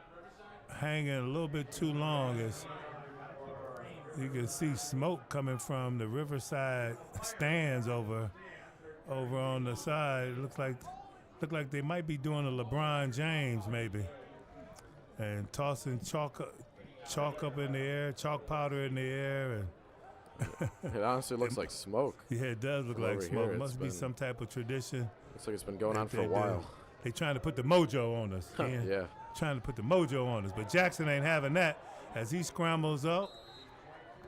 hanging a little bit too long. As you can see smoke coming from the Riverside stands over on the side. It looked like they might be doing a LeBron James maybe, and tossing chalk up in the air, chalk powder in the air, and it honestly looks like smoke. Yeah, it does look like smoke. Must be some type of tradition. Looks like it's been going on for a while. They trying to put the mojo on us. Yeah. Trying to put the mojo on us. But Jackson ain't having that as he scrambles up.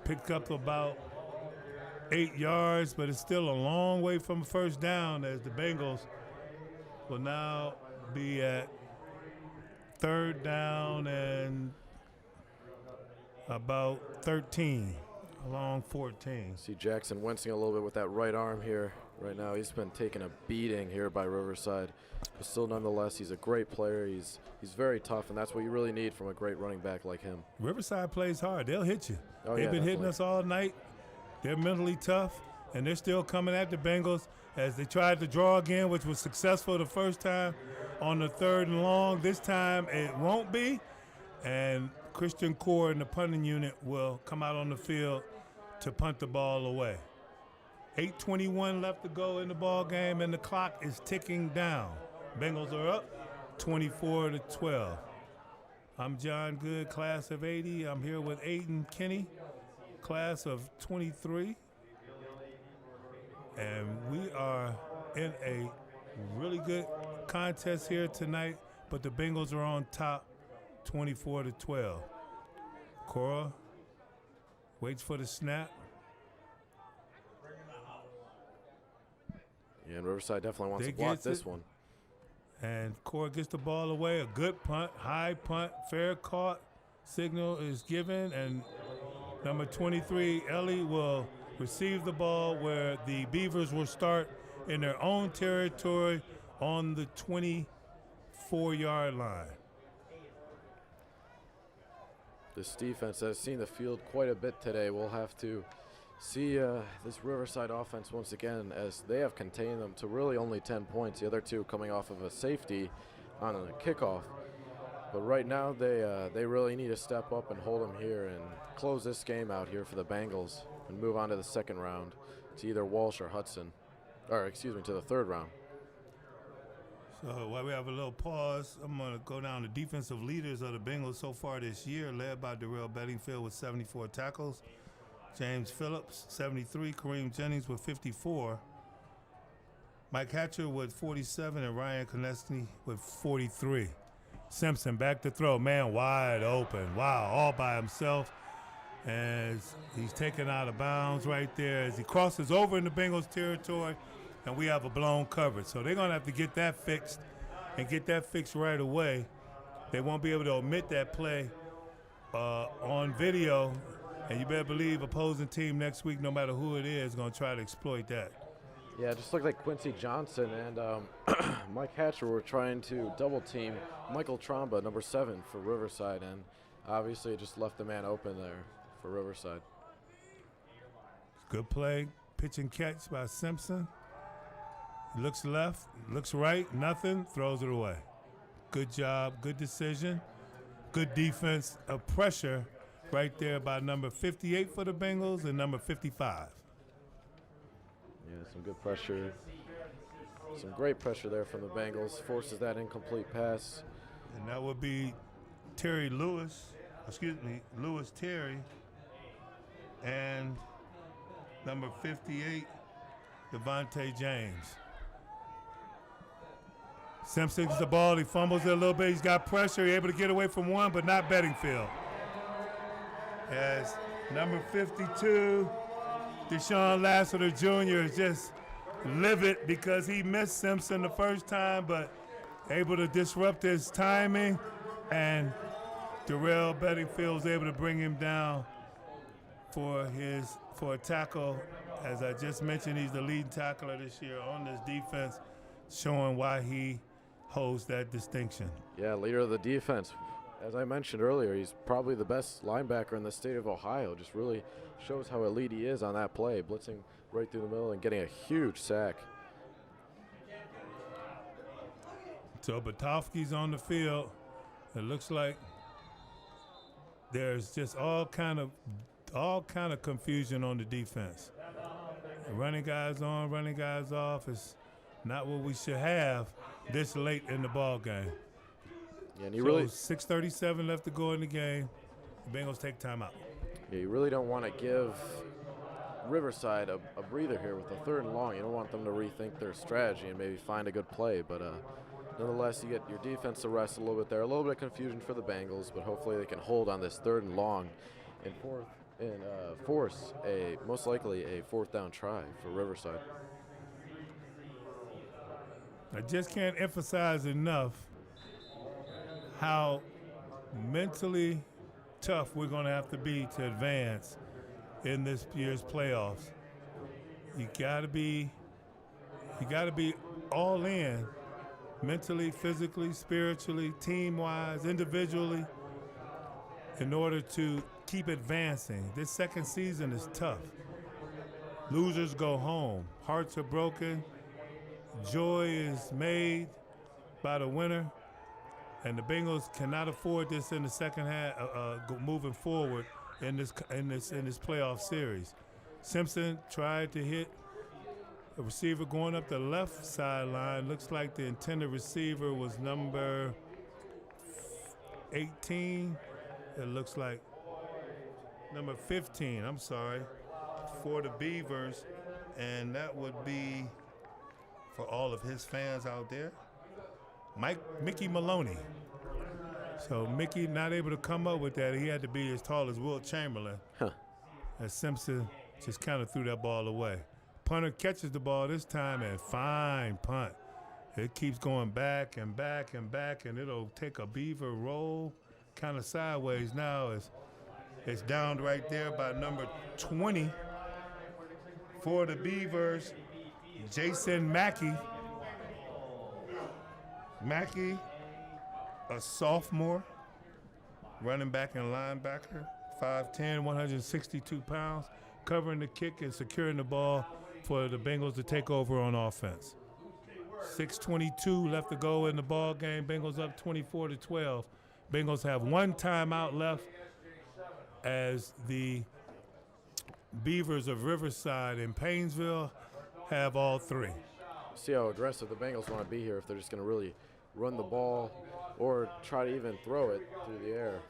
Picked up about 8 yards, but it's still a long way from first down as the Bengals will now be at third down and about 13. Along 14. See Jackson wincing a little bit with that right arm here right now. He's been taking a beating here by Riverside. But still, nonetheless, he's a great player. He's very tough, and that's what you really need from a great running back like him. Riverside plays hard. They'll hit you. Oh, They've yeah, been hitting definitely. us all night. They're mentally tough, and they're still coming at the Bengals as they tried to draw again, which was successful the first time on the 3rd and long. This time it won't be, and Christian Core and the punting unit will come out on the field to punt the ball away. 8:21 left to go in the ball game, and the clock is ticking down. Bengals are up 24-12. I'm John Good, class of 80. I'm here with Aiden Kinney, class of 23. And we are in a really good contest here tonight, but the Bengals are on top 24-12. Cora waits for the snap. Yeah, and Riverside definitely wants to block this one. And Cora gets the ball away. A good punt, high punt, fair caught. Signal is given, and number 23, Ellie, will receive the ball where the Beavers will start in their own territory on the 24-yard line. This defense has seen the field quite a bit today. We'll have to see this Riverside offense once again, as they have contained them to really only 10 points. The other two coming off of a safety on a kickoff. But right now they really need to step up and hold them here and close this game out here for the Bengals and move on to the second round to either Walsh or Hudson, or excuse me, to the third round. So while we have a little pause, I'm going to go down the defensive leaders of the Bengals so far this year, led by Darrell Bedingfield with 74 tackles, James Phillips, 73, Kareem Jennings with 54, Mike Hatcher with 47, and Ryan Kanetsky with 43. Simpson back to throw, man wide open. Wow, all by himself as he's taken out of bounds right there as he crosses over in the Bengals territory, and we have a blown coverage. So they're going to have to get that fixed and get that fixed right away. They won't be able to omit that play on video, and you better believe opposing team next week, no matter who it is going to try to exploit that. Yeah, it just looked like Quincy Johnson and Mike Hatcher were trying to double team Michael Tromba, number 7 for Riverside, and obviously it just left the man open there for Riverside. Good play, pitch and catch by Simpson. Looks left, looks right, nothing, throws it away. Good job, good decision, good defense of pressure right there by number 58 for the Bengals and number 55. Yeah, some good pressure. Some great pressure there from the Bengals. Forces that incomplete pass. And that would be Lewis Terry, and number 58, Devontae James. Simpson gets the ball, he fumbles it a little bit, he's got pressure, he's able to get away from one, but not Bedingfield. As number 52, Deshaun Lassiter Jr. is just livid because he missed Simpson the first time, but able to disrupt his timing, and Darrell Bedingfield was able to bring him down for a tackle. As I just mentioned, he's the leading tackler this year on this defense, showing why he holds that distinction. Yeah, leader of the defense. As I mentioned earlier, he's probably the best linebacker in the state of Ohio. Just really shows how elite he is on that play, blitzing right through the middle and getting a huge sack. So Batofsky's on the field. It looks like there's just all kind of confusion on the defense. Running guys on, running guys off is not what we should have this late in the ball game. Yeah, and 6:37 left to go in the game. The Bengals take timeout. Yeah, you really don't want to give Riverside a breather here with a 3rd and long. You don't want them to rethink their strategy and maybe find a good play, but nonetheless, you get your defense to rest a little bit there. A little bit of confusion for the Bengals, but hopefully they can hold on this 3rd and long and force most likely a 4th down try for Riverside. I just can't emphasize enough how mentally tough we're going to have to be to advance in this year's playoffs. You got to be all in, mentally, physically, spiritually, team-wise, individually, in order to keep advancing. This second season is tough. Losers go home. Hearts are broken. Joy is made by the winner. And the Bengals cannot afford this in the second half, moving forward in this playoff series. Simpson tried to hit a receiver going up the left sideline. Looks like the intended receiver was number 18. It looks like number 15, I'm sorry, for the Beavers. And that would be, for all of his fans out there, Mickey Maloney. So Mickey not able to come up with that. He had to be as tall as Wilt Chamberlain. As Simpson just kind of threw that ball away. Punter catches the ball this time, and fine punt. It keeps going back and back and back, and it'll take a Beaver roll kind of sideways now. It's down right there by number 20 for the Beavers, Jason Mackey. Mackey, a sophomore, running back and linebacker, 5'10", 162 pounds, covering the kick and securing the ball for the Bengals to take over on offense. 6:22 left to go in the ball game. Bengals up 24-12. Bengals have one timeout left as the Beavers of Riverside and Painesville have all 3. See how aggressive the Bengals want to be here if they're just going to really run the ball or try to even throw it through the air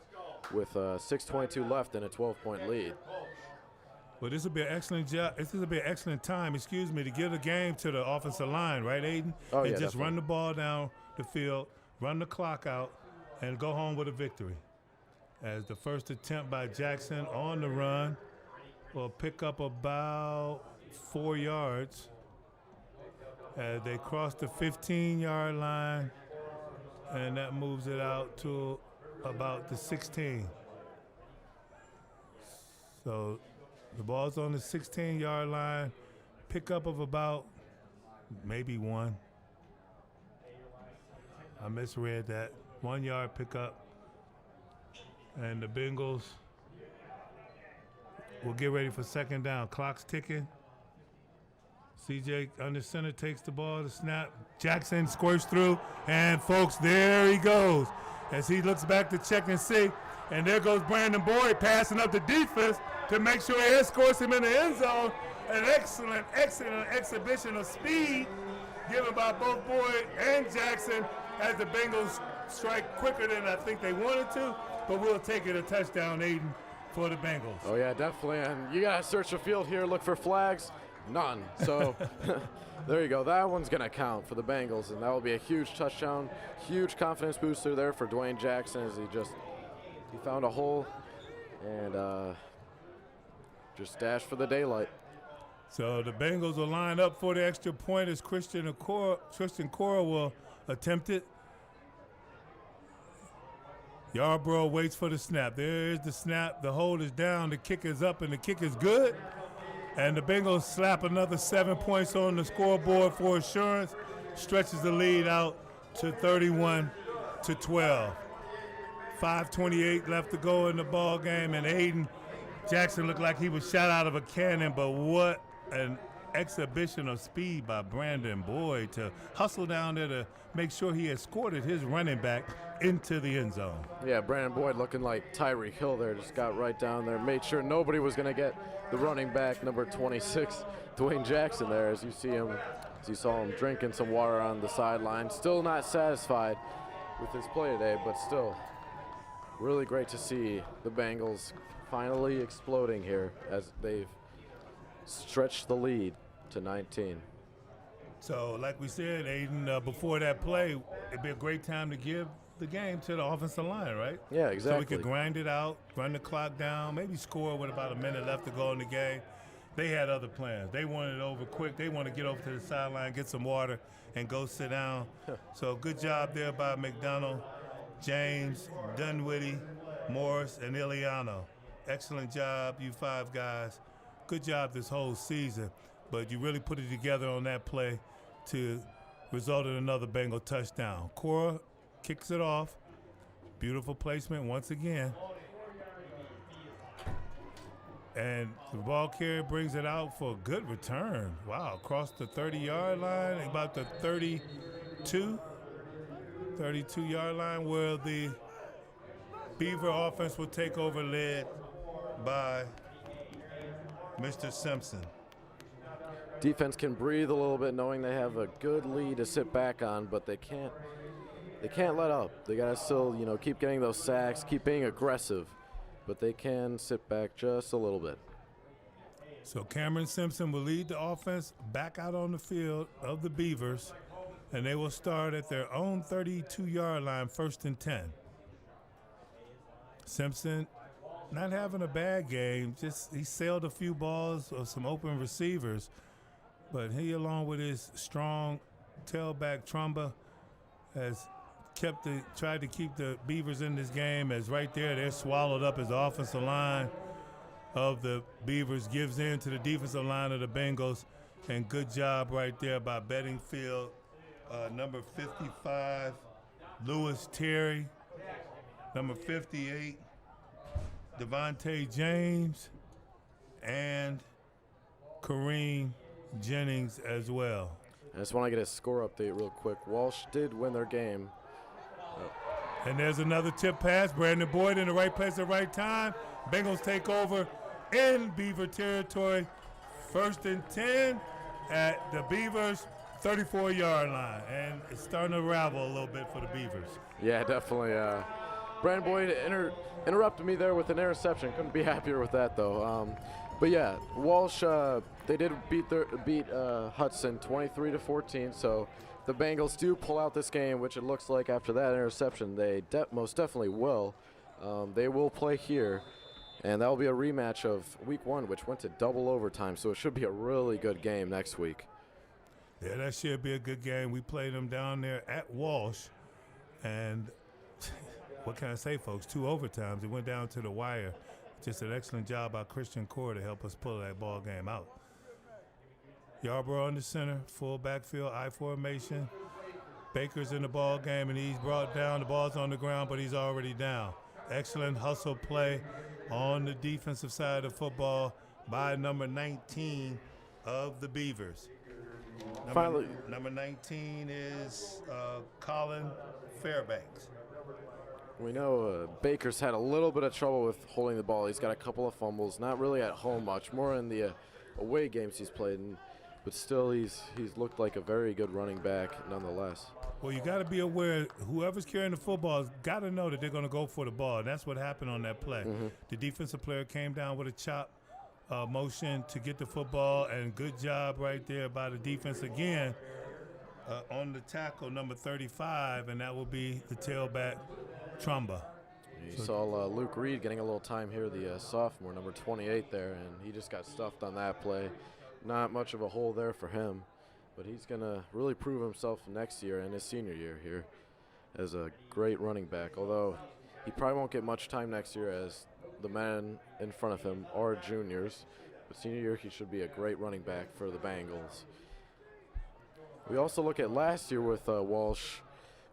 with 6:22 left and a 12-point lead. Well, this will be an excellent job. This will be an excellent time, to give the game to the offensive line, right, Aiden? Oh, and yeah, just definitely. run the ball down the field, run the clock out, and go home with a victory. As the first attempt by Jackson on the run will pick up about 4 yards. As they cross the 15-yard line, and that moves it out to about the 16. So the ball's on the 16-yard line, pickup of about maybe 1. I misread that. 1 yard pickup. And the Bengals will get ready for second down. Clock's ticking. CJ under center takes the ball, the snap. Jackson squirts through, and folks, there he goes. As he looks back to check and see, and there goes Brandon Boyd passing up the defense to make sure he escorts him in the end zone. An excellent exhibition of speed given by both Boyd and Jackson as the Bengals strike quicker than I think they wanted to, but we'll take it a touchdown, Aiden, for the Bengals. Oh, yeah, definitely. And you got to search the field here, look for flags. None. So there you go. That one's going to count for the Bengals, and that will be a huge touchdown, huge confidence booster there for Dwayne Jackson as he found a hole and just dashed for the daylight. So the Bengals will line up for the extra point as Christian Cora will attempt it. Yarbrough waits for the snap. There is the snap. The hold is down. The kick is up, and the kick is good. And the Bengals slap another 7 points on the scoreboard for assurance. Stretches the lead out to 31-12. 5:28 left to go in the ball game, and Aiden Jackson looked like he was shot out of a cannon, but what an exhibition of speed by Brandon Boyd to hustle down there to make sure he escorted his running back into the end zone. Yeah, Brandon Boyd looking like Tyreek Hill there, just got right down there, made sure nobody was going to get the running back, number 26, Dwayne Jackson there, as you saw him drinking some water on the sideline. Still not satisfied with his play today, but still really great to see the Bengals finally exploding here as they've stretched the lead to 19. So, like we said, Aiden, before that play, it'd be a great time to give the game to the offensive line, right? Yeah, exactly. So we could grind it out, run the clock down, maybe score with about a minute left to go in the game. They had other plans. They wanted it over quick. They want to get over to the sideline, get some water, and go sit down. So good job there by McDonald, James, Dunwitty, Morris, and Iliano. Excellent job, you five guys. Good job this whole season. But you really put it together on that play to result in another Bengal touchdown. Cora kicks it off. Beautiful placement once again. And the ball carrier brings it out for a good return. Wow, across the 30-yard line, about the 32-yard line, where the Beaver offense will take over, led by Mr. Simpson. Defense can breathe a little bit knowing they have a good lead to sit back on, but they can't let up. They got to still, keep getting those sacks, keep being aggressive, but they can sit back just a little bit. So Cameron Simpson will lead the offense back out on the field of the Beavers, and they will start at their own 32-yard line, 1st and 10. Simpson not having a bad game, just he sailed a few balls of some open receivers, but he, along with his strong tailback Trumba, has tried to keep the Beavers in this game, as right there they're swallowed up as the offensive line of the Beavers gives in to the defensive line of the Bengals. And good job right there by Bedingfield, number 55, Lewis Terry, number 58, Devontae James, and Kareem Jennings as well. I just want to get a score update real quick. Walsh did win their game. And there's another tip pass. Brandon Boyd in the right place at the right time. Bengals take over in Beaver territory. 1st and 10 at the Beavers' 34-yard line. And it's starting to ravel a little bit for the Beavers. Yeah, definitely. Brandon Boyd interrupted me there with an interception. Couldn't be happier with that, though. But yeah, Walsh, they did beat Hudson 23-14. So the Bengals do pull out this game, which it looks like after that interception, they most definitely will. They will play here, and that will be a rematch of Week 1, which went to double overtime. So it should be a really good game next week. Yeah, that should be a good game. We played them down there at Walsh, and what can I say, folks? 2 overtimes. It went down to the wire. Just an excellent job by Christian Core to help us pull that ball game out. Yarbrough on the center, full backfield, I formation. Baker's in the ball game, and he's brought down. The ball's on the ground, but he's already down. Excellent hustle play on the defensive side of football by number 19 of the Beavers. Finally, Number 19 is Colin Fairbanks. we know Baker's had a little bit of trouble with holding the ball. He's got a couple of fumbles, not really at home much, more in the away games he's played in, but still he's looked like a very good running back nonetheless. Well, you got to be aware, whoever's carrying the football has got to know that they're going to go for the ball, and that's what happened on that play. The defensive player came down with a chop motion to get the football, and good job right there by the defense again on the tackle, number 35, and that will be the tailback, Trumba. You saw Luke Reed getting a little time here, the sophomore, number 28 there, and he just got stuffed on that play. Not much of a hole there for him, but he's going to really prove himself next year and his senior year here as a great running back, although he probably won't get much time next year as the men in front of him are juniors. But senior year, he should be a great running back for the Bengals. We also look at last year with Walsh.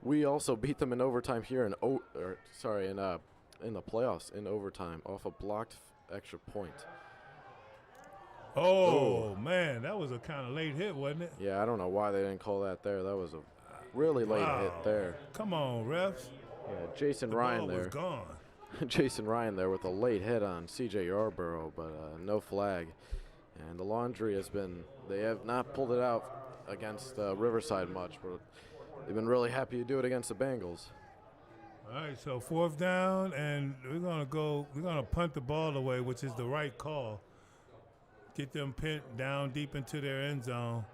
We also beat them in overtime here in the playoffs in overtime off a blocked extra point. Oh, man, that was a kind of late hit, wasn't it? Yeah, I don't know why they didn't call that there. That was a really late hit there. Come on, refs. Yeah, Jason The Ryan ball there. was gone. Jason Ryan there with a late hit on C.J. Yarborough, but no flag. And the laundry they have not pulled it out against Riverside much, but they've been really happy to do it against the Bengals. All right, so 4th down, and we're gonna punt the ball away, which is the right call. Get them pinned down deep into their end zone.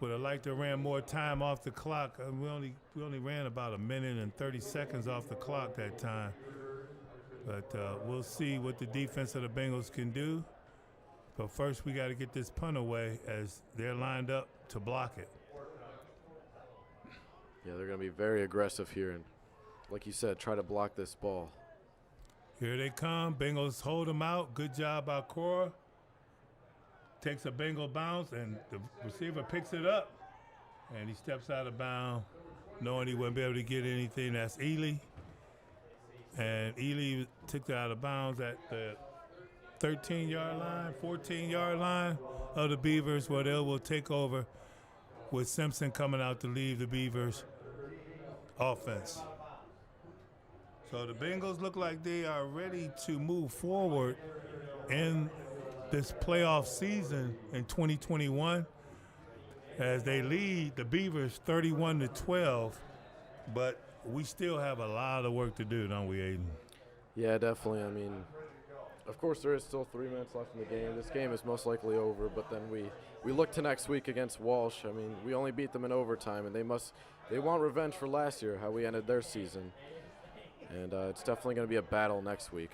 Would have liked to ran more time off the clock. We only ran about 1 minute and 30 seconds off the clock that time. But we'll see what the defense of the Bengals can do. But first, we got to get this punt away as they're lined up to block it. Yeah, they're going to be very aggressive here and, like you said, try to block this ball. Here they come. Bengals hold them out. Good job by Cora. Takes a Bengal bounce, and the receiver picks it up, and he steps out of bounds, knowing he wouldn't be able to get anything. That's Ely. And Ely took it out of bounds at the 13-yard line, 14-yard line of the Beavers, where they will take over with Simpson coming out to leave the Beavers offense. So the Bengals look like they are ready to move forward in this playoff season in 2021 as they lead the Beavers 31-12, but we still have a lot of work to do, don't we, Aiden? Yeah, definitely. I mean, of course, there is still 3 minutes left in the game. This game is most likely over, but then we look to next week against Walsh. I mean, we only beat them in overtime, and they want revenge for last year, how we ended their season. And it's definitely going to be a battle next week.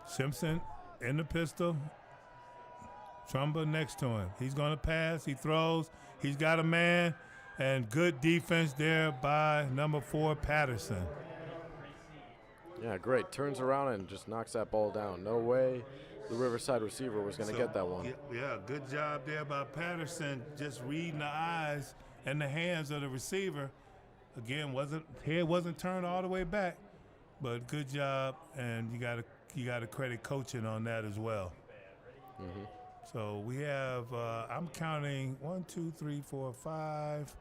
Simpson in the pistol. Trumba next to him. He's going to pass. He throws. He's got a man. And good defense there by number 4, Patterson. Yeah, great. Turns around and just knocks that ball down. No way the Riverside receiver was going to get that one. Yeah, good job there by Patterson, just reading the eyes and the hands of the receiver. Again, head wasn't turned all the way back, but good job, and you got to credit coaching on that as well. Mm-hmm. So we have I'm counting 1, 2, 3, 4, 5,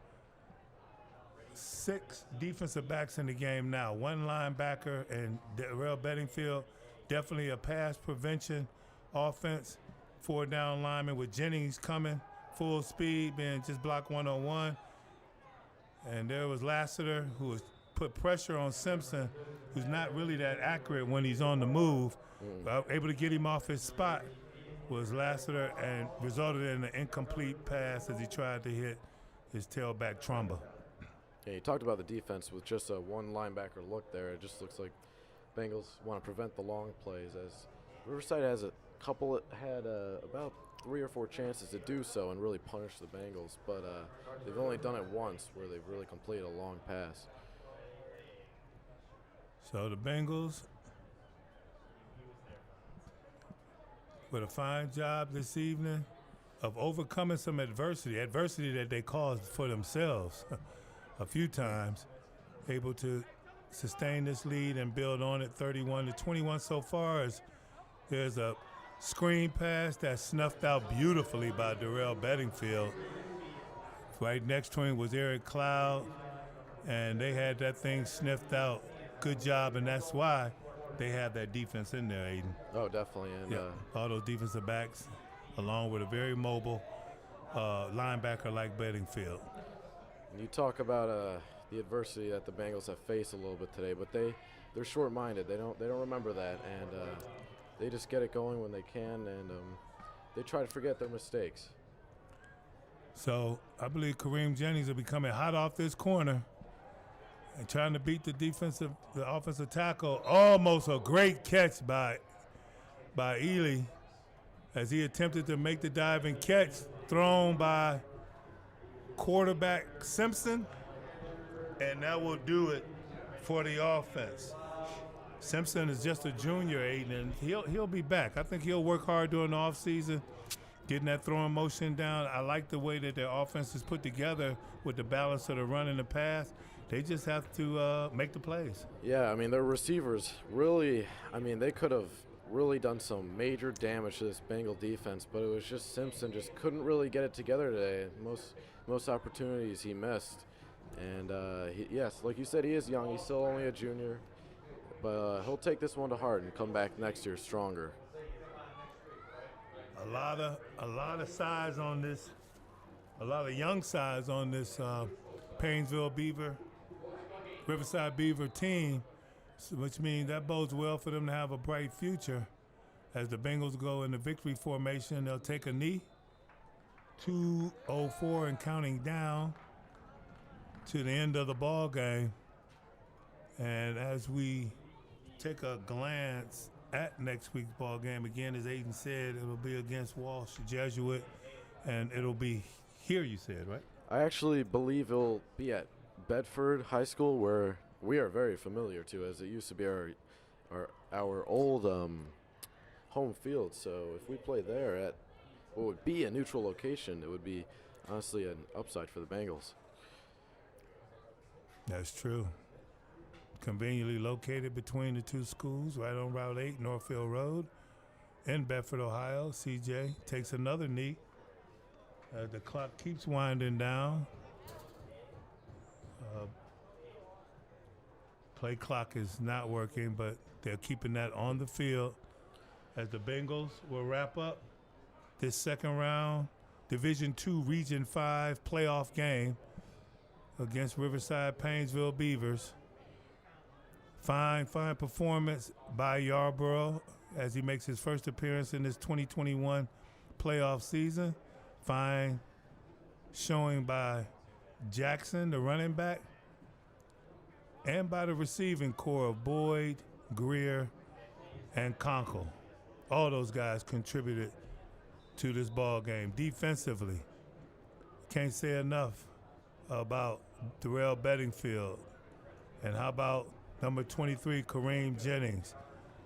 6 defensive backs in the game now. 1 linebacker and Darrell Bedingfield, definitely a pass prevention offense. 4 down linemen with Jennings coming full speed, being just block 101. And there was Lassiter, who was put pressure on Simpson, who's not really that accurate when he's on the move. Able to get him off his spot was Lassiter, and resulted in an incomplete pass as he tried to hit his tailback Trumba. Yeah, you talked about the defense with just a 1 linebacker look there. It just looks like Bengals want to prevent the long plays, as Riverside has had about 3 or 4 chances to do so and really punish the Bengals, but they've only done it once where they've really completed a long pass. So the Bengals with a fine job this evening of overcoming some adversity that they caused for themselves a few times. able to sustain this lead and build on it 31-21 so far. As there's a screen pass that's snuffed out beautifully by Darrell Bedingfield. Right next to him was Eric Cloud, and they had that thing sniffed out. Good job, and that's why they have that defense in there, Aiden. Oh, definitely. And all those defensive backs, along with a very mobile linebacker like Bedingfield. You talk about the adversity that the Bengals have faced a little bit today, but they're short-minded. They don't remember that, and they just get it going when they can, and they try to forget their mistakes. So I believe Kareem Jennings will be coming hot off this corner and trying to beat the offensive tackle. Almost a great catch by Ely as he attempted to make the dive and catch, thrown by quarterback Simpson, and that will do it for the offense. Simpson is just a junior, Aiden, and he'll be back. I think he'll work hard during the offseason, getting that throwing motion down. I like the way that their offense is put together with the balance of the run and the pass. They just have to make the plays. Yeah, I mean, their receivers really, they could have really done some major damage to this Bengal defense, but it was just Simpson just couldn't really get it together today. Most opportunities he missed. And, yes, like you said, he is young. He's still only a junior. But he'll take this one to heart and come back next year stronger. A lot of size on this, a lot of young size on this Painesville Riverside Beaver team, which means that bodes well for them to have a bright future. As the Bengals go in the victory formation, they'll take a knee, 2:04 and counting down to the end of the ball game. And as we take a glance at next week's ball game, again, as Aiden said, it'll be against Walsh Jesuit, and it'll be here, you said, right? I actually believe it'll be at Bedford High School, where we are very familiar to, as it used to be our old home field. So if we play there at what would be a neutral location, it would be honestly an upside for the Bengals. That's true. Conveniently located between the two schools, right on Route 8, Northfield Road, in Bedford, Ohio. CJ takes another knee. The clock keeps winding down. Play clock is not working, but they're keeping that on the field as the Bengals will wrap up this second round Division II Region 5 playoff game against Riverside Painesville Beavers. Fine performance by Yarborough as he makes his first appearance in this 2021 playoff season. Fine showing by Jackson, the running back, and by the receiving core of Boyd, Greer, and Conkle. All those guys contributed to this ball game. Defensively, can't say enough about Darrell Bedingfield. And how about number 23, Kareem Jennings?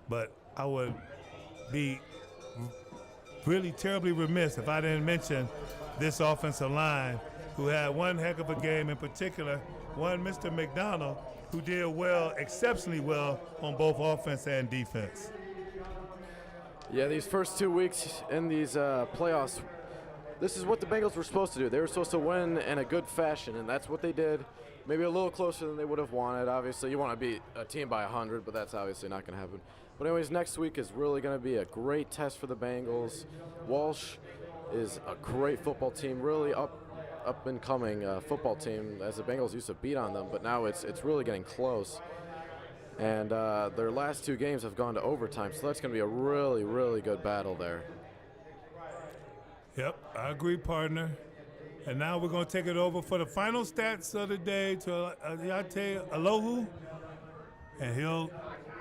But I would be really terribly remiss if I didn't mention this offensive line, who had one heck of a game, in particular, one Mr. McDonald, who did well, exceptionally well, on both offense and defense. Yeah, these first 2 weeks in these playoffs, this is what the Bengals were supposed to do. They were supposed to win in a good fashion, and that's what they did. Maybe a little closer than they would have wanted. Obviously, you want to beat a team by 100, but that's obviously not going to happen. But anyways, next week is really going to be a great test for the Bengals. Walsh is a great football team, really up and coming football team, as the Bengals used to beat on them, but now it's really getting close. And their last two games have gone to overtime, so that's going to be a really, really good battle there. Yep, I agree, partner. And now we're going to take it over for the final stats of the day to Ayate Alohu, and he'll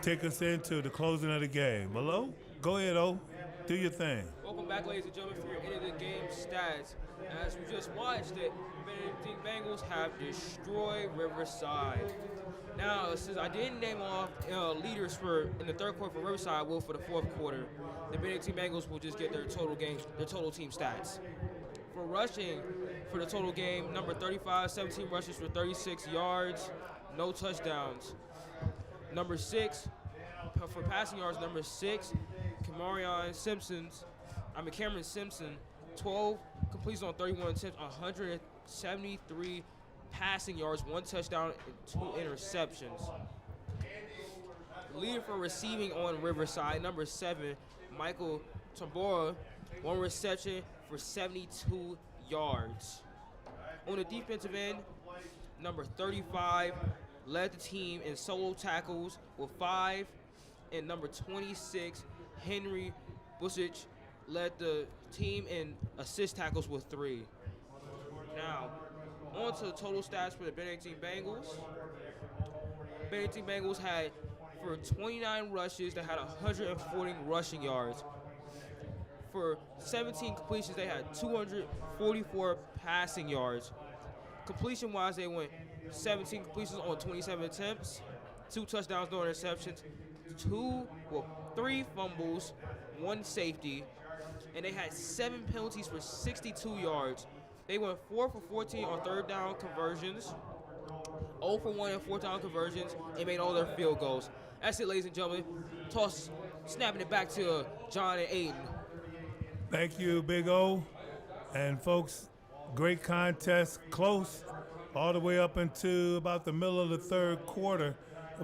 take us into the closing of the game. Alo, go ahead, do your thing. Welcome back, ladies and gentlemen, for your end of the game stats. As we just watched it, the Benedictine Bengals have destroyed Riverside. Now, since I didn't name off leaders in the third quarter for Riverside, will for the fourth quarter, the Benedictine Bengals will just get their total team stats. For rushing, for the total game, number 35, 17 rushes for 36 yards. no touchdowns. Number 6, for passing yards, number 6, Cameron Simpson, 12 completions on 31 attempts, 173 passing yards, 1 touchdown, and 2 interceptions. Leader for receiving on Riverside, number 7, Michael Tambora, 1 reception for 72 yards. On the defensive end, number 35 led the team in solo tackles with 5, and number 26, Henry Busich, led the team in assist tackles with 3. Now, on to the total stats for the Benedictine Bengals. Benedictine Bengals had, for 29 rushes, they had 140 rushing yards. For 17 completions, they had 244 passing yards. Completion-wise, they went 17 completions on 27 attempts, 2 touchdowns, no interceptions, 3 fumbles, 1 safety, and they had 7 penalties for 62 yards. They went 4 for 14 on 3rd down conversions, 0 for 1 on 4th down conversions, and made all their field goals. That's it, ladies and gentlemen. Snapping it back to John and Aiden. Thank you, Big O. And folks, great contest, close all the way up into about the middle of the 3rd quarter.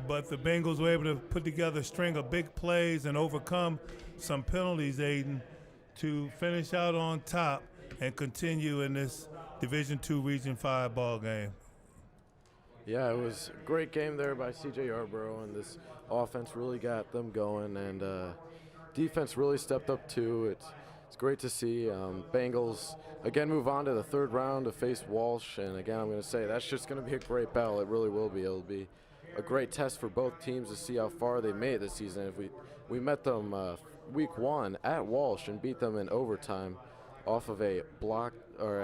But the Bengals were able to put together a string of big plays and overcome some penalties, Aiden, to finish out on top and continue in this Division II Region 5 ball game. Yeah, it was a great game there by C.J. Yarborough, and this offense really got them going, and defense really stepped up too. It's great to see. Bengals, again, move on to the 3rd round to face Walsh, and again, I'm going to say that's just going to be a great battle. It really will be. It'll be a great test for both teams to see how far they made this season. If we met them week 1 at Walsh and beat them in overtime off of a block or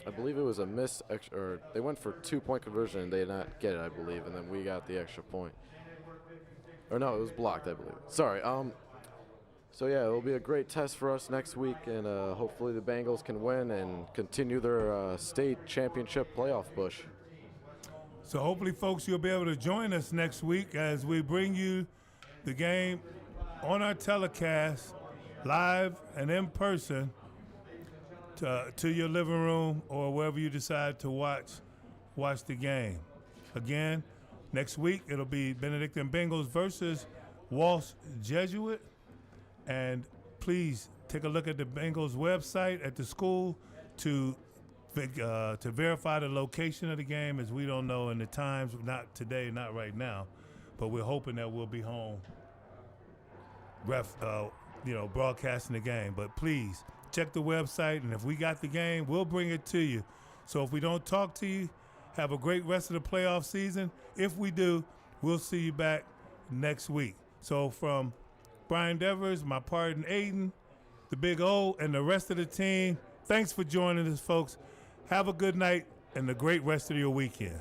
I believe it was a miss, or they went for 2-point conversion and they did not get it, I believe, and then we got the extra point. Or no, it was blocked, I believe. Sorry. So yeah, it'll be a great test for us next week, and hopefully the Bengals can win and continue their state championship playoff push. So hopefully, folks, you'll be able to join us next week as we bring you the game on our telecast, live and in person, to your living room or wherever you decide to watch the game. Again, next week it'll be Benedictine Bengals versus Walsh Jesuit. And please take a look at the Bengals website at the school to verify the location of the game, as we don't know in the times, not today, not right now, but we're hoping that we'll be home broadcasting the game. But please check the website, and if we got the game, we'll bring it to you. So if we don't talk to you, have a great rest of the playoff season. If we do, we'll see you back next week. So from Brian Devers, my partner Aiden, the Big O, and the rest of the team, thanks for joining us, folks. Have a good night and a great rest of your weekend.